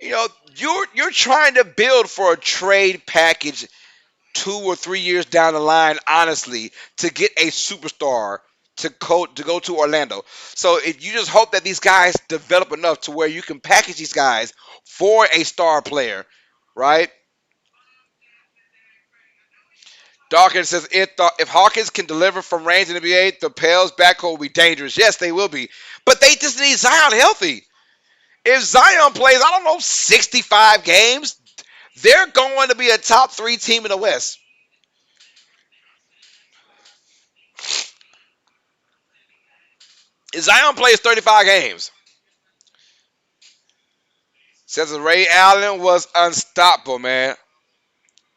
you know you're trying to build for a trade package 2 or 3 years down the line, honestly, to get a superstar to go to Orlando. So if you just hope that these guys develop enough to where you can package these guys for a star player, right? Dawkins says if Hawkins can deliver from range in the NBA, the Pels backcourt will be dangerous. Yes, they will be. But they just need Zion healthy. If Zion plays, I don't know, 65 games, they're going to be a top three team in the West. If Zion plays 35 games, says Ray Allen was unstoppable, man.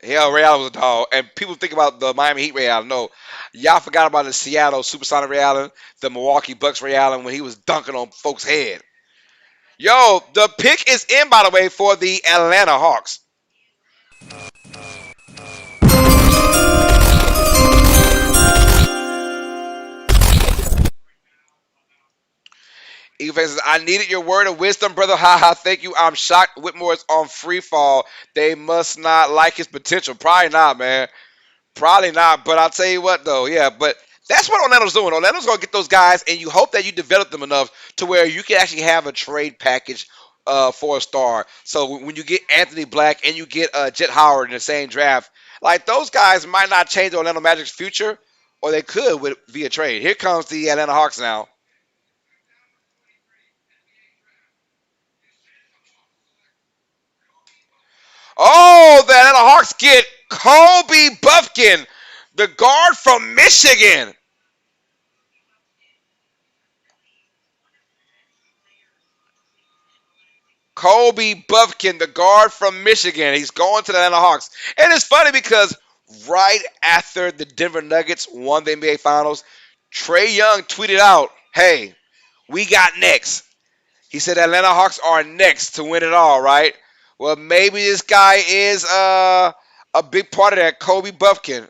Hell, Ray Allen was a dog. And people think about the Miami Heat Ray Allen. No, y'all forgot about the Seattle Supersonic Ray Allen, the Milwaukee Bucks Ray Allen when he was dunking on folks' head. Yo, the pick is in, by the way, for the Atlanta Hawks. Eagle says, I needed your word of wisdom, brother. Haha, thank you. I'm shocked Whitmore is on free fall. They must not like his potential. Probably not, man. Probably not, but I'll tell you what though, yeah, but that's what Orlando's doing. Orlando's gonna get those guys, and you hope that you develop them enough to where you can actually have a trade package for a star. So when you get Anthony Black and you get Jet Howard in the same draft, like those guys might not change Orlando Magic's future, or they could with via trade. Here comes the Atlanta Hawks now. Oh, the Atlanta Hawks get Kobe Buffkin, the guard from Michigan. Kobe Buffkin, the guard from Michigan. He's going to the Atlanta Hawks. And it's funny because right after the Denver Nuggets won the NBA Finals, Trey Young tweeted out, "Hey, we got next." He said Atlanta Hawks are next to win it all, right? Well, maybe this guy is a big part of that, Kobe Buffkin.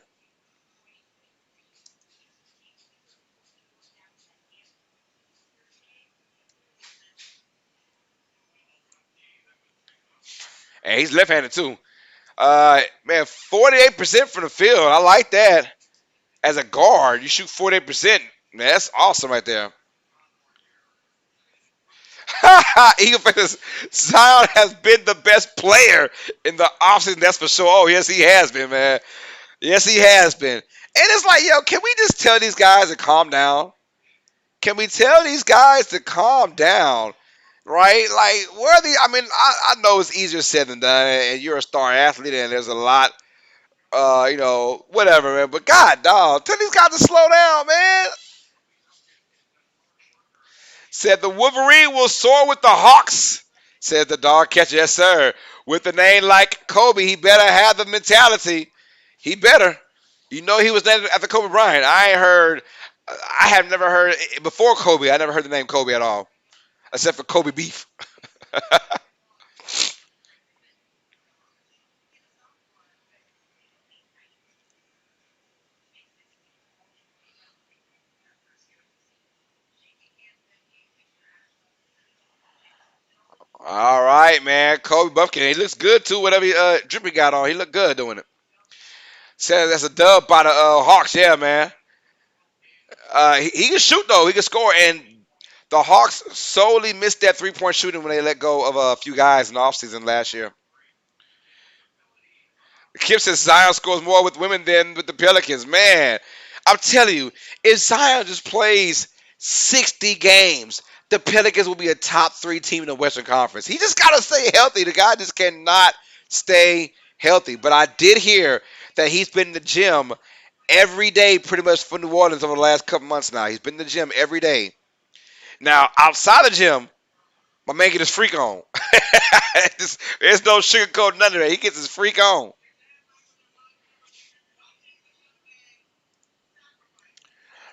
And he's left-handed too. Man, 48% from the field. I like that. As a guard, you shoot 48%. Man, that's awesome right there. Eagle fans, Zion has been the best player in the offseason, that's for sure. Oh, yes, he has been, man. Yes, he has been. And it's like, yo, can we just tell these guys to calm down? Can we tell these guys to calm down? Right? Like, where are the, I mean, I know it's easier said than done, and you're a star athlete, and there's a lot, whatever, man. But God, dog, tell these guys to slow down, man. Said the Wolverine will soar with the Hawks. Said the dog catcher, yes, sir. With a name like Kobe, he better have the mentality. He better. You know he was named after Kobe Bryant. I have never heard, before Kobe, I never heard the name Kobe at all, except for Kobe beef. All right, man. Kobe Buffkin. He looks good, too, whatever drip he got on. He looked good doing it. Said that's a dub by the Hawks. Yeah, man. He can shoot, though. He can score. And the Hawks solely missed that three-point shooting when they let go of a few guys in the offseason last year. Kim says Zion scores more with women than with the Pelicans. Man, I'm telling you, if Zion just plays 60 games, the Pelicans will be a top three team in the Western Conference. He just got to stay healthy. The guy just cannot stay healthy. But I did hear that he's been in the gym every day pretty much for New Orleans over the last couple months now. He's been in the gym every day. Now, outside the gym, my man get his freak on. There's no sugarcoat none of that. He gets his freak on.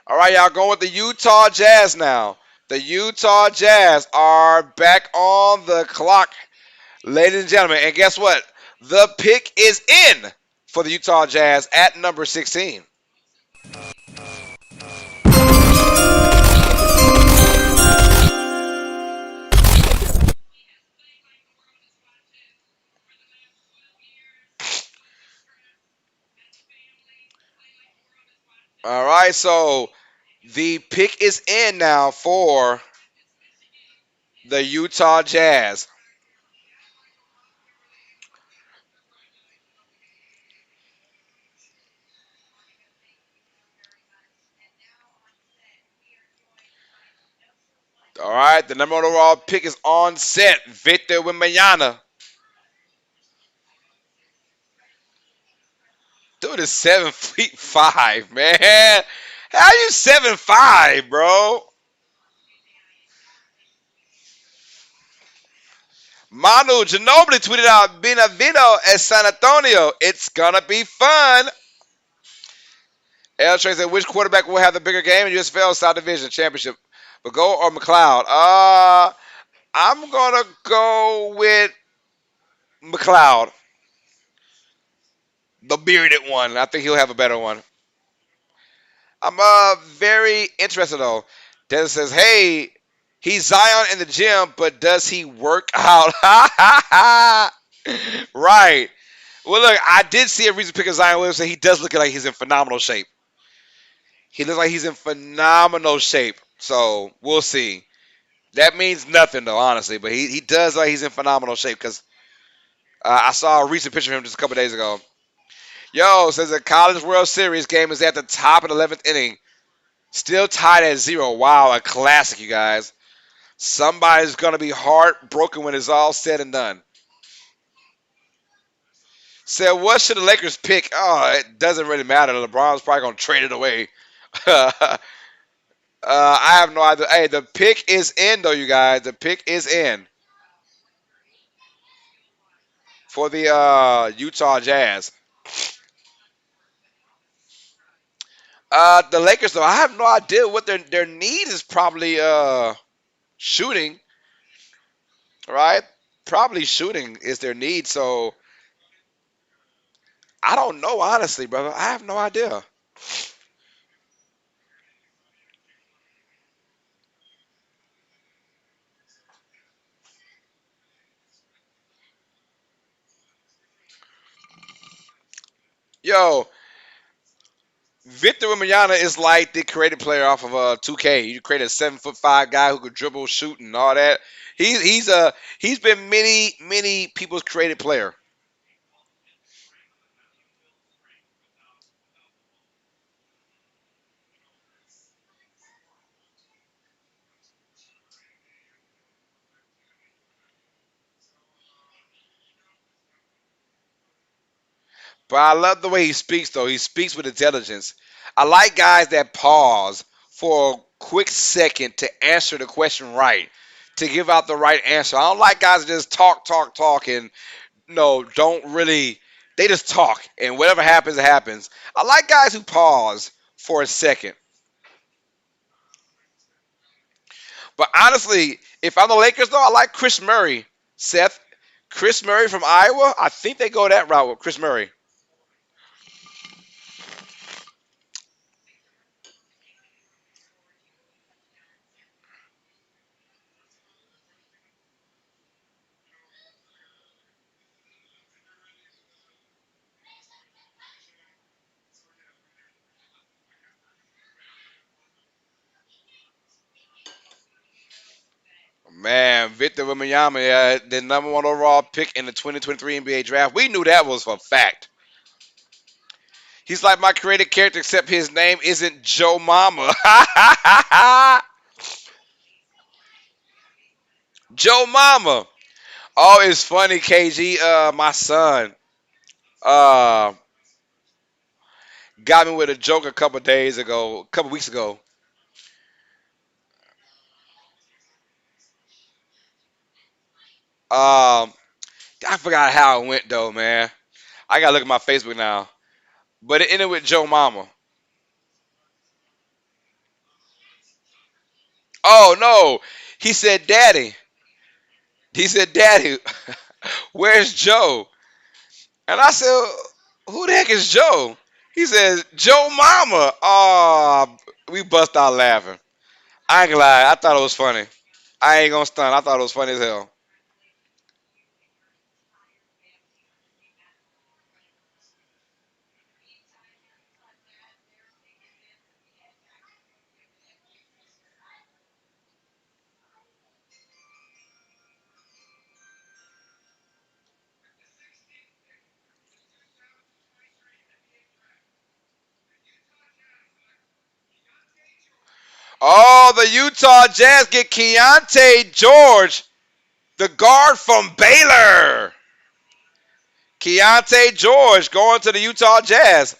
All right, y'all going with the Utah Jazz now. The Utah Jazz are back on the clock, ladies and gentlemen. And guess what? The pick is in for the Utah Jazz at number 16. All right, so the pick is in now for the Utah Jazz. All right, the number one overall pick is on set. Victor Wembanyama. Dude is 7 feet 5, man. How you 7'5", bro? Manu Ginobili tweeted out Benevino at San Antonio. It's gonna be fun. L Trey said, which quarterback will have the bigger game in USFL South Division Championship? Bago or McLeod? I'm gonna go with McLeod, the bearded one. I think he'll have a better one. I'm very interested though. Dennis says, hey, he's Zion in the gym, but does he work out? Right. Well, look, I did see a recent pic of Zion Williamson. He does look like he's in phenomenal shape. He looks like he's in phenomenal shape. So we'll see. That means nothing though, honestly. But he does like he's in phenomenal shape because I saw a recent picture of him just a couple days ago. Yo, says the College World Series game is at the top of the 11th inning. Still tied at 0. Wow, a classic, you guys. Somebody's going to be heartbroken when it's all said and done. Said, what should the Lakers pick? Oh, it doesn't really matter. LeBron's probably going to trade it away. I have no idea. Hey, the pick is in, though, you guys. The pick is in for the Utah Jazz. The Lakers, though, I have no idea what their need is. Probably shooting, right? Probably shooting is their need. So I don't know, honestly, brother. I have no idea. Yo, Victor Wembanyama is like the creative player off of 2K. You create a 7'5" guy who could dribble, shoot, and all that. He's been many people's creative player. But I love the way he speaks, though. He speaks with intelligence. I like guys that pause for a quick second to answer the question right, to give out the right answer. I don't like guys that just talk, and no, don't really. They just talk, and whatever happens, it happens. I like guys who pause for a second. But honestly, if I'm the Lakers, though, I like Chris Murray. Seth, Chris Murray from Iowa. I think they go that route with Chris Murray. Man, Victor Wembanyama, the number one overall pick in the 2023 NBA draft. We knew that was for a fact. He's like my creative character, except his name isn't Joe Mama. Joe Mama. Oh, it's funny, KG. My son uh got me with a joke a couple weeks ago. I forgot how it went though, man. I gotta look at my Facebook now. But it ended with Joe Mama. Oh no. He said, Daddy. He said, Daddy, where's Joe? And I said, who the heck is Joe? He says, Joe Mama. Oh, we bust out laughing. I ain't gonna lie, I thought it was funny. I ain't gonna stunt. I thought it was funny as hell. Oh, the Utah Jazz get Keontae George, the guard from Baylor. Keontae George going to the Utah Jazz.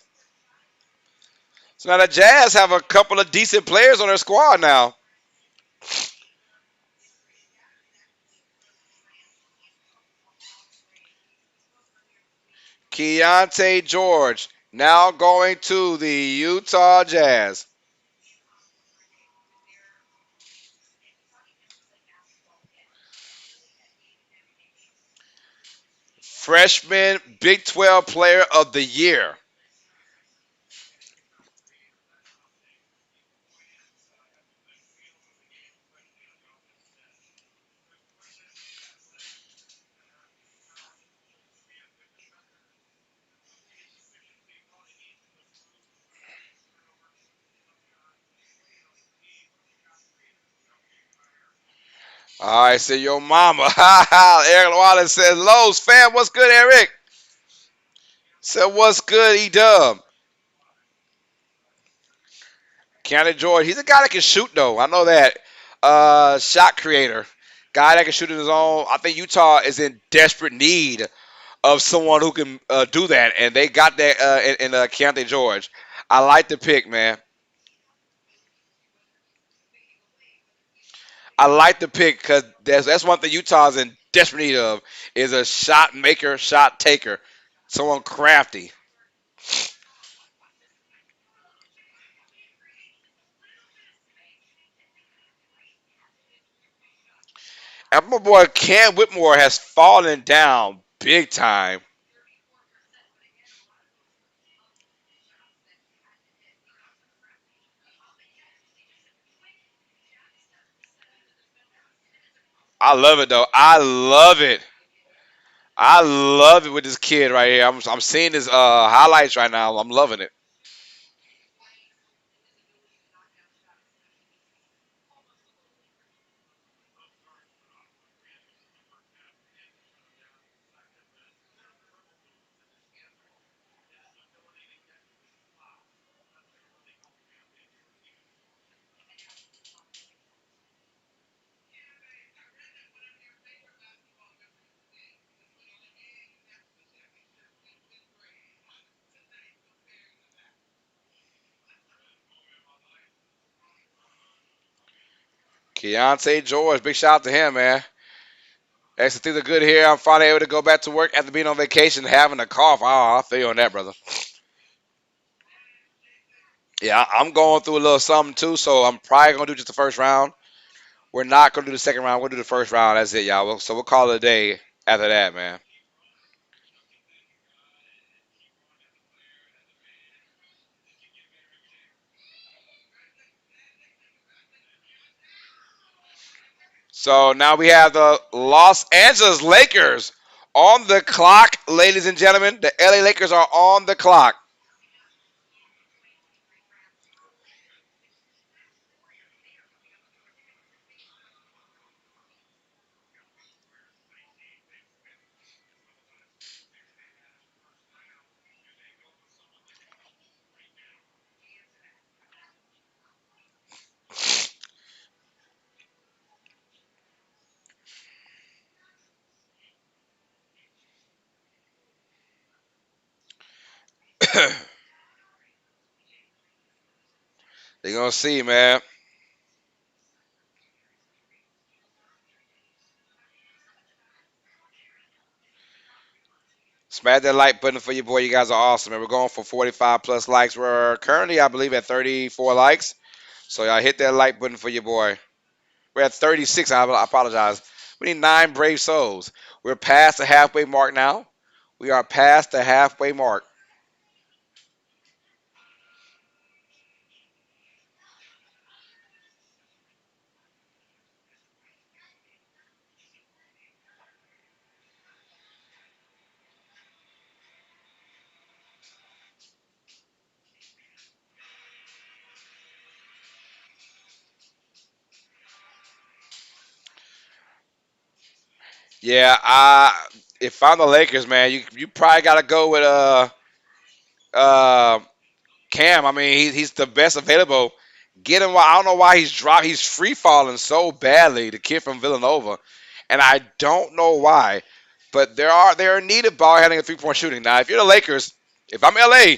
So now the Jazz have a couple of decent players on their squad now. Keontae George now going to the Utah Jazz. Freshman Big 12 Player of the Year. All right, say your mama. Eric Wallace says, Lowe's fam, what's good, Eric? Said, what's good, E-Dub? Keanu George, he's a guy that can shoot, though. I know that. Shot creator. Guy that can shoot in his own. I think Utah is in desperate need of someone who can do that, and they got that in Keanu George. I like the pick, man. I like the pick because that's one thing Utah's in desperate need of is a shot maker, shot taker, someone crafty. And my boy Cam Whitmore has fallen down big time. I love it though. I love it. I love it with this kid right here. I'm seeing his highlights right now. I'm loving it. Keontae George, big shout out to him, man. Excellent things are good here. I'm finally able to go back to work after being on vacation, having a cough. Oh, I feel you on that, brother. Yeah, I'm going through a little something too, so I'm probably gonna do just the first round. We're not gonna do the second round. We'll do the first round. That's it, y'all. So we'll call it a day after that, man. So now we have the Los Angeles Lakers on the clock, ladies and gentlemen. The LA Lakers are on the clock. They're gonna see, man. Smash that like button for your boy. You guys are awesome, and we're going for 45 plus likes. We're currently, I believe, at 34 likes. So y'all hit that like button for your boy. We're at 36. I apologize. We need 9 brave souls. We're past the halfway mark now. We are past the halfway mark. Yeah, if I'm the Lakers, man, you probably got to go with uh Cam. I mean, he's the best available. Get him. I don't know why he's dropped. He's free falling so badly. The kid from Villanova, and I don't know why. But they're in need of ball handling and 3-point shooting. Now, if you're the Lakers, if I'm LA,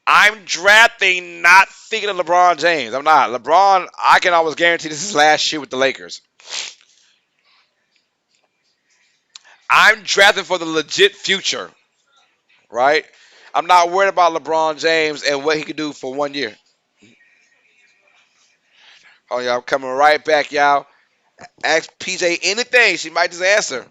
I'm drafting not thinking of LeBron James. I'm not. LeBron, I can almost guarantee this is his last year with the Lakers. I'm drafting for the legit future, right? I'm not worried about LeBron James and what he could do for 1 year. Oh, y'all, I'm coming right back, y'all. Ask PJ anything. She might just answer.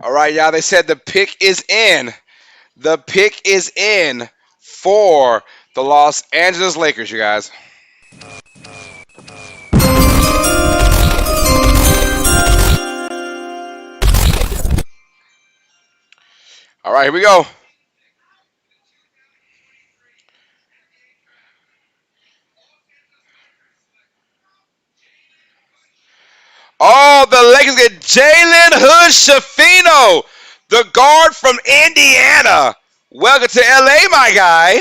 All right, y'all. They said the pick is in. The pick is in for the Los Angeles Lakers, you guys. All right, here we go. Oh, the Lakers get Jalen Hood Shafino, the guard from Indiana. Welcome to LA, my guy.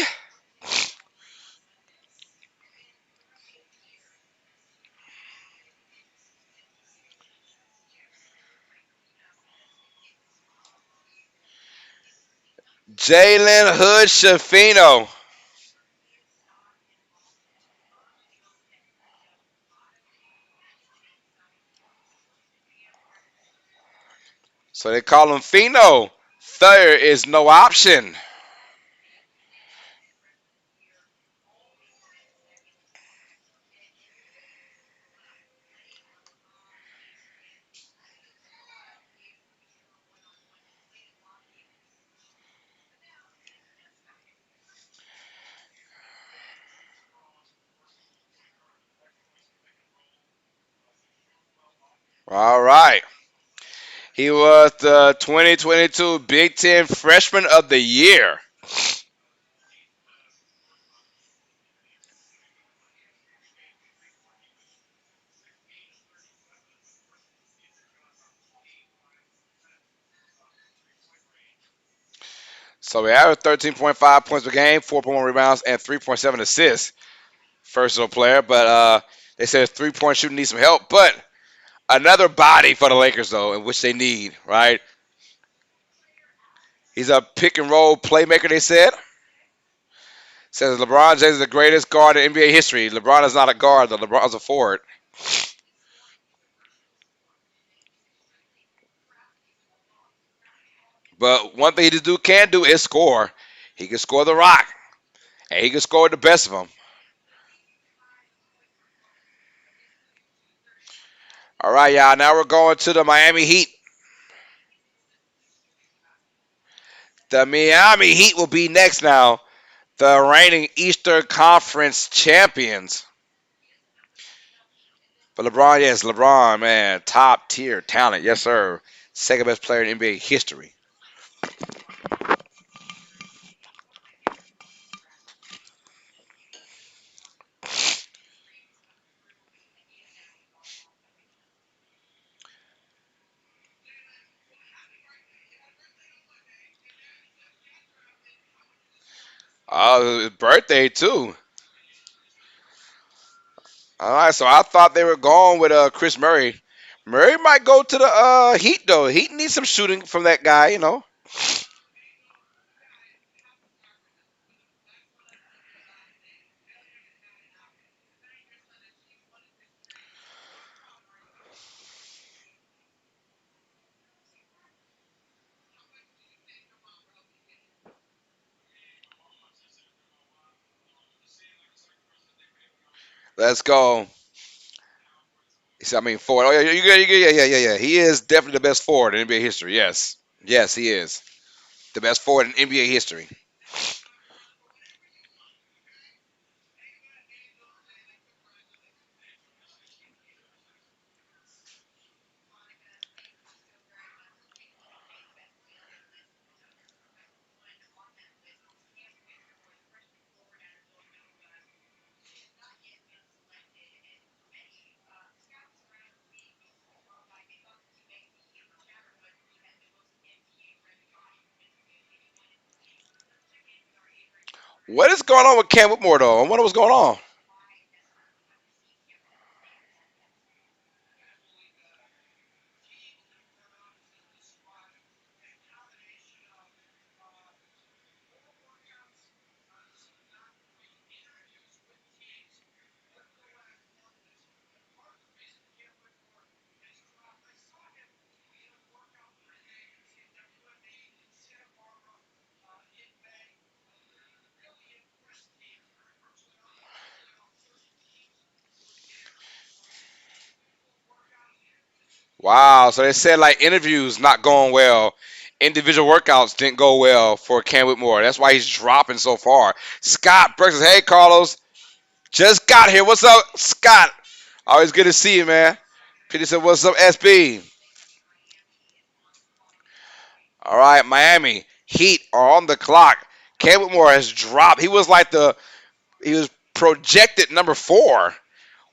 Jalen Hood Shafino. So they call him Fino. Third is no option. All right. He was the 2022 Big Ten Freshman of the Year. So he averaged 13.5 points per game, 4.1 rebounds, and 3.7 assists. Versatile player, but they said his three-point shooting needs some help. But another body for the Lakers, though, in which they need, right? He's a pick and roll playmaker, they said. Says LeBron James is the greatest guard in NBA history. LeBron is not a guard, though. LeBron's a forward. But one thing can do is score. He can score the rock, and he can score the best of them. All right, y'all. Now we're going to the Miami Heat. The Miami Heat will be next now. The reigning Eastern Conference champions. But LeBron, yes, LeBron, man, top tier talent, yes, sir. Second best player in NBA history. His birthday, too. All right, so I thought they were going with Chris Murray. Murray might go to the Heat, though. Heat needs some shooting from that guy. Let's go. I mean, forward. Oh, yeah, you good, you good. Yeah. He is definitely the best forward in NBA history, yes. Yes, he is. The best forward in NBA history. What is going on with Cam Whitmore, though? I wonder what's going on. Wow. So they said like interviews not going well. Individual workouts didn't go well for Cam Whitmore. That's why he's dropping so far. Scott Brooks says, "Hey Carlos, just got here. What's up, Scott? Always good to see you, man." Peter said, "What's up, SB?" All right, Miami Heat are on the clock. Cam Whitmore has dropped. He was projected number 4.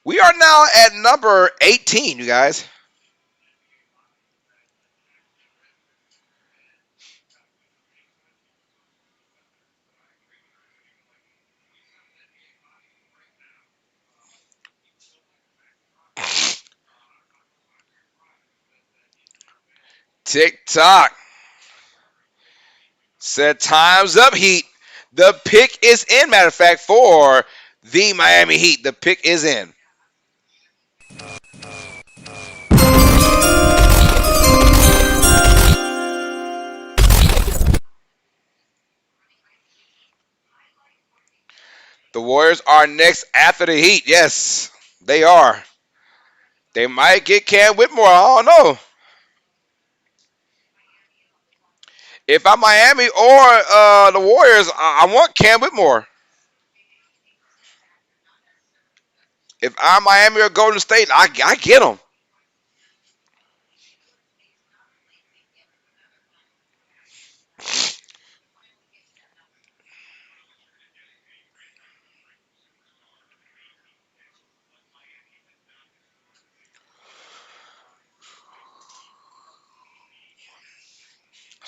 We are now at number 18, you guys. Tick tock. Said time's up, Heat. The pick is in. Matter of fact, for the Miami Heat, the pick is in. The Warriors are next after the Heat. Yes, they are. They might get Cam Whitmore. I don't know. If I'm Miami or the Warriors, I want Cam Whitmore. If I'm Miami or Golden State, I get him.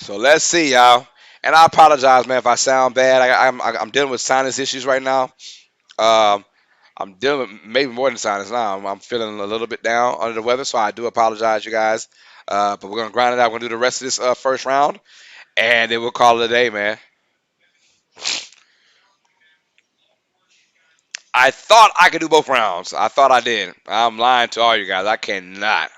So let's see, y'all. And I apologize, man, if I sound bad. I'm dealing with sinus issues right now. Um, I'm dealing with maybe more than sinus now. I'm feeling a little bit down under the weather, so I do apologize, you guys. But we're gonna grind it out. We're gonna do the rest of this first round, and then we'll call it a day, man. I thought I could do both rounds. I thought I did. I'm lying to all you guys. I cannot.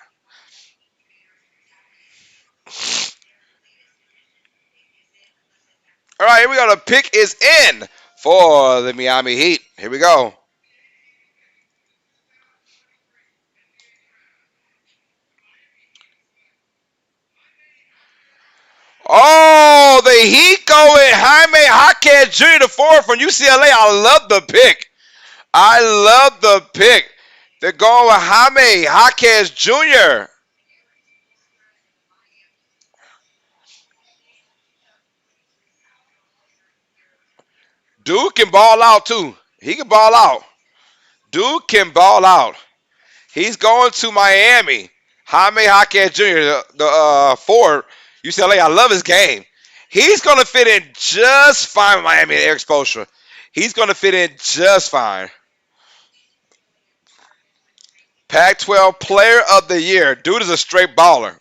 All right, here we go. The pick is in for the Miami Heat. Here we go. Oh, the Heat go with Jaime Jaquez Jr. the forward from UCLA. I love the pick. I love the pick. They're going with Jaime Jaquez Jr. Dude can ball out too. He can ball out. Dude can ball out. He's going to Miami. Jaime Jaquez Jr., the forward, UCLA. I love his game. He's going to fit in just fine with Miami and Eric Spoelstra. He's going to fit in just fine. Pac-12 Player of the Year. Dude is a straight baller.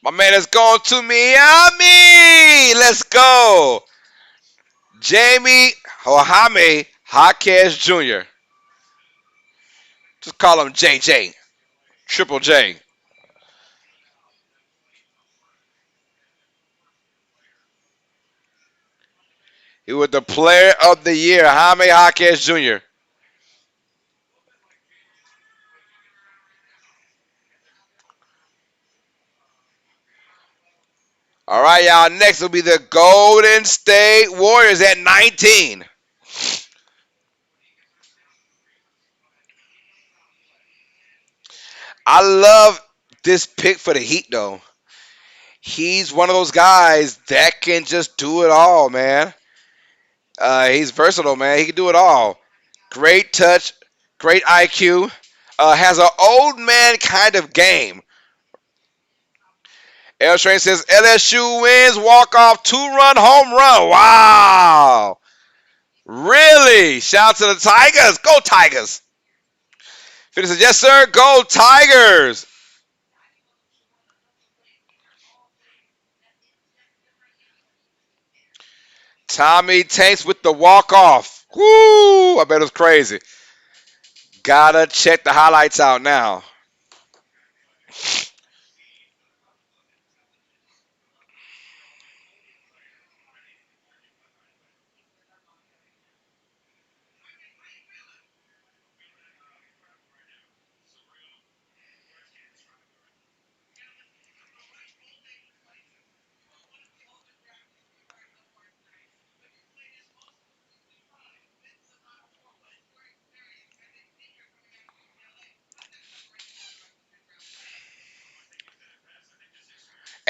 My man is going to Miami. Let's go. Jamie Jaime Jaquez Jr. Just call him JJ. Triple J. He was the Player of the Year, Jaime Jaquez Jr. All right, y'all. Next will be the Golden State Warriors at 19. I love this pick for the Heat, though. He's one of those guys that can just do it all, man. He's versatile, man. He can do it all. Great touch, great IQ. Has an old man kind of game. L Train says LSU wins walk off 2-run home run. Wow. Really? Shout out to the Tigers. Go Tigers. Philly says, yes, sir. Go Tigers. Tommy Tanks with the walk-off. Woo! I bet it was crazy. Gotta check the highlights out now.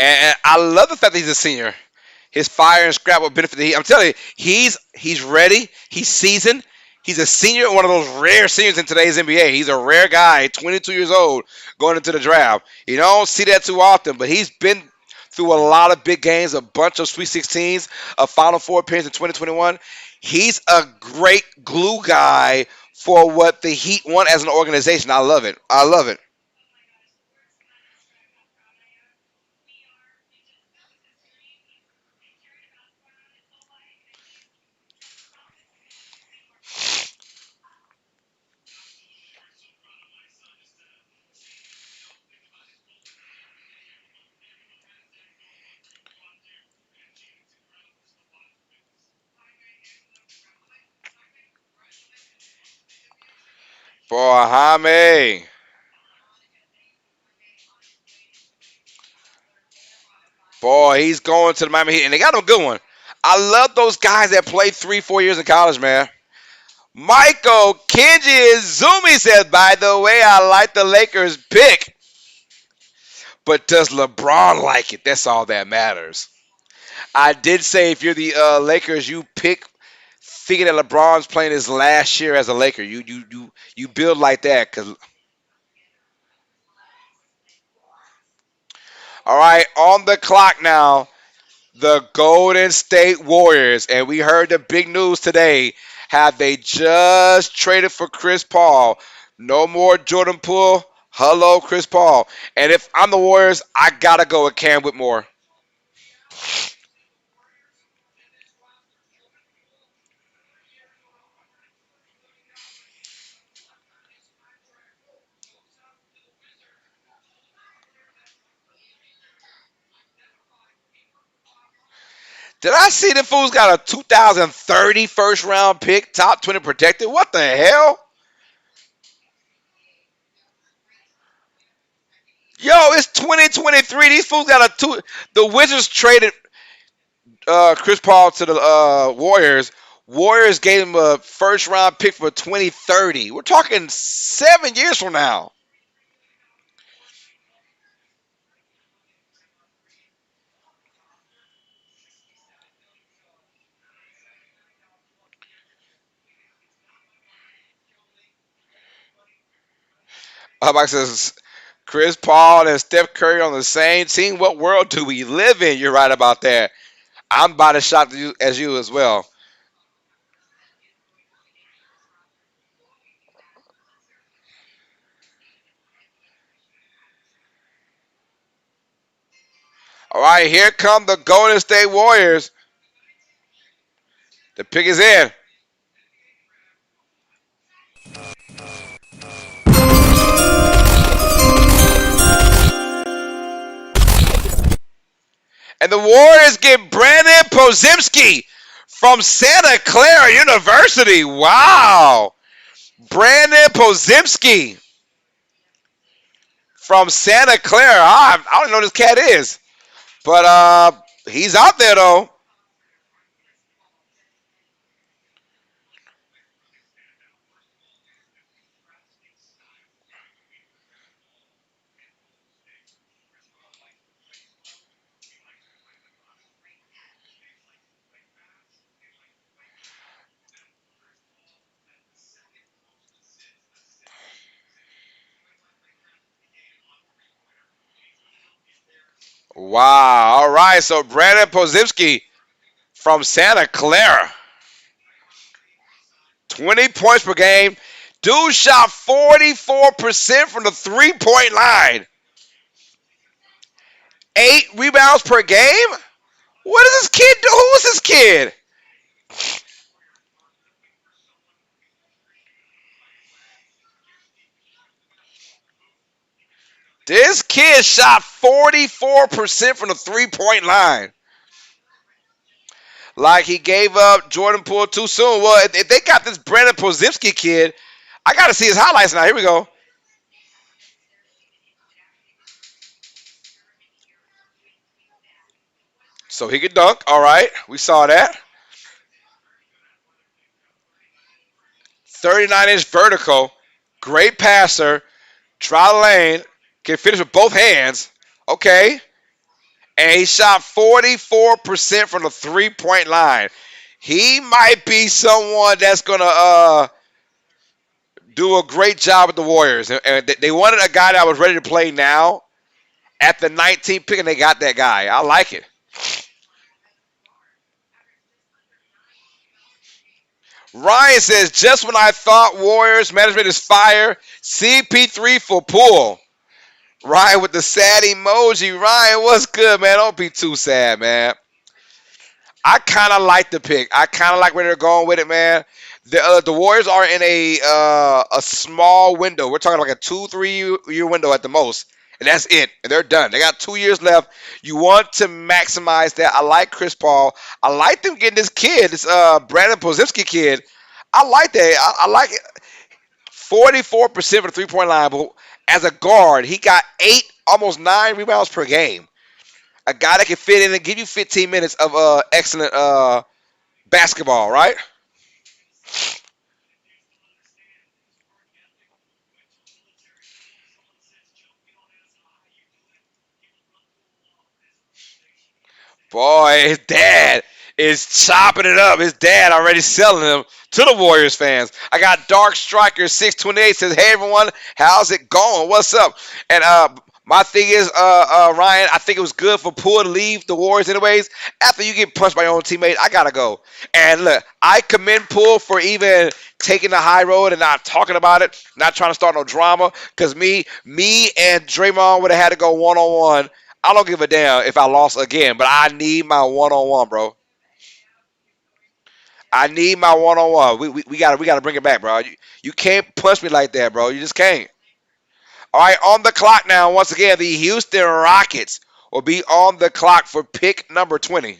And I love the fact that he's a senior. His fire and scrap will benefit the Heat. I'm telling you, he's ready. He's seasoned. He's a senior, one of those rare seniors in today's NBA. He's a rare guy, 22 years old, going into the draft. You don't see that too often, but he's been through a lot of big games, a bunch of Sweet 16s, a Final Four appearance in 2021. He's a great glue guy for what the Heat want as an organization. I love it. I love it. Boy, Jaime. Boy, he's going to the Miami Heat, and they got a good one. I love those guys that played 3, 4 years in college, man. Michael Kenji Izumi says, by the way, I like the Lakers pick, but does LeBron like it? That's all that matters. I did say if you're the Lakers, you pick thinking that LeBron's playing his last year as a Laker. You build like that. Cause all right, on the clock now. The Golden State Warriors, and we heard the big news today. Have they just traded for Chris Paul? No more Jordan Poole. Hello, Chris Paul. And if I'm the Warriors, I gotta go with Cam Whitmore. Did I see the fool's got a 2030 first round pick, top 20 protected? What the hell? Yo, it's 2023. These fools got a two. The Wizards traded Chris Paul to the Warriors. Warriors gave him a first round pick for 2030. We're talking 7 years from now. Hubbard says Chris Paul and Steph Curry on the same team. What world do we live in? You're right about that. I'm about as shocked as you as well. All right, here come the Golden State Warriors. The pick is in. And the Warriors get Brandon Pozimski from Santa Clara University. Wow. Brandon Pozimski from Santa Clara. I don't know who this cat is. But he's out there though. Wow. All right. So Brandon Pozimski from Santa Clara. 20 points per game. Dude shot 44% from the 3-point line. 8 rebounds per game? What does this kid do? Who is this kid? This kid shot 44% from the 3-point line. Like he gave up Jordan Poole too soon. Well, if they got this Brandon Pozimski kid, I got to see his highlights now. Here we go. So he could dunk. All right. We saw that. 39-inch vertical. Great passer. Try the lane. Can finish with both hands. Okay. and he shot 44% from the 3-point line. He might be someone that's gonna do a great job with the Warriors. And they wanted a guy that was ready to play now at the 19th pick, and they got that guy. I like it. Ryan says, just when I thought Warriors management is fire, CP3 for pool. Ryan with the sad emoji. Ryan, what's good, man? Don't be too sad, man. I kind of like the pick. I kind of like where they're going with it, man. The Warriors are in a small window. We're talking like a 2-3 year window at the most, and that's it. And they're done. They got 2 years left. You want to maximize that. I like Chris Paul. I like them getting this kid, this Brandon Pozemski kid. I like that. I like it. 44% for the 3-point line, but as a guard, he got 8, almost 9 rebounds per game. A guy that can fit in and give you 15 minutes of excellent basketball, right? Boy, his dad is chopping it up. His dad already selling him to the Warriors fans. I got Dark Striker 628 says, "Hey everyone, how's it going? What's up?" And my thing is, Ryan, I think it was good for Poole to leave the Warriors anyways. After you get punched by your own teammate, I gotta go. And look, I commend Poole for even taking the high road and not talking about it, not trying to start no drama. Cause me and Draymond would have had to go 1-on-1. I don't give a damn if I lost again, but I need my 1-on-1, bro. I need my 1-on-1. We gotta bring it back, bro. You can't punch me like that, bro. You just can't. All right, on the clock now. Once again, the Houston Rockets will be on the clock for pick number 20.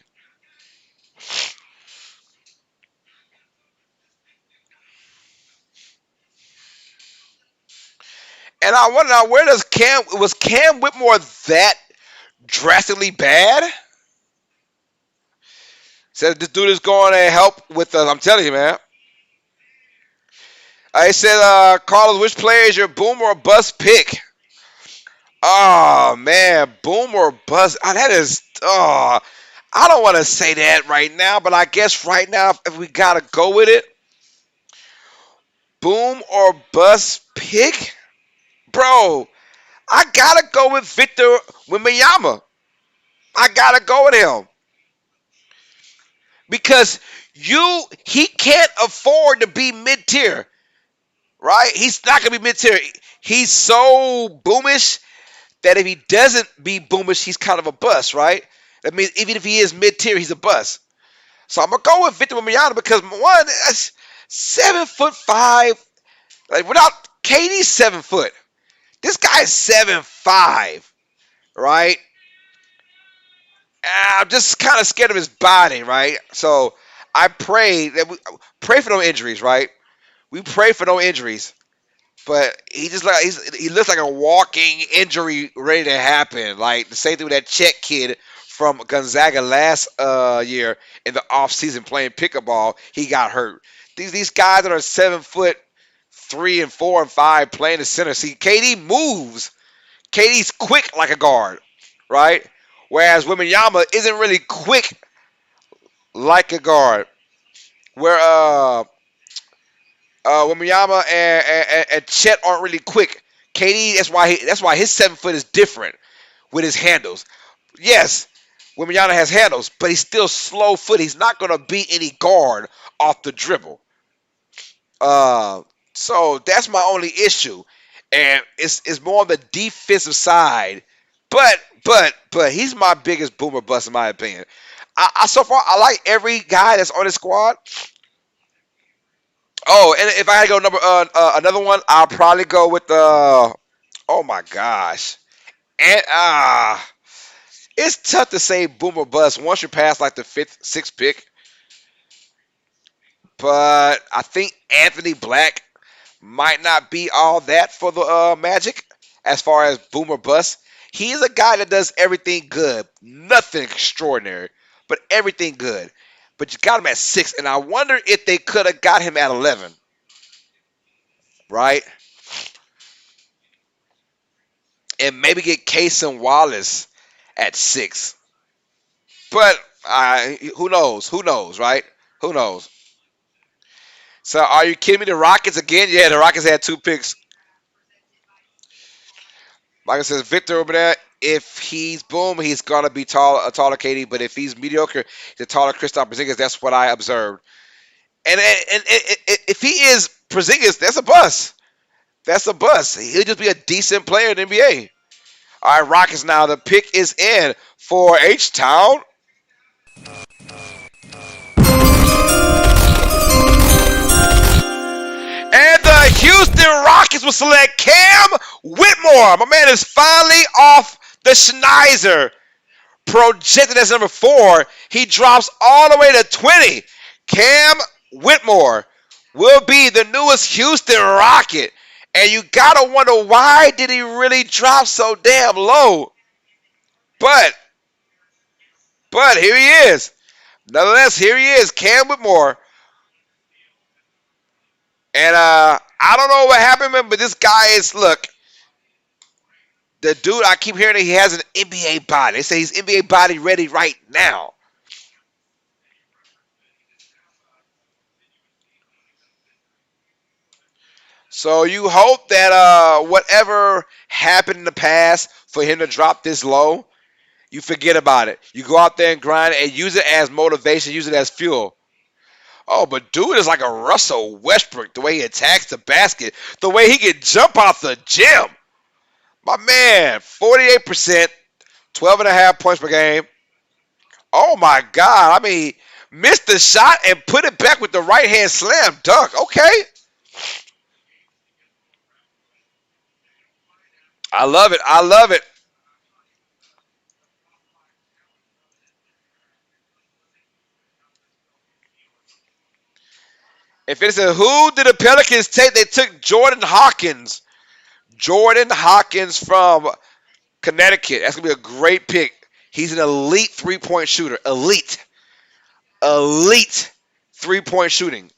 And I wonder now, where does Cam Whitmore that drastically bad? Said this dude is going to help with us. I'm telling you, man. I said, Carlos, which player is your boom or bust pick? Oh man, boom or bust. That is. I don't want to say that right now, but I guess right now, if we gotta go with it, boom or bust pick, bro. I gotta go with Victor Wembanyama. I gotta go with him because he can't afford to be mid tier, right? He's not gonna be mid tier. He's so boomish that if he doesn't be boomish, he's kind of a bust, right? That means even if he is mid tier, he's a bust. So I'm gonna go with Victor Wembanyama because one, that's 7'5". Like without KD 7 foot, this guy's 7'5", right? I'm just kind of scared of his body, right? So I pray that we pray for no injuries, right? We pray for no injuries. But he looks like a walking injury ready to happen. Like the same thing with that Czech kid from Gonzaga last year in the offseason playing pickleball. He got hurt. These guys that are 7 foot 3 and 4 and 5 playing the center. See, KD moves. KD's quick like a guard, right? Whereas Wembanyama isn't really quick like a guard. Where Wembanyama and Chet aren't really quick. KD, that's why his 7 foot is different with his handles. Yes, Wembanyama has handles, but he's still slow foot. He's not gonna beat any guard off the dribble. Uh, so that's my only issue, and it's more on the defensive side. But he's my biggest boomer bust in my opinion. I so far I like every guy that's on his squad. Oh, and if I had to go another one, I'll probably go with oh my gosh, and it's tough to say boomer bust once you pass like the fifth, sixth pick. But I think Anthony Black might not be all that for the Magic as far as boomer bust. He is a guy that does everything good, nothing extraordinary, but everything good. But you got him at 6, and I wonder if they could have got him at 11, right? And maybe get Cason Wallace at 6. But who knows? Who knows, right? Who knows? So are you kidding me? The Rockets again? Yeah, the Rockets had 2 picks. Like I said, Victor over there. If he's boom, he's gonna be a taller KD. But if he's mediocre, he's a taller Kristaps Porzingis. That's what I observed. And if he is Porzingis, that's a bust. That's a bust. He'll just be a decent player in the NBA. All right, Rockets now. The pick is in for H Town. And the Houston Rockets will select Cam Whitmore. My man is finally off the Schneider. Projected as number 4. He drops all the way to 20. Cam Whitmore will be the newest Houston Rocket. And you gotta wonder, why did he really drop so damn low? But here he is. Nonetheless, here he is, Cam Whitmore. And I don't know what happened, man, but this guy is, look, the dude, I keep hearing that he has an NBA body. They say he's NBA body ready right now. So you hope that whatever happened in the past for him to drop this low, you forget about it. You go out there and grind and use it as motivation, use it as fuel. Oh, but dude is like a Russell Westbrook, the way he attacks the basket, the way he can jump off the gym. My man, 48%, 12 and a half points per game. Oh my God. I mean, missed the shot and put it back with the right hand slam dunk. Okay. I love it. I love it. If it said, who did the Pelicans take? They took Jordan Hawkins. Jordan Hawkins from Connecticut. That's going to be a great pick. He's an elite 3-point shooter. Elite. Elite 3-point shooting.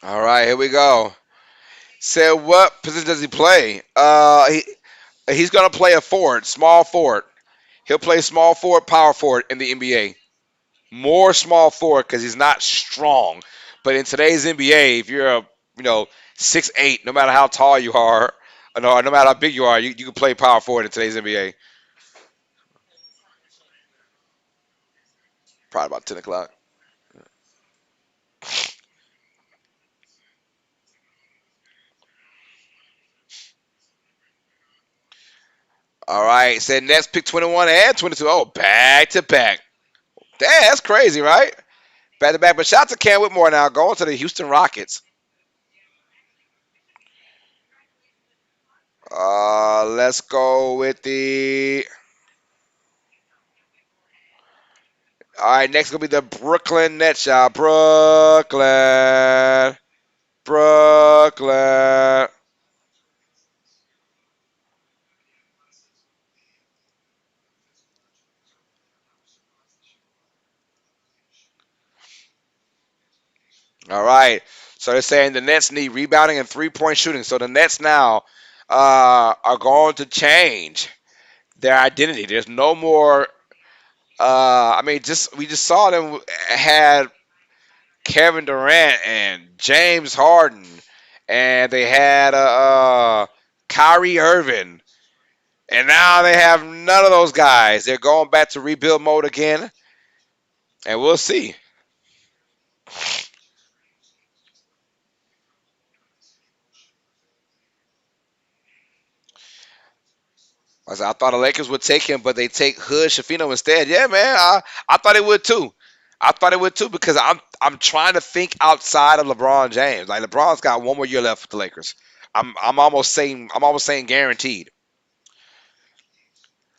All right, here we go. Said, what position does he play? He's going to play a forward, small forward. He'll play small forward, power forward in the NBA. More small forward because he's not strong. But in today's NBA, if you're a 6'8", no matter how tall you are, no matter how big you are, you can play power forward in today's NBA. Probably about 10 o'clock. All right, said next pick 21 and 22. Oh, back to back. Damn, that's crazy, right? Back to back. But shout out to Cam Whitmore now, going to the Houston Rockets. Let's go with the. All right, next gonna be the Brooklyn Nets, y'all. Brooklyn, Brooklyn. All right. So they're saying the Nets need rebounding and 3-point shooting. So the Nets now are going to change their identity. There's no more. I mean, just we just saw them had Kevin Durant and James Harden, and they had Kyrie Irving, and now they have none of those guys. They're going back to rebuild mode again, and we'll see. I thought the Lakers would take him, but they take Hood Shafino instead. Yeah, man, I thought it would too. I thought it would too because I'm trying to think outside of LeBron James. Like LeBron's got one more year left with the Lakers. I'm almost saying guaranteed.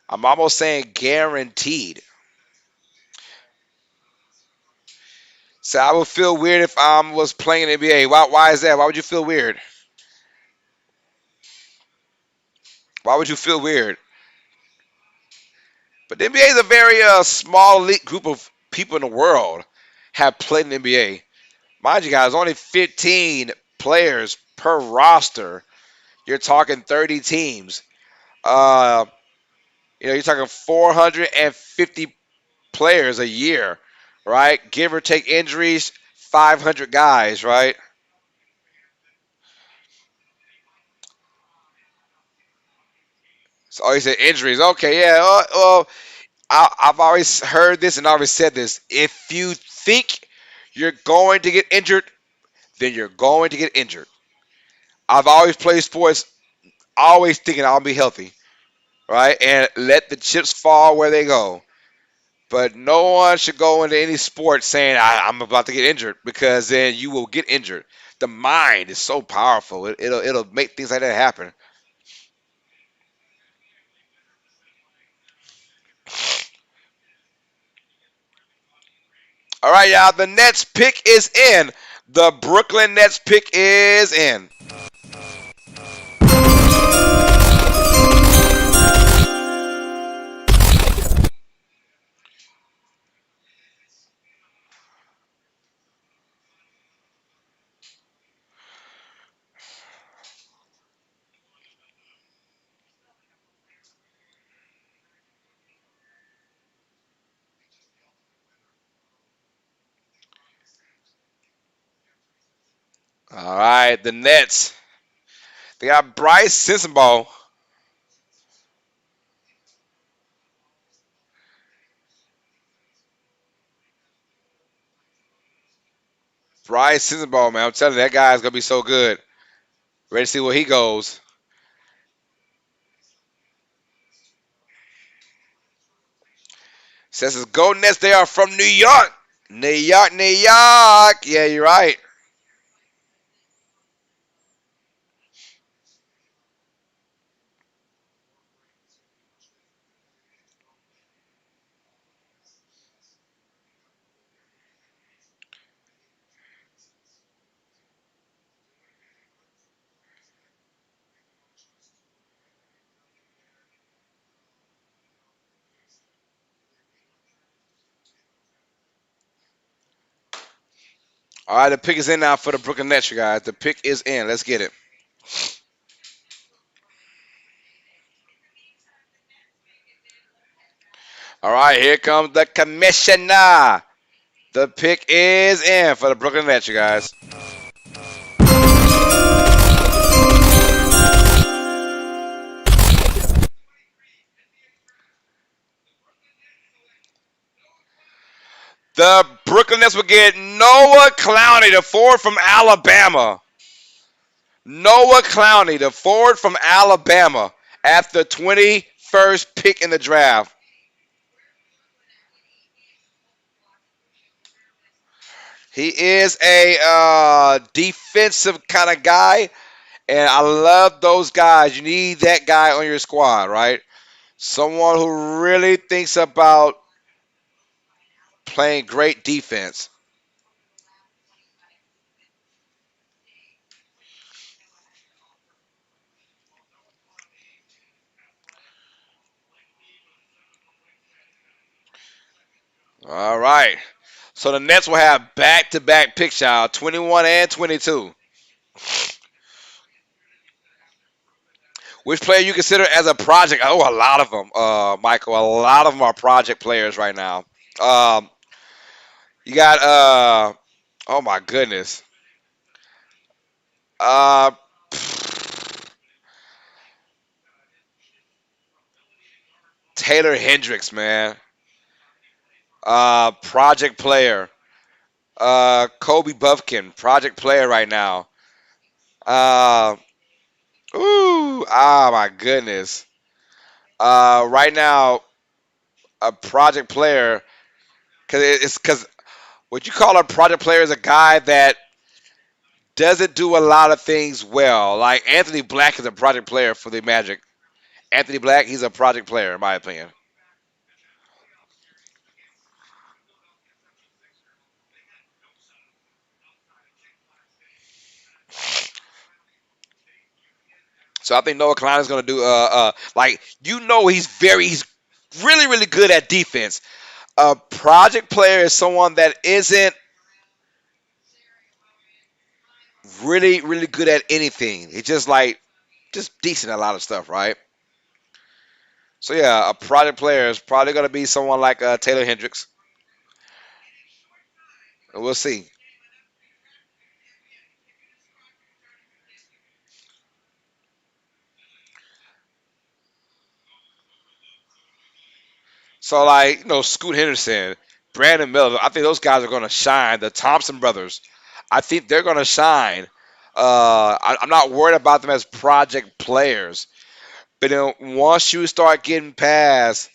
I'm almost saying guaranteed. So I would feel weird if I was playing in the NBA. Why is that? Why would you feel weird? Why would you feel weird? But the NBA is a very small elite group of people in the world have played in the NBA. Mind you, guys, only 15 players per roster. You're talking 30 teams. Uh, you're talking 450 players a year, right? Give or take injuries, 500 guys, right? So, oh, you said injuries. Okay, yeah. Well, I've always heard this and always said this. If you think you're going to get injured, then you're going to get injured. I've always played sports, always thinking I'll be healthy, right? And let the chips fall where they go. But no one should go into any sport saying I'm about to get injured because then you will get injured. The mind is so powerful; it'll make things like that happen. All right, y'all. The Nets pick is in. The Brooklyn Nets pick is in. All right, the Nets. They got Bryce Sensabaugh. Bryce Sensabaugh, man. I'm telling you, that guy's gonna be so good. Ready to see where he goes. Says it's Golden Nets. They are from New York. New York, New York. Yeah, you're right. All right, the pick is in now for the Brooklyn Nets, you guys. The pick is in. Let's get it. All right, here comes the commissioner. The pick is in for the Brooklyn Nets, you guys. The Brooklyn Nets will get Noah Clowney, the forward from Alabama. Noah Clowney, the forward from Alabama, at the 21st pick in the draft. He is a defensive kind of guy, and I love those guys. You need that guy on your squad, right? Someone who really thinks about playing great defense. All right. So the Nets will have back-to-back picks, y'all, 21 and 22. Which player you consider as a project? Oh, a lot of them, Michael. A lot of them are project players right now. Um, you got, oh my goodness, uh, Taylor Hendricks, man, project player. Kobe Buffkin, project player right now. Uh, my goodness. Right now, a project player, because what you call a project player is a guy that doesn't do a lot of things well. Like Anthony Black is a project player for the Magic. Anthony Black, he's a project player, in my opinion. So I think Noah Klein is going to do like he's really really good at defense. A project player is someone that isn't really really good at anything. It's just decent at a lot of stuff, right? So yeah, a project player is probably going to be someone like Taylor Hendricks. And we'll see. So like Scoot Henderson, Brandon Miller, I think those guys are going to shine. The Thompson brothers, I think they're going to shine. I'm not worried about them as project players, but then once you start getting past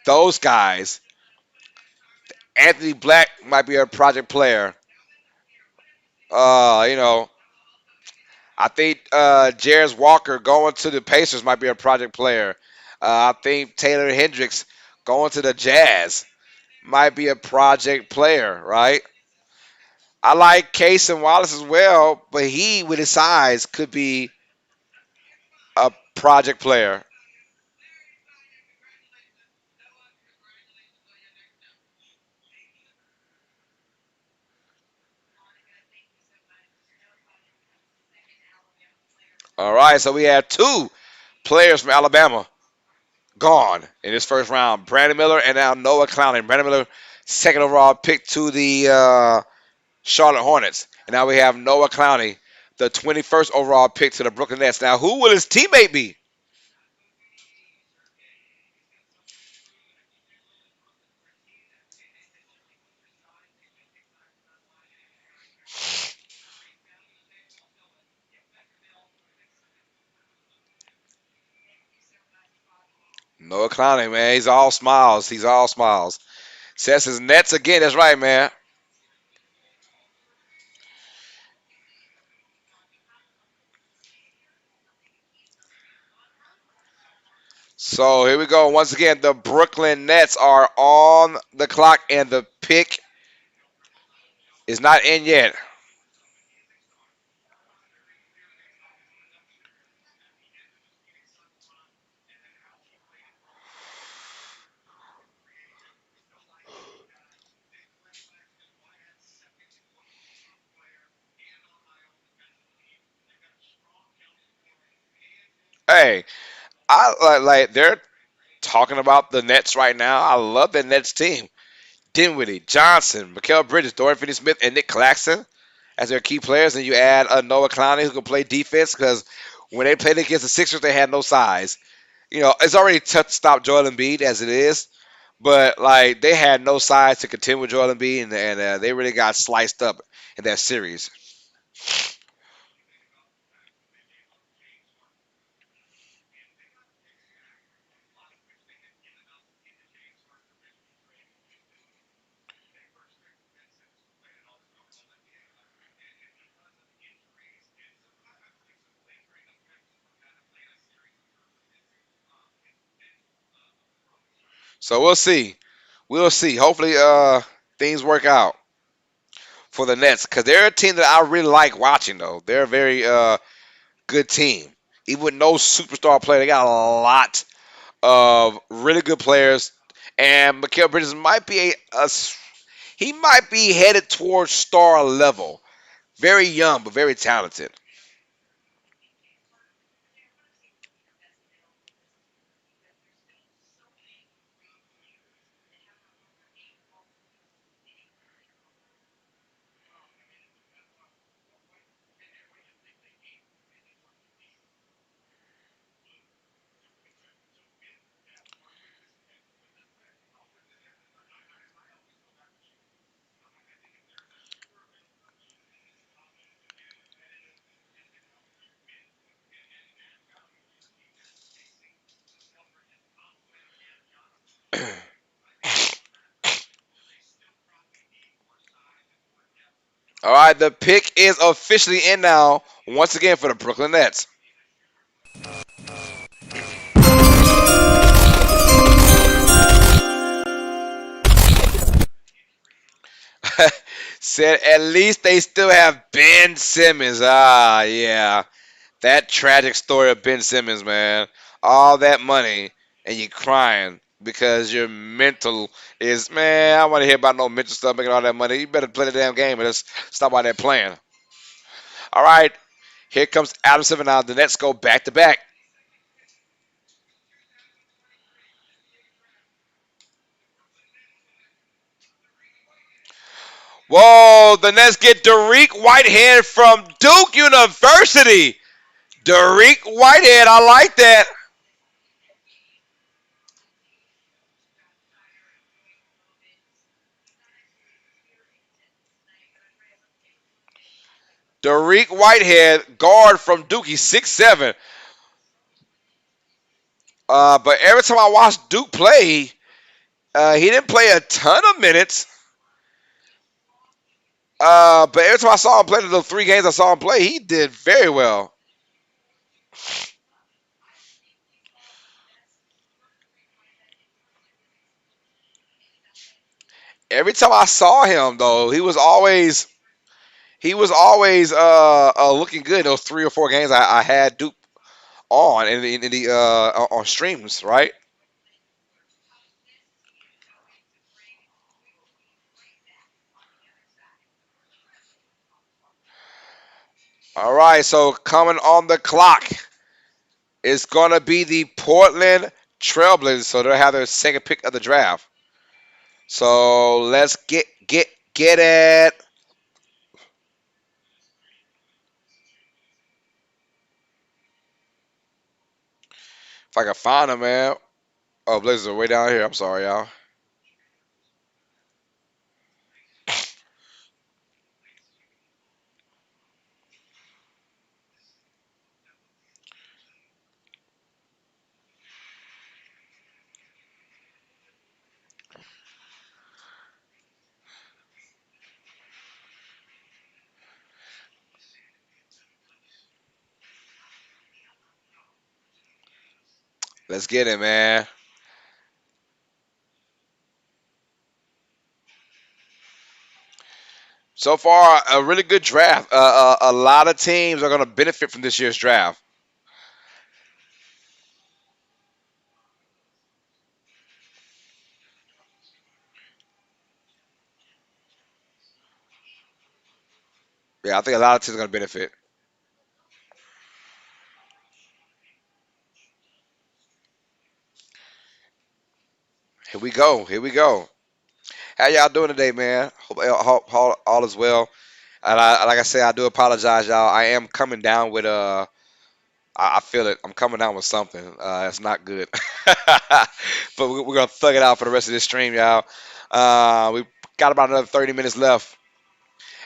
those guys, Anthony Black might be a project player. Uh, you know, I think Jarris Walker going to the Pacers might be a project player. I think Taylor Hendricks going to the Jazz might be a project player, right? I like Case and Wallace as well, but he, with his size, could be a project player. All right, so we have two players from Alabama gone in this first round: Brandon Miller and now Noah Clowney. Brandon Miller, second overall pick to the Charlotte Hornets, and now we have Noah Clowney, the 21st overall pick to the Brooklyn Nets. Now, who will his teammate be? Noah Clowney, man, he's all smiles. He's all smiles. Says his Nets again. That's right, man. So here we go. Once again, the Brooklyn Nets are on the clock, and the pick is not in yet. Hey, I like they're talking about the Nets right now. I love the Nets team. Dinwiddie, Johnson, Mikael Bridges, Dorian Finney-Smith, and Nick Claxton as their key players. And you add Noah Clowney who can play defense because when they played against the Sixers, they had no size. It's already tough to stop Joel Embiid as it is, but like they had no size to contend with Joel Embiid, and they really got sliced up in that series. So we'll see. We'll see. Hopefully, things work out for the Nets because they're a team that I really like watching. Though they're a very good team. Even with no superstar player, they got a lot of really good players. And Mikael Bridges might be he might be headed towards star level. Very young, but very talented. All right, the pick is officially in now. Once again for the Brooklyn Nets. Said at least they still have Ben Simmons. Ah, yeah. That tragic story of Ben Simmons, man. All that money and you crying because your mental is, man, I want to hear about no mental stuff making all that money. You better play the damn game and just stop out there playing. All right, here comes Adam Silver now. The Nets go back to back. Whoa, the Nets get Derek Whitehead from Duke University. Derek Whitehead, I like that. Derek Whitehead, guard from Duke. He's 6'7". But every time I watch Duke play, he didn't play a ton of minutes. But every time I saw him play the 3 games I saw him play, he did very well. Every time I saw him though, he was always looking good. Those 3 or 4 games I had Duke on in the on streams, right? All right, so coming on the clock is gonna be the Portland Trailblazers. So they'll have their second pick of the draft. So let's get it. If I can find them, man. Oh, Blazers are way down here. I'm sorry, y'all. Let's get it, man. So far, a really good draft. A lot of teams are going to benefit from this year's draft. Yeah, I think a lot of teams are going to benefit. Here we go. Here we go. How y'all doing today, man? Hope all is well. And like I said, I do apologize, y'all. I am coming down with I feel it. I'm coming down with something. It's not good. But we're gonna thug it out for the rest of this stream, y'all. We got about another 30 minutes left,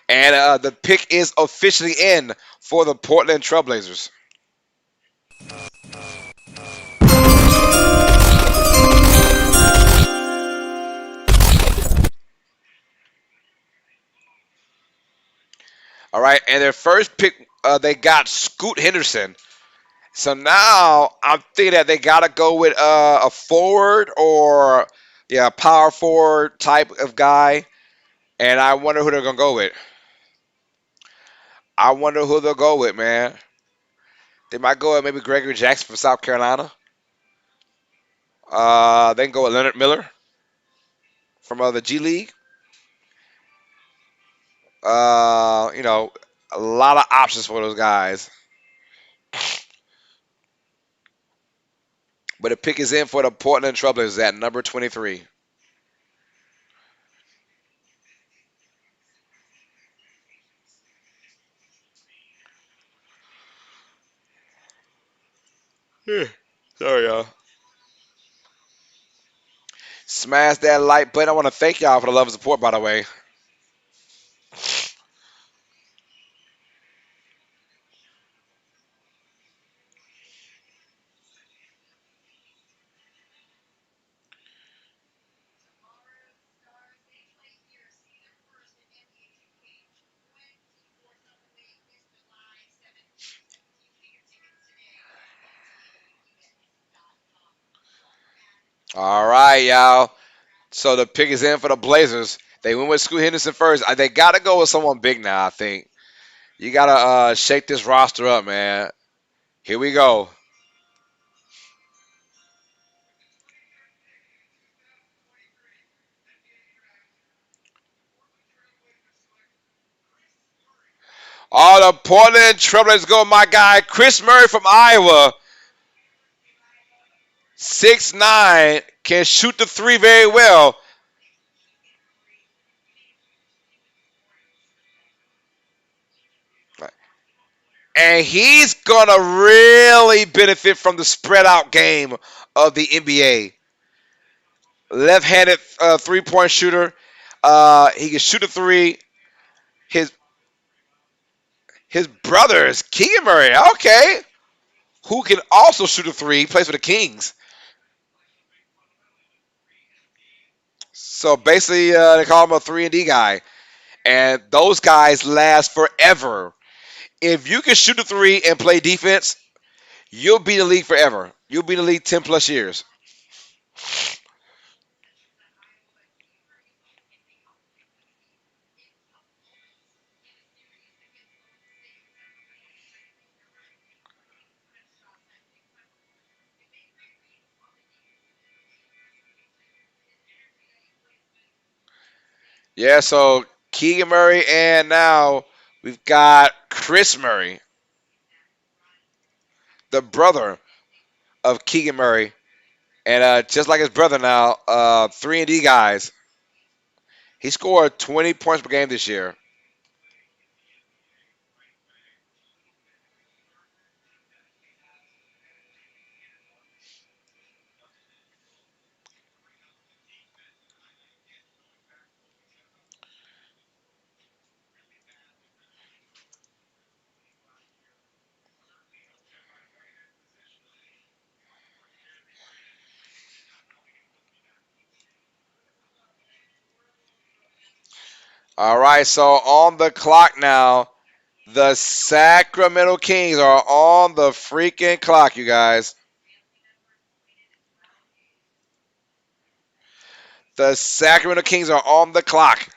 and the pick is officially in for the Portland Trailblazers. All right, and their first pick, they got Scoot Henderson. So now I'm thinking that they gotta go with a forward or yeah, power forward type of guy, and I wonder who they're gonna go with. I wonder who they'll go with, man. They might go with maybe Gregory Jackson from South Carolina. They can go with Leonard Miller from the G League. You know, a lot of options for those guys. But the pick is in for the Portland Trailblazers at number 23. Yeah. Sorry, y'all. Smash that like button. I want to thank y'all for the love and support, by the way. All right, y'all. So the pick is in for the Blazers. They went with Scoot Henderson first. They got to go with someone big now, I think. You got to shake this roster up, man. Here we go. All the Portland Trailblazers go. My guy Chris Murray from Iowa, 6'9", can shoot the three very well. And he's going to really benefit from the spread out game of the NBA. Left-handed three-point shooter. He can shoot a three. His his brother is Keegan Murray. Okay. Who can also shoot a three. He plays for the Kings. So basically, they call him a 3-and-D guy. And those guys last forever. If you can shoot a three and play defense, you'll be in the league forever. You'll be in the league 10 plus years. Yeah, so Keegan Murray, and now we've got Chris Murray, the brother of Keegan Murray. And just like his brother now, 3-and-D guys. He scored 20 points per game this year. All right, so on the clock now, the Sacramento Kings are on the freaking clock, you guys. The Sacramento Kings are on the clock.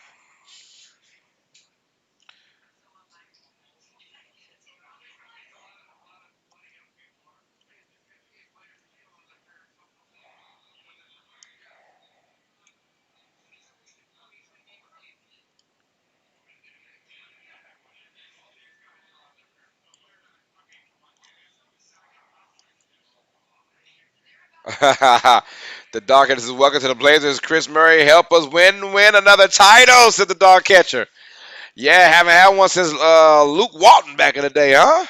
The dog catcher says, "Welcome to the Blazers, Chris Murray. Help us win another title," said the dog catcher. Yeah, haven't had one since Luke Walton back in the day, huh?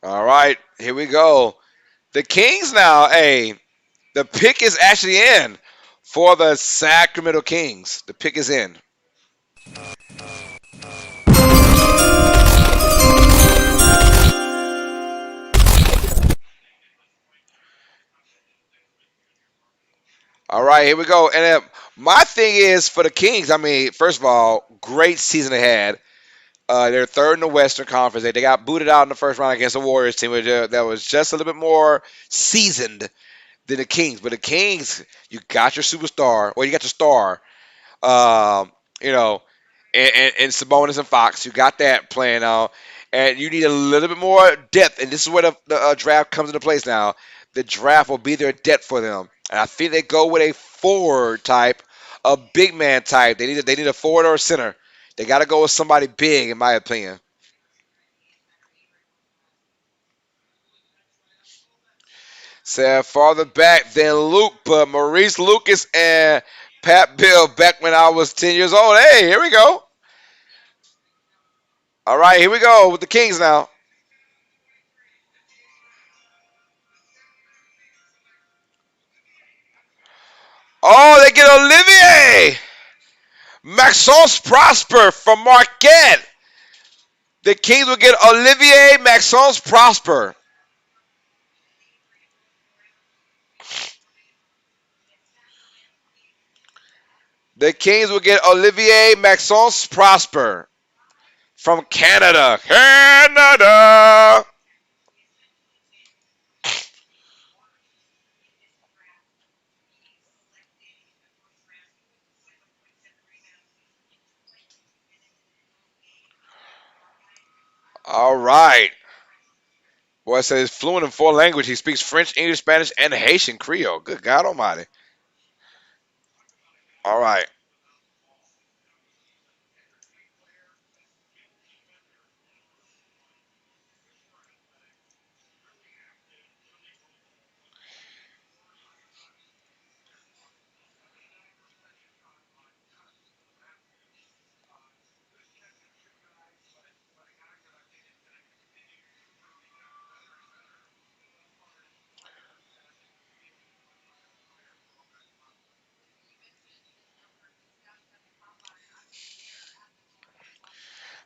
All right, here we go. The Kings now, hey, the pick is actually in for the Sacramento Kings. The pick is in. All right, here we go. And my thing is for the Kings, I mean, first of all, great season they had. They're third in the Western Conference. They got booted out in the first round against the Warriors team that was just a little bit more seasoned than the Kings. But the Kings, you got your superstar, or you got your star, um, you know, and Sabonis and Fox. You got that playing out, and you need a little bit more depth. And this is where the draft comes into place now. The draft will be their depth for them, and I think they go with a forward type, a big man type. They need a forward or a center. They got to go with somebody big, in my opinion. Said farther back than Luke, but Maurice Lucas and Pat Bill back when I was 10 years old. Hey, here we go. All right, here we go with the Kings now. Oh, they get Olivier. Maxence Prosper from Marquette. The Kings will get Olivier Maxence Prosper. The Kings will get Olivier Maxence Prosper from Canada. Canada. All right. Boy, it says fluent in four languages. He speaks French, English, Spanish, and Haitian Creole. Good God Almighty. All right.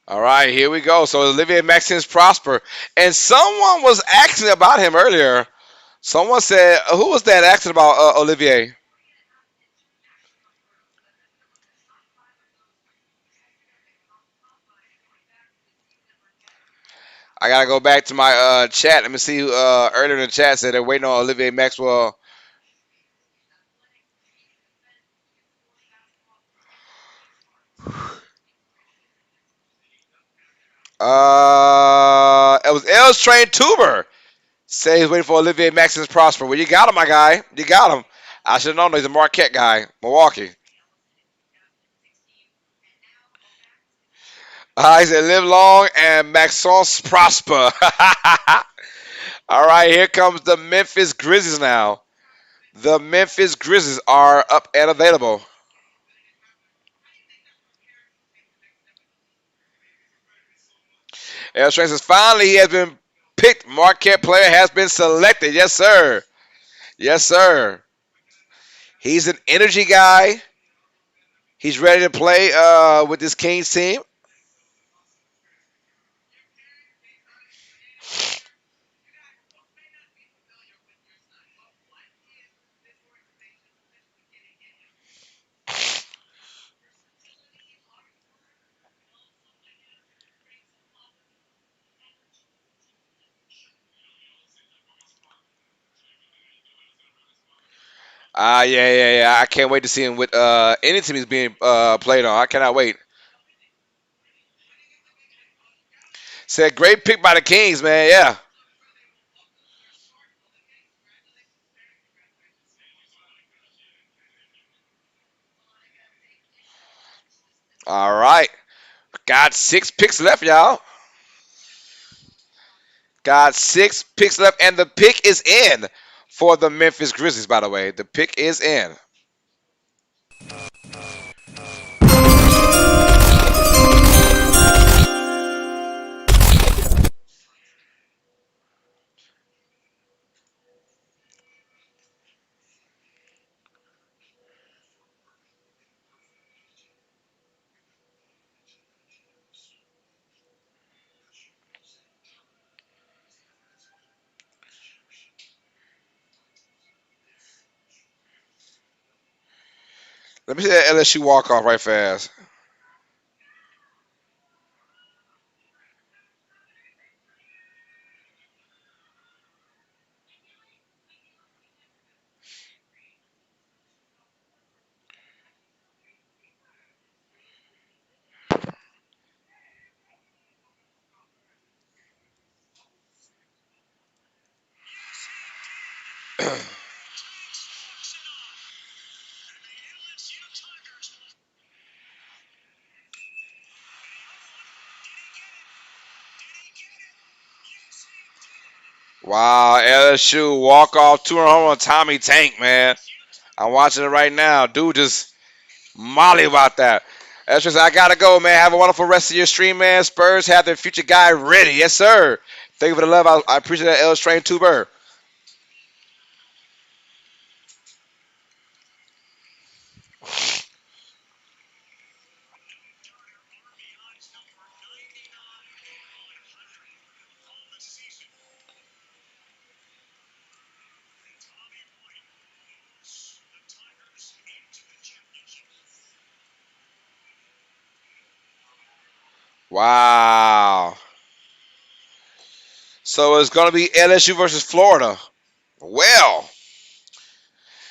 All right, here we go. So Olivier Maxence Prosper. And someone was asking about him earlier. Someone said, who was that asking about Olivier? I gotta go back to my chat. Let me see who earlier in the chat said they're waiting on Olivier Maxwell. It was L's Train Tuber. Say he's waiting for Olivier Maxence Prosper. Well, you got him, my guy. You got him. I should have known he's a Marquette guy, Milwaukee. He said, live long and Maxence Prosper. All right, here comes the Memphis Grizzlies now. The Memphis Grizzlies are up and available. L Train says, finally, he has been picked. Marquette player has been selected. Yes, sir. Yes, sir. He's an energy guy. He's ready to play with this Kings team. Yeah. I can't wait to see him with any team he's being played on. I cannot wait. Said great pick by the Kings, man. Yeah. All right. Got 6 picks left, y'all. Got 6 picks left, and the pick is in for the Memphis Grizzlies. By the way, the pick is in. Let me see that LSU walk off right fast. Wow, LSU walk off 2 home on Tommy Tank, man. I'm watching it right now. Dude just molly about that. That's just I gotta go, man. Have a wonderful rest of your stream, man. Spurs have their future guy ready. Yes, sir. Thank you for the love. I appreciate that, L Train Tuber. Wow. So it's going to be LSU versus Florida. Well,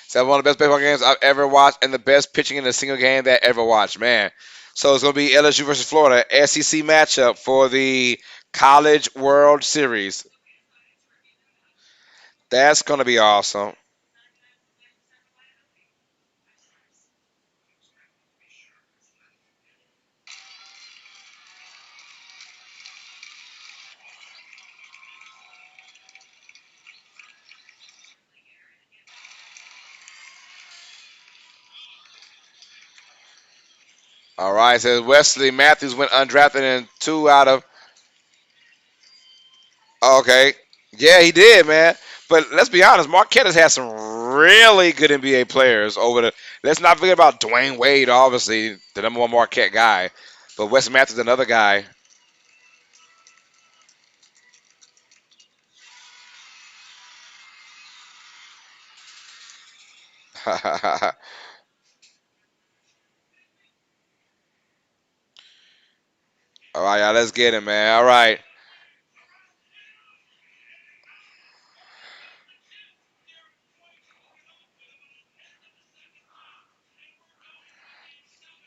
it's one of the best baseball games I've ever watched and the best pitching in a single game that I ever watched, man. So it's going to be LSU versus Florida, SEC matchup for the College World Series. That's going to be awesome. All right, says Wesley Matthews went undrafted in two out of. Okay. Yeah, he did, man. But let's be honest, Marquette has had some really good NBA players over the. Let's not forget about Dwayne Wade, obviously, the number one Marquette guy. But Wes Matthews, another guy. All right, y'all, let's get it, man. All right.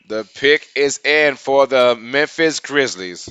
The pick is in for the Memphis Grizzlies.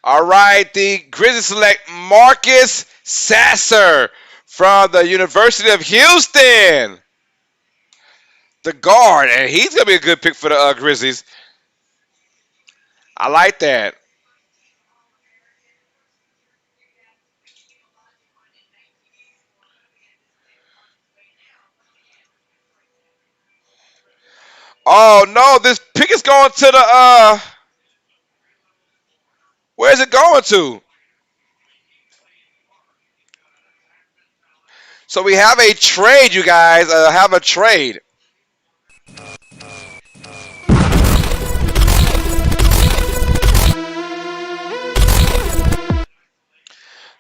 All right, the Grizzlies select Marcus Sasser from the University of Houston, the guard, and he's gonna be a good pick for the Grizzlies. I like that. Oh no, this pick is going to the where's it going to? So we have a trade, you guys. Have a trade.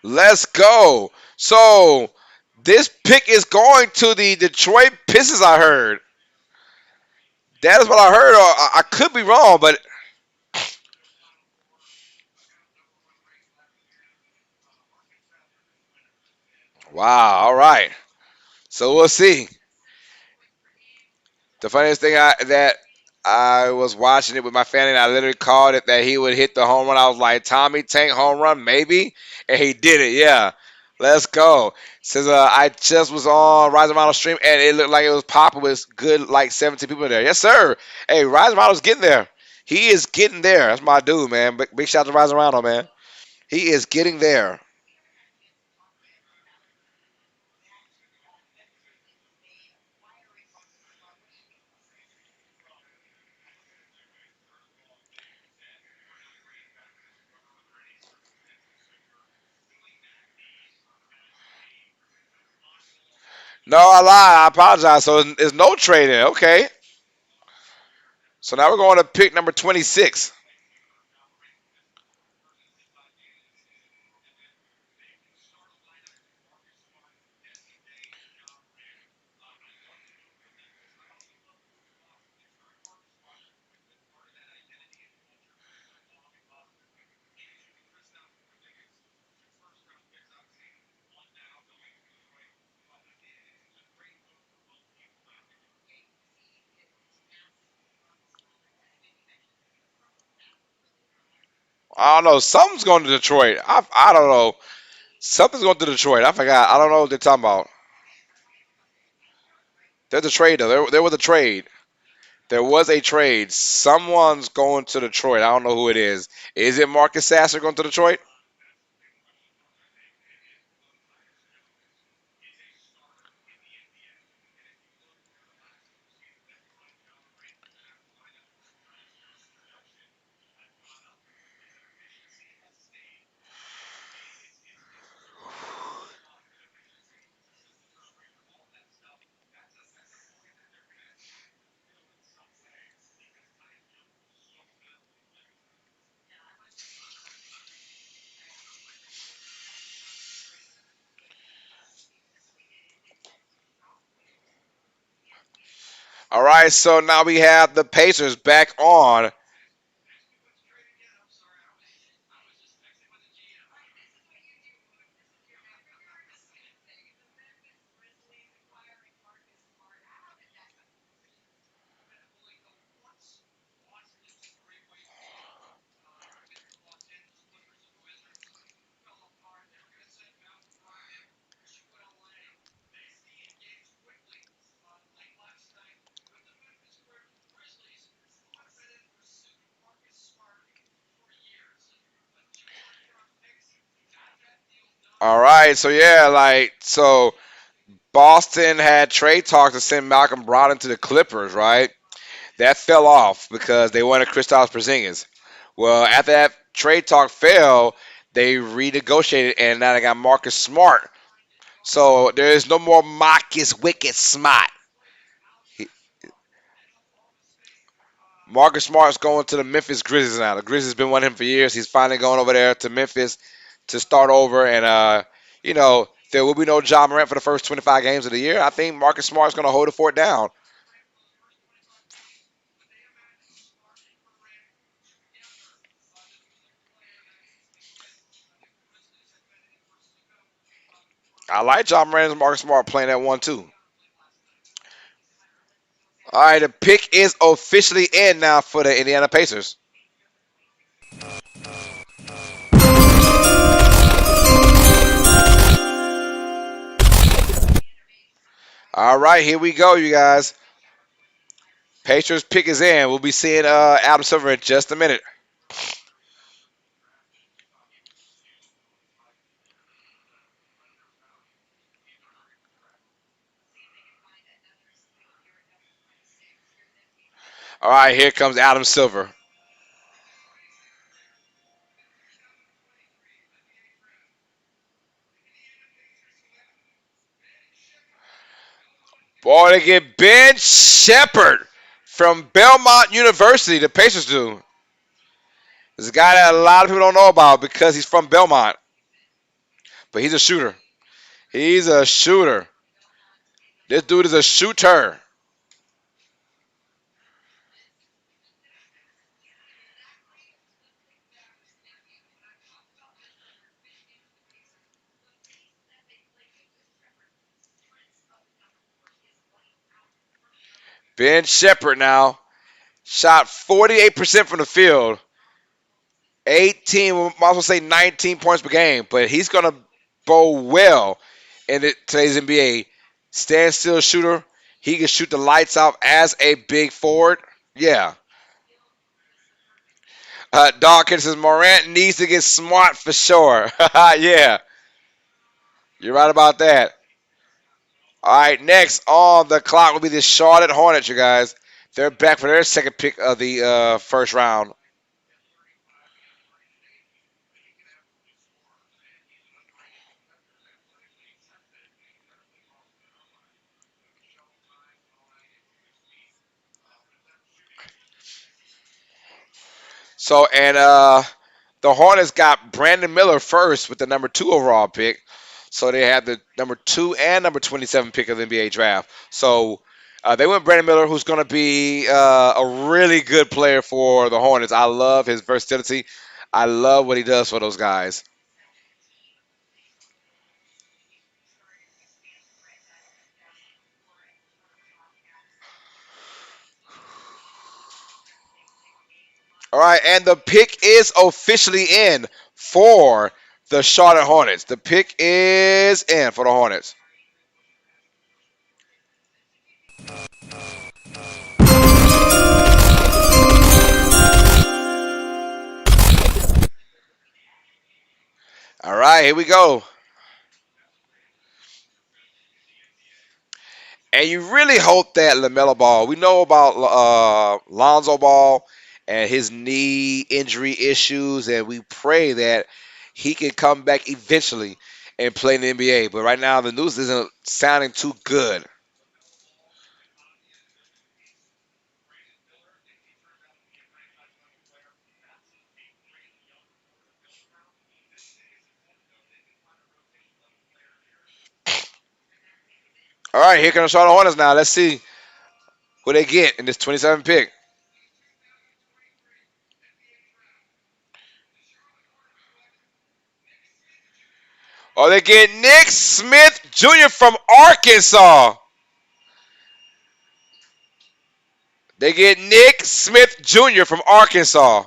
Let's go. So this pick is going to the Detroit Pistons. I heard. That is what I heard. Or I could be wrong, but wow. All right. So we'll see. The funniest thing that I was watching it with my family, and I literally called it that he would hit the home run. I was like, Tommy Tank home run, maybe, and he did it. Yeah, let's go. Says I just was on Rise of Model stream, and it looked like it was popping with good like 17 people there. Yes, sir. Hey, Rise of Model's getting there. He is getting there. That's my dude, man. Big shout out to Rise of Model, man. He is getting there. No, I lied. I apologize. So it's no trading. Okay. So now we're going to pick number 26. I don't know. Something's going to Detroit. I don't know. Something's going to Detroit. I forgot. I don't know what they're talking about. There's a trade, though. There was a trade. There was a trade. Someone's going to Detroit. I don't know who it is. Is it Marcus Sasser going to Detroit? All right, so now we have the Pacers back on. All right, so yeah, Boston had trade talks to send Malcolm Brogdon to the Clippers, right? That fell off because they wanted Kristaps Porzingis. Well, after that trade talk failed, they renegotiated, and now they got Marcus Smart. So there is no more Marcus Wicked Smart. He- Marcus Smart's going to the Memphis Grizzlies now. The Grizzlies been wanting him for years. He's finally going over there to Memphis to start over, and there will be no John Morant for the first 25 games of the year. I think Marcus Smart's going to hold the fort down. I like John Morant and Marcus Smart playing that one too. All right, the pick is officially in now for the Indiana Pacers. All right, here we go, you guys. Pacers pick is in. We'll be seeing Adam Silver in just a minute. All right, here comes Adam Silver. Boy, they get Ben Shepherd from Belmont University. The Pacers do. This is a guy that a lot of people don't know about because he's from Belmont, but he's a shooter. He's a shooter. This dude is a shooter. Ben Shepherd now shot 48% from the field, 18, we might as well say 19 points per game, but he's going to bowl well in today's NBA. Standstill shooter. He can shoot the lights out as a big forward. Yeah. Dawkins says Morant needs to get smart for sure. Yeah, you're right about that. All right, next on the clock will be the Charlotte Hornets, you guys. They're back for their second pick of the first round. And the Hornets got Brandon Miller first with the number 2 overall pick. So they had the number 2 and number 27 pick of the NBA draft. So they went Brandon Miller, who's going to be a really good player for the Hornets. I love his versatility. I love what he does for those guys. All right, and the pick is officially in for the Charlotte Hornets. The pick is in for the Hornets. All right, here we go. And you really hope that LaMelo Ball, we know about Lonzo Ball and his knee injury issues, and we pray that he can come back eventually and play in the NBA. But right now, the news isn't sounding too good. All right, here comes the Charlotte Hornets now. Let's see. Who they get in this 27 pick? Oh, they get Nick Smith Jr. from Arkansas. They get Nick Smith Jr. from Arkansas.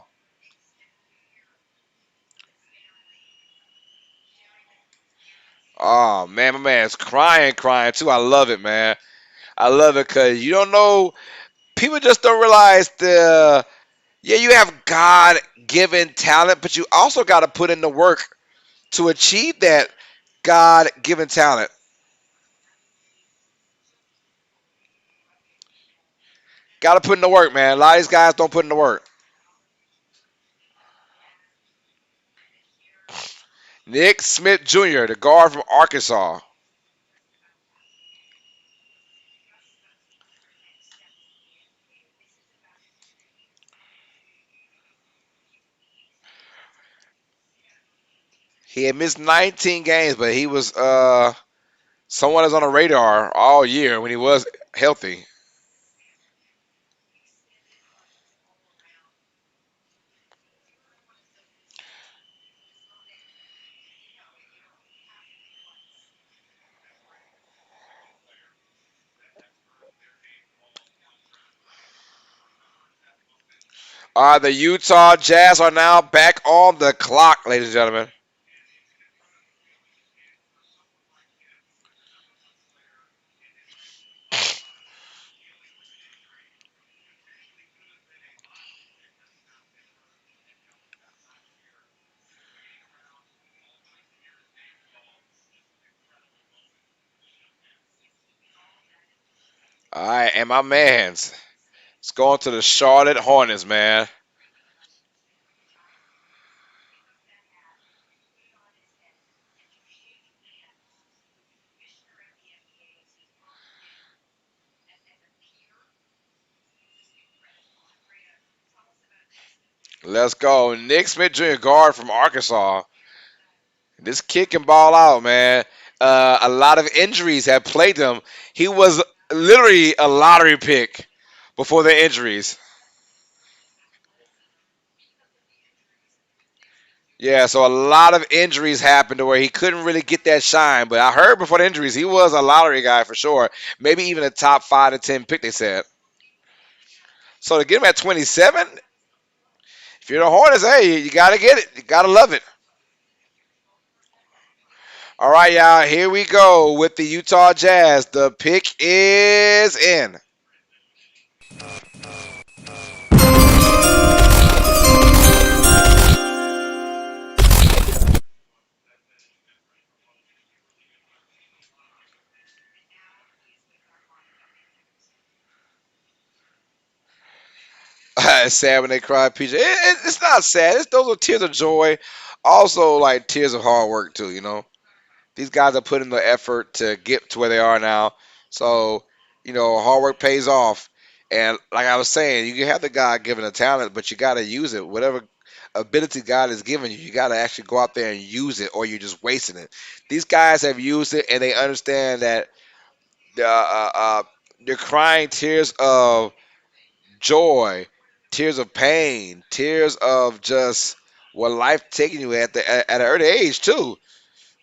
Oh man, my man's crying, crying too. I love it, man. I love it because you don't know. People just don't realize the yeah, you have God given talent, but you also got to put in the work to achieve that God given talent. Got to put in the work, man. A lot of these guys don't put in the work. Nick Smith Jr., the guard from Arkansas. He had missed 19 games, but he was someone that's on the radar all year when he was healthy. The Utah Jazz are now back on the clock, ladies and gentlemen. All right, and my man's it's going to the Charlotte Hornets, man. Let's go. Nick Smith Jr., guard from Arkansas. This kid can ball out, man. A lot of injuries have plagued him. He was literally a lottery pick before the injuries. Yeah, so a lot of injuries happened to where he couldn't really get that shine. But I heard before the injuries, he was a lottery guy for sure. Maybe even a top 5 to 10 pick, they said. So to get him at 27, if you're the Hornets, hey, you got to get it. You got to love it. All right, y'all, here we go with the Utah Jazz. The pick is in. It's sad when they cry, PJ. It's not sad. Those are tears of joy. Also, like tears of hard work, too, you know? These guys are putting the effort to get to where they are now. So, hard work pays off. And like I was saying, you can have the God given a talent, but you got to use it. Whatever ability God has given you, you got to actually go out there and use it, or you're just wasting it. These guys have used it, and they understand that they're crying tears of joy, tears of pain, tears of just what life taking you at an early age too.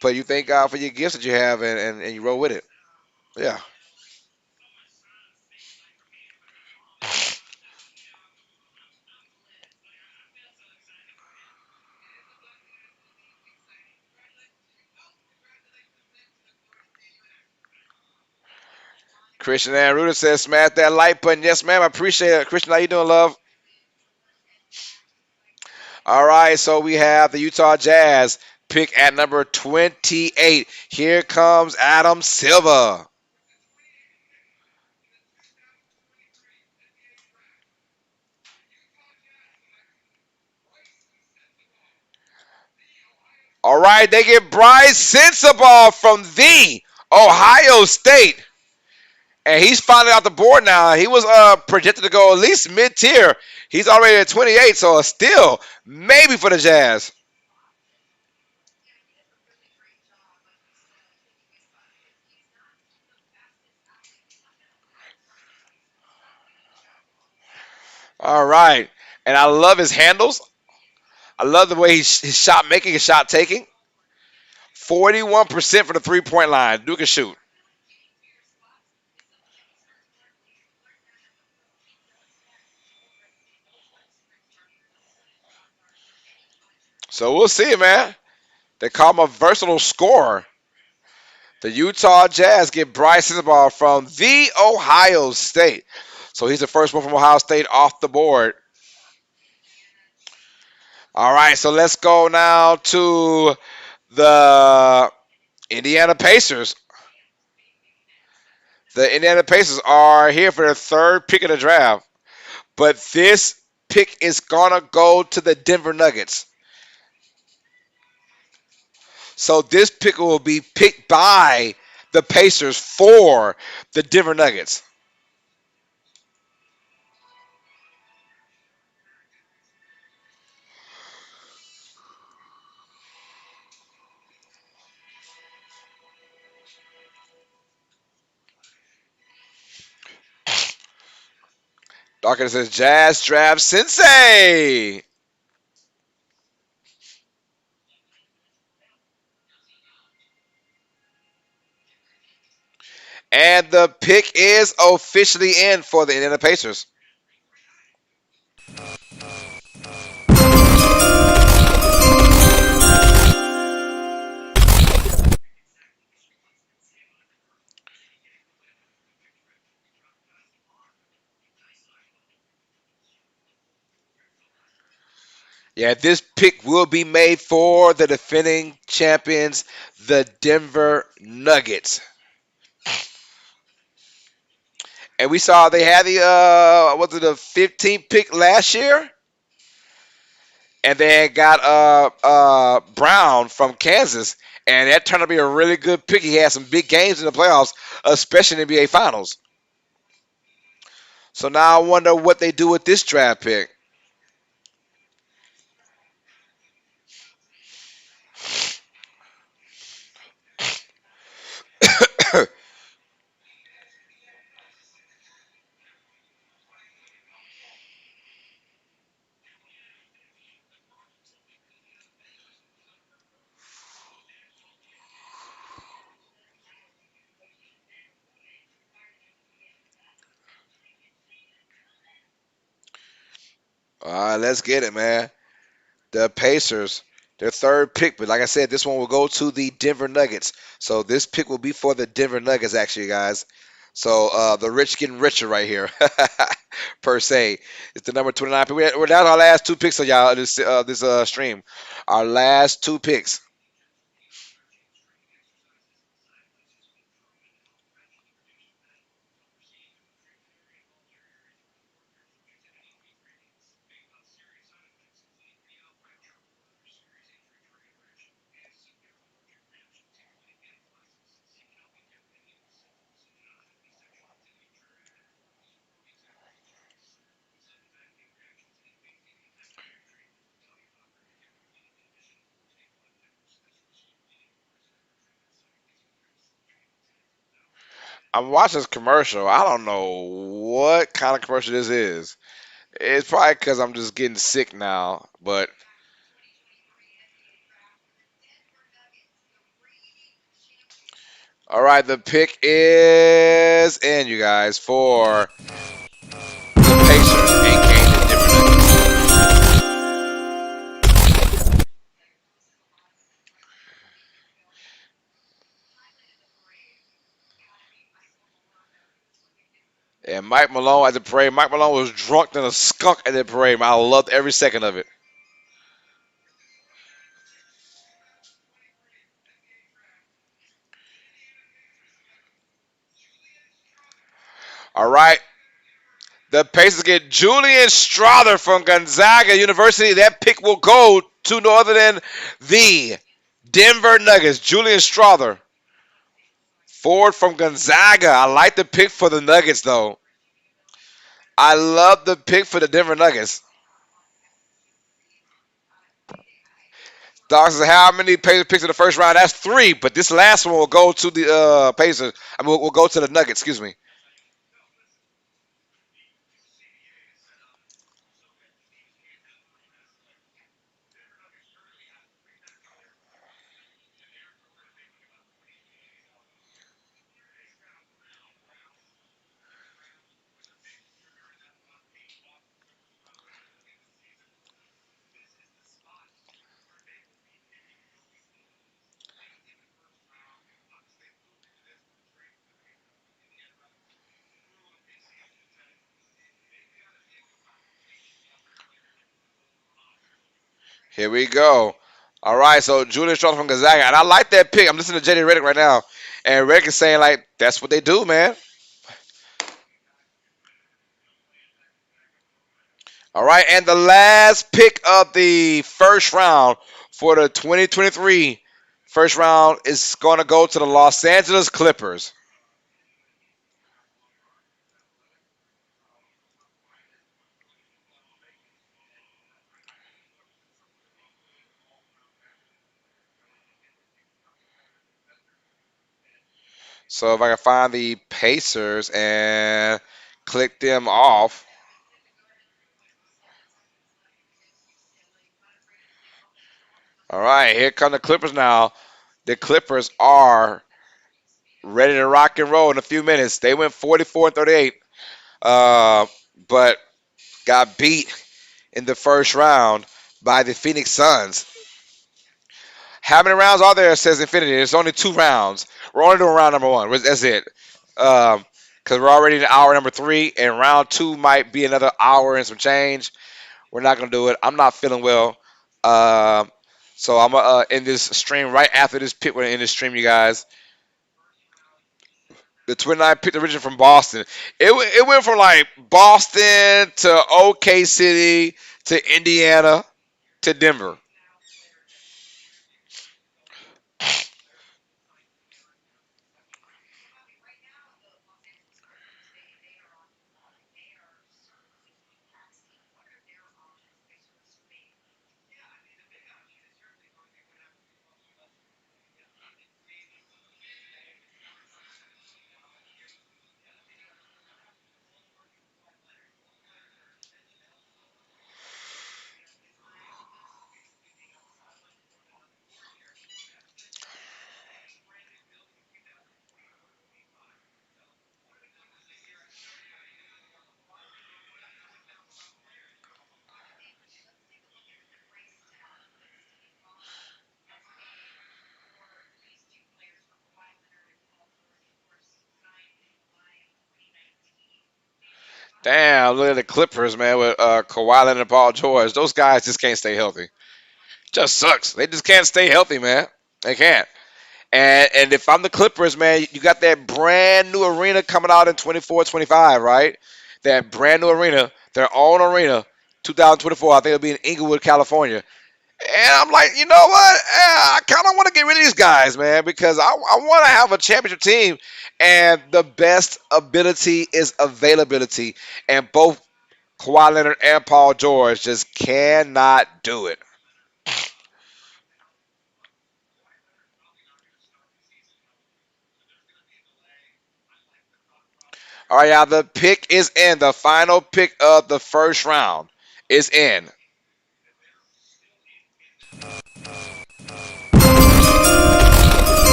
But you thank God for your gifts that you have, and you roll with it. Yeah. Christian Ann Ruder says, smash that like button. Yes, ma'am. I appreciate it. Christian, how you doing, love? All right, so we have the Utah Jazz pick at number 28. Here comes Adam Silva. All right, they get Bryce Sensabaugh from the Ohio State. And he's finally off the board now. He was projected to go at least mid tier. He's already at 28, so still maybe for the Jazz. All right. And I love his handles. I love the way his shot making, his shot taking. 41% for the 3-point line. Duke can shoot. So we'll see, man. They call him a versatile scorer. The Utah Jazz get Bryce Sensabaugh from the Ohio State. So he's the first one from Ohio State off the board. All right, so let's go now to the Indiana Pacers. The Indiana Pacers are here for their third pick of the draft, but this pick is gonna go to the Denver Nuggets. So this pick will be picked by the Pacers for the Denver Nuggets. Dawkins says Jazz draft Sensei. And the pick is officially in for the Indiana Pacers. Yeah, this pick will be made for the defending champions, the Denver Nuggets. And we saw they had the was it the 15th pick last year? And they had got Brown from Kansas, and that turned out to be a really good pick. He had some big games in the playoffs, especially in the NBA Finals. So now I wonder what they do with this draft pick. All right, let's get it, man. The Pacers, their third pick, but like I said, this one will go to the Denver Nuggets. So this pick will be for the Denver Nuggets, actually, guys. So the rich getting richer right here, per se. It's the number 29 pick. We're down to our last two picks, of y'all. This stream, our last two picks. I'm watching this commercial. I don't know what kind of commercial this is. It's probably because I'm just getting sick now. But all right, the pick is in, you guys, for the Pacers, aka the Denver Nuggets. And Mike Malone at the parade. Mike Malone was drunk than a skunk at the parade. I loved every second of it. All right. The Pacers get Julian Strother from Gonzaga University. That pick will go to no other than the Denver Nuggets. Julian Strother, forward from Gonzaga. I like the pick for the Nuggets, though. I love the pick for the Denver Nuggets. Doc says, how many Pacers picks in the first round? That's three, but this last one will go to the Pacers. I mean, we'll go to the Nuggets, excuse me. Here we go. All right, so Julian Strong from Gonzaga, and I like that pick. I'm listening to JD Redick right now, and Redick is saying like that's what they do, man. All right, and the last pick of the first round for the 2023 first round is going to go to the Los Angeles Clippers. So if I can find the Pacers and click them off. All right, here come the Clippers now. The Clippers are ready to rock and roll in a few minutes. They went 44 and 38, uh, but got beat in the first round by the Phoenix Suns. How many rounds are there? Says Infinity. There's only 2 rounds. We're only doing round number one. That's it. Because we're already in hour number 3, and round 2 might be another hour and some change. We're not gonna do it. I'm not feeling well. Um, so I'm gonna end this stream right after this pick. We're gonna end this stream, you guys. The 29 picked originally from Boston. It went from like Boston to OK City to Indiana to Denver. Damn, look at the Clippers, man, with Kawhi Leonard and Paul George. Those guys just can't stay healthy. Just sucks. They just can't stay healthy, man. They can't. And if I'm the Clippers, man, you got that brand new arena coming out in 24, 25, right? That brand new arena, their own arena, 2024. I think it'll be in Inglewood, California. And I'm like, you know what? I kind of want to get rid of these guys, man, because I want to have a championship team. And the best ability is availability. And both Kawhi Leonard and Paul George just cannot do it. All right, y'all. The pick is in. The final pick of the first round is in.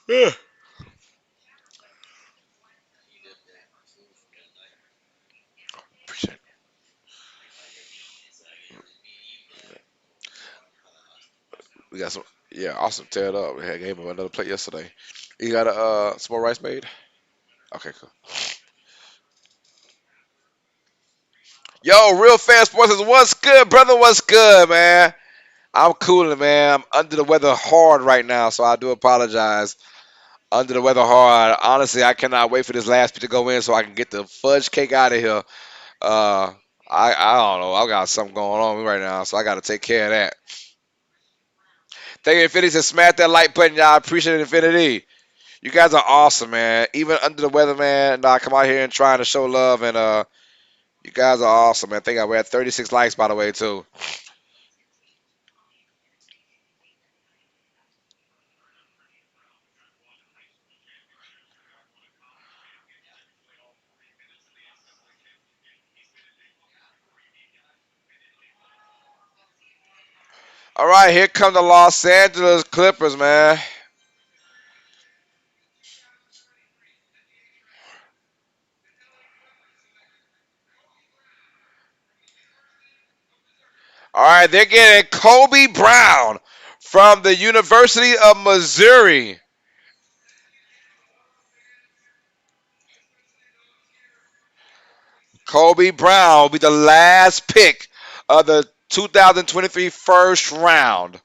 Yeah. Appreciate it. We got some. Yeah, awesome. Tear it up. We had gave him another plate yesterday. You got a some more rice made? Okay, cool. Yo, real fan sports says, what's good, brother? What's good, man? I'm cooling, man. I'm under the weather hard right now, so I do apologize. Under the weather hard. Honestly, I cannot wait for this last pick to go in so I can get the fudge cake out of here. Uh, I don't know. I got something going on right now, so I got to take care of that. Thank you, Infinity, to smash that like button, y'all. I appreciate it, Infinity. You guys are awesome, man. Even under the weather, man. I come out here and trying to show love, and you guys are awesome, man. Thank you. We had 36 likes, by the way, too. All right, here come the Los Angeles Clippers, man. All right, they're getting Kobe Brown from the University of Missouri. Kobe Brown will be the last pick of the 2023 first round.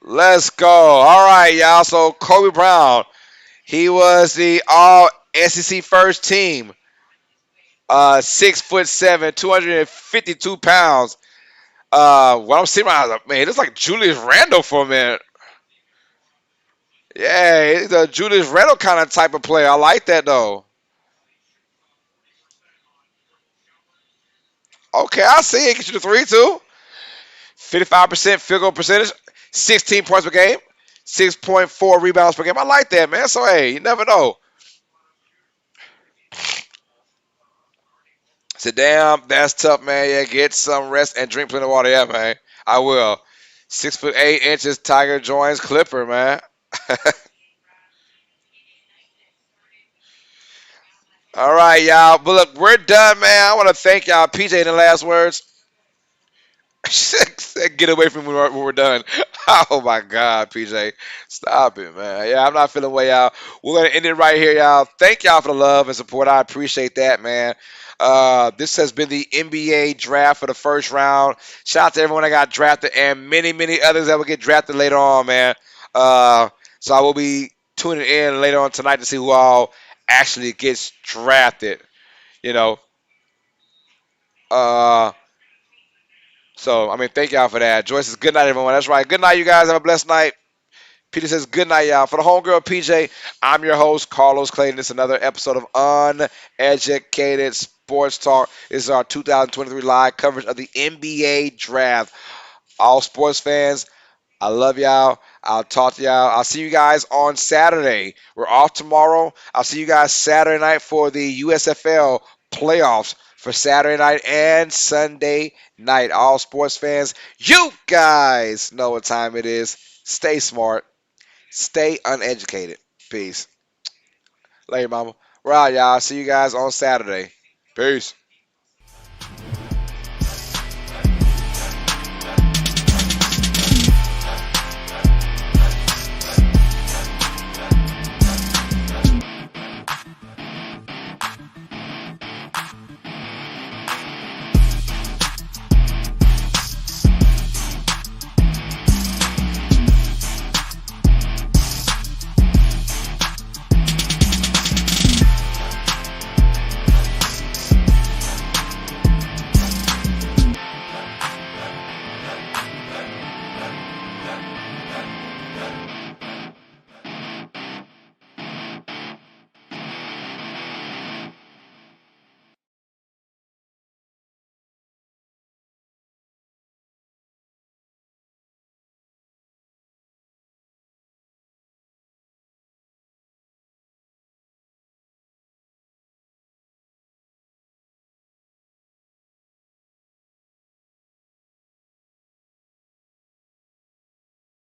Let's go. All right, y'all. So Kobe Brown, he was the All SEC first team. 6'7", 252 pounds. What I'm seeing, I was like, man, it's like Julius Randle for a minute. Yeah, he's a Julius Randle kind of type of player. I like that though. Okay, I see it. Get you the three too. 55% field goal percentage, 16 points per game, 6.4 rebounds per game. I like that, man. So hey, you never know. Sit down. That's tough, man. Yeah, get some rest and drink plenty of water. Yeah, man. I will. 6'8" Tiger joins Clipper, man. All right, y'all. But look, we're done, man. I want to thank y'all. PJ, in the last words. Get away from me when we're done. Oh my God, PJ, stop it, man. Yeah, I'm not feeling way out. We're gonna end it right here, y'all. Thank y'all for the love and support. I appreciate that, man. This has been the NBA draft for the first round. Shout out to everyone that got drafted and many, many others that will get drafted later on, man. So I will be tuning in later on tonight to see who all actually gets drafted. You know. Uh, So, I mean, thank y'all for that. Joyce says, good night, everyone. That's right. Good night, you guys. Have a blessed night. Peter says, good night, y'all. For the homegirl, PJ, I'm your host, Carlos Clayton. This is another episode of Uneducated Sports Talk. This is our 2023 live coverage of the NBA Draft. All sports fans, I love y'all. I'll talk to y'all. I'll see you guys on Saturday. We're off tomorrow. I'll see you guys Saturday night for the USFL playoffs for Saturday night and Sunday night. All sports fans, you guys know what time it is. Stay smart. Stay uneducated. Peace. Later, mama. We're out, y'all. See you guys on Saturday. Peace.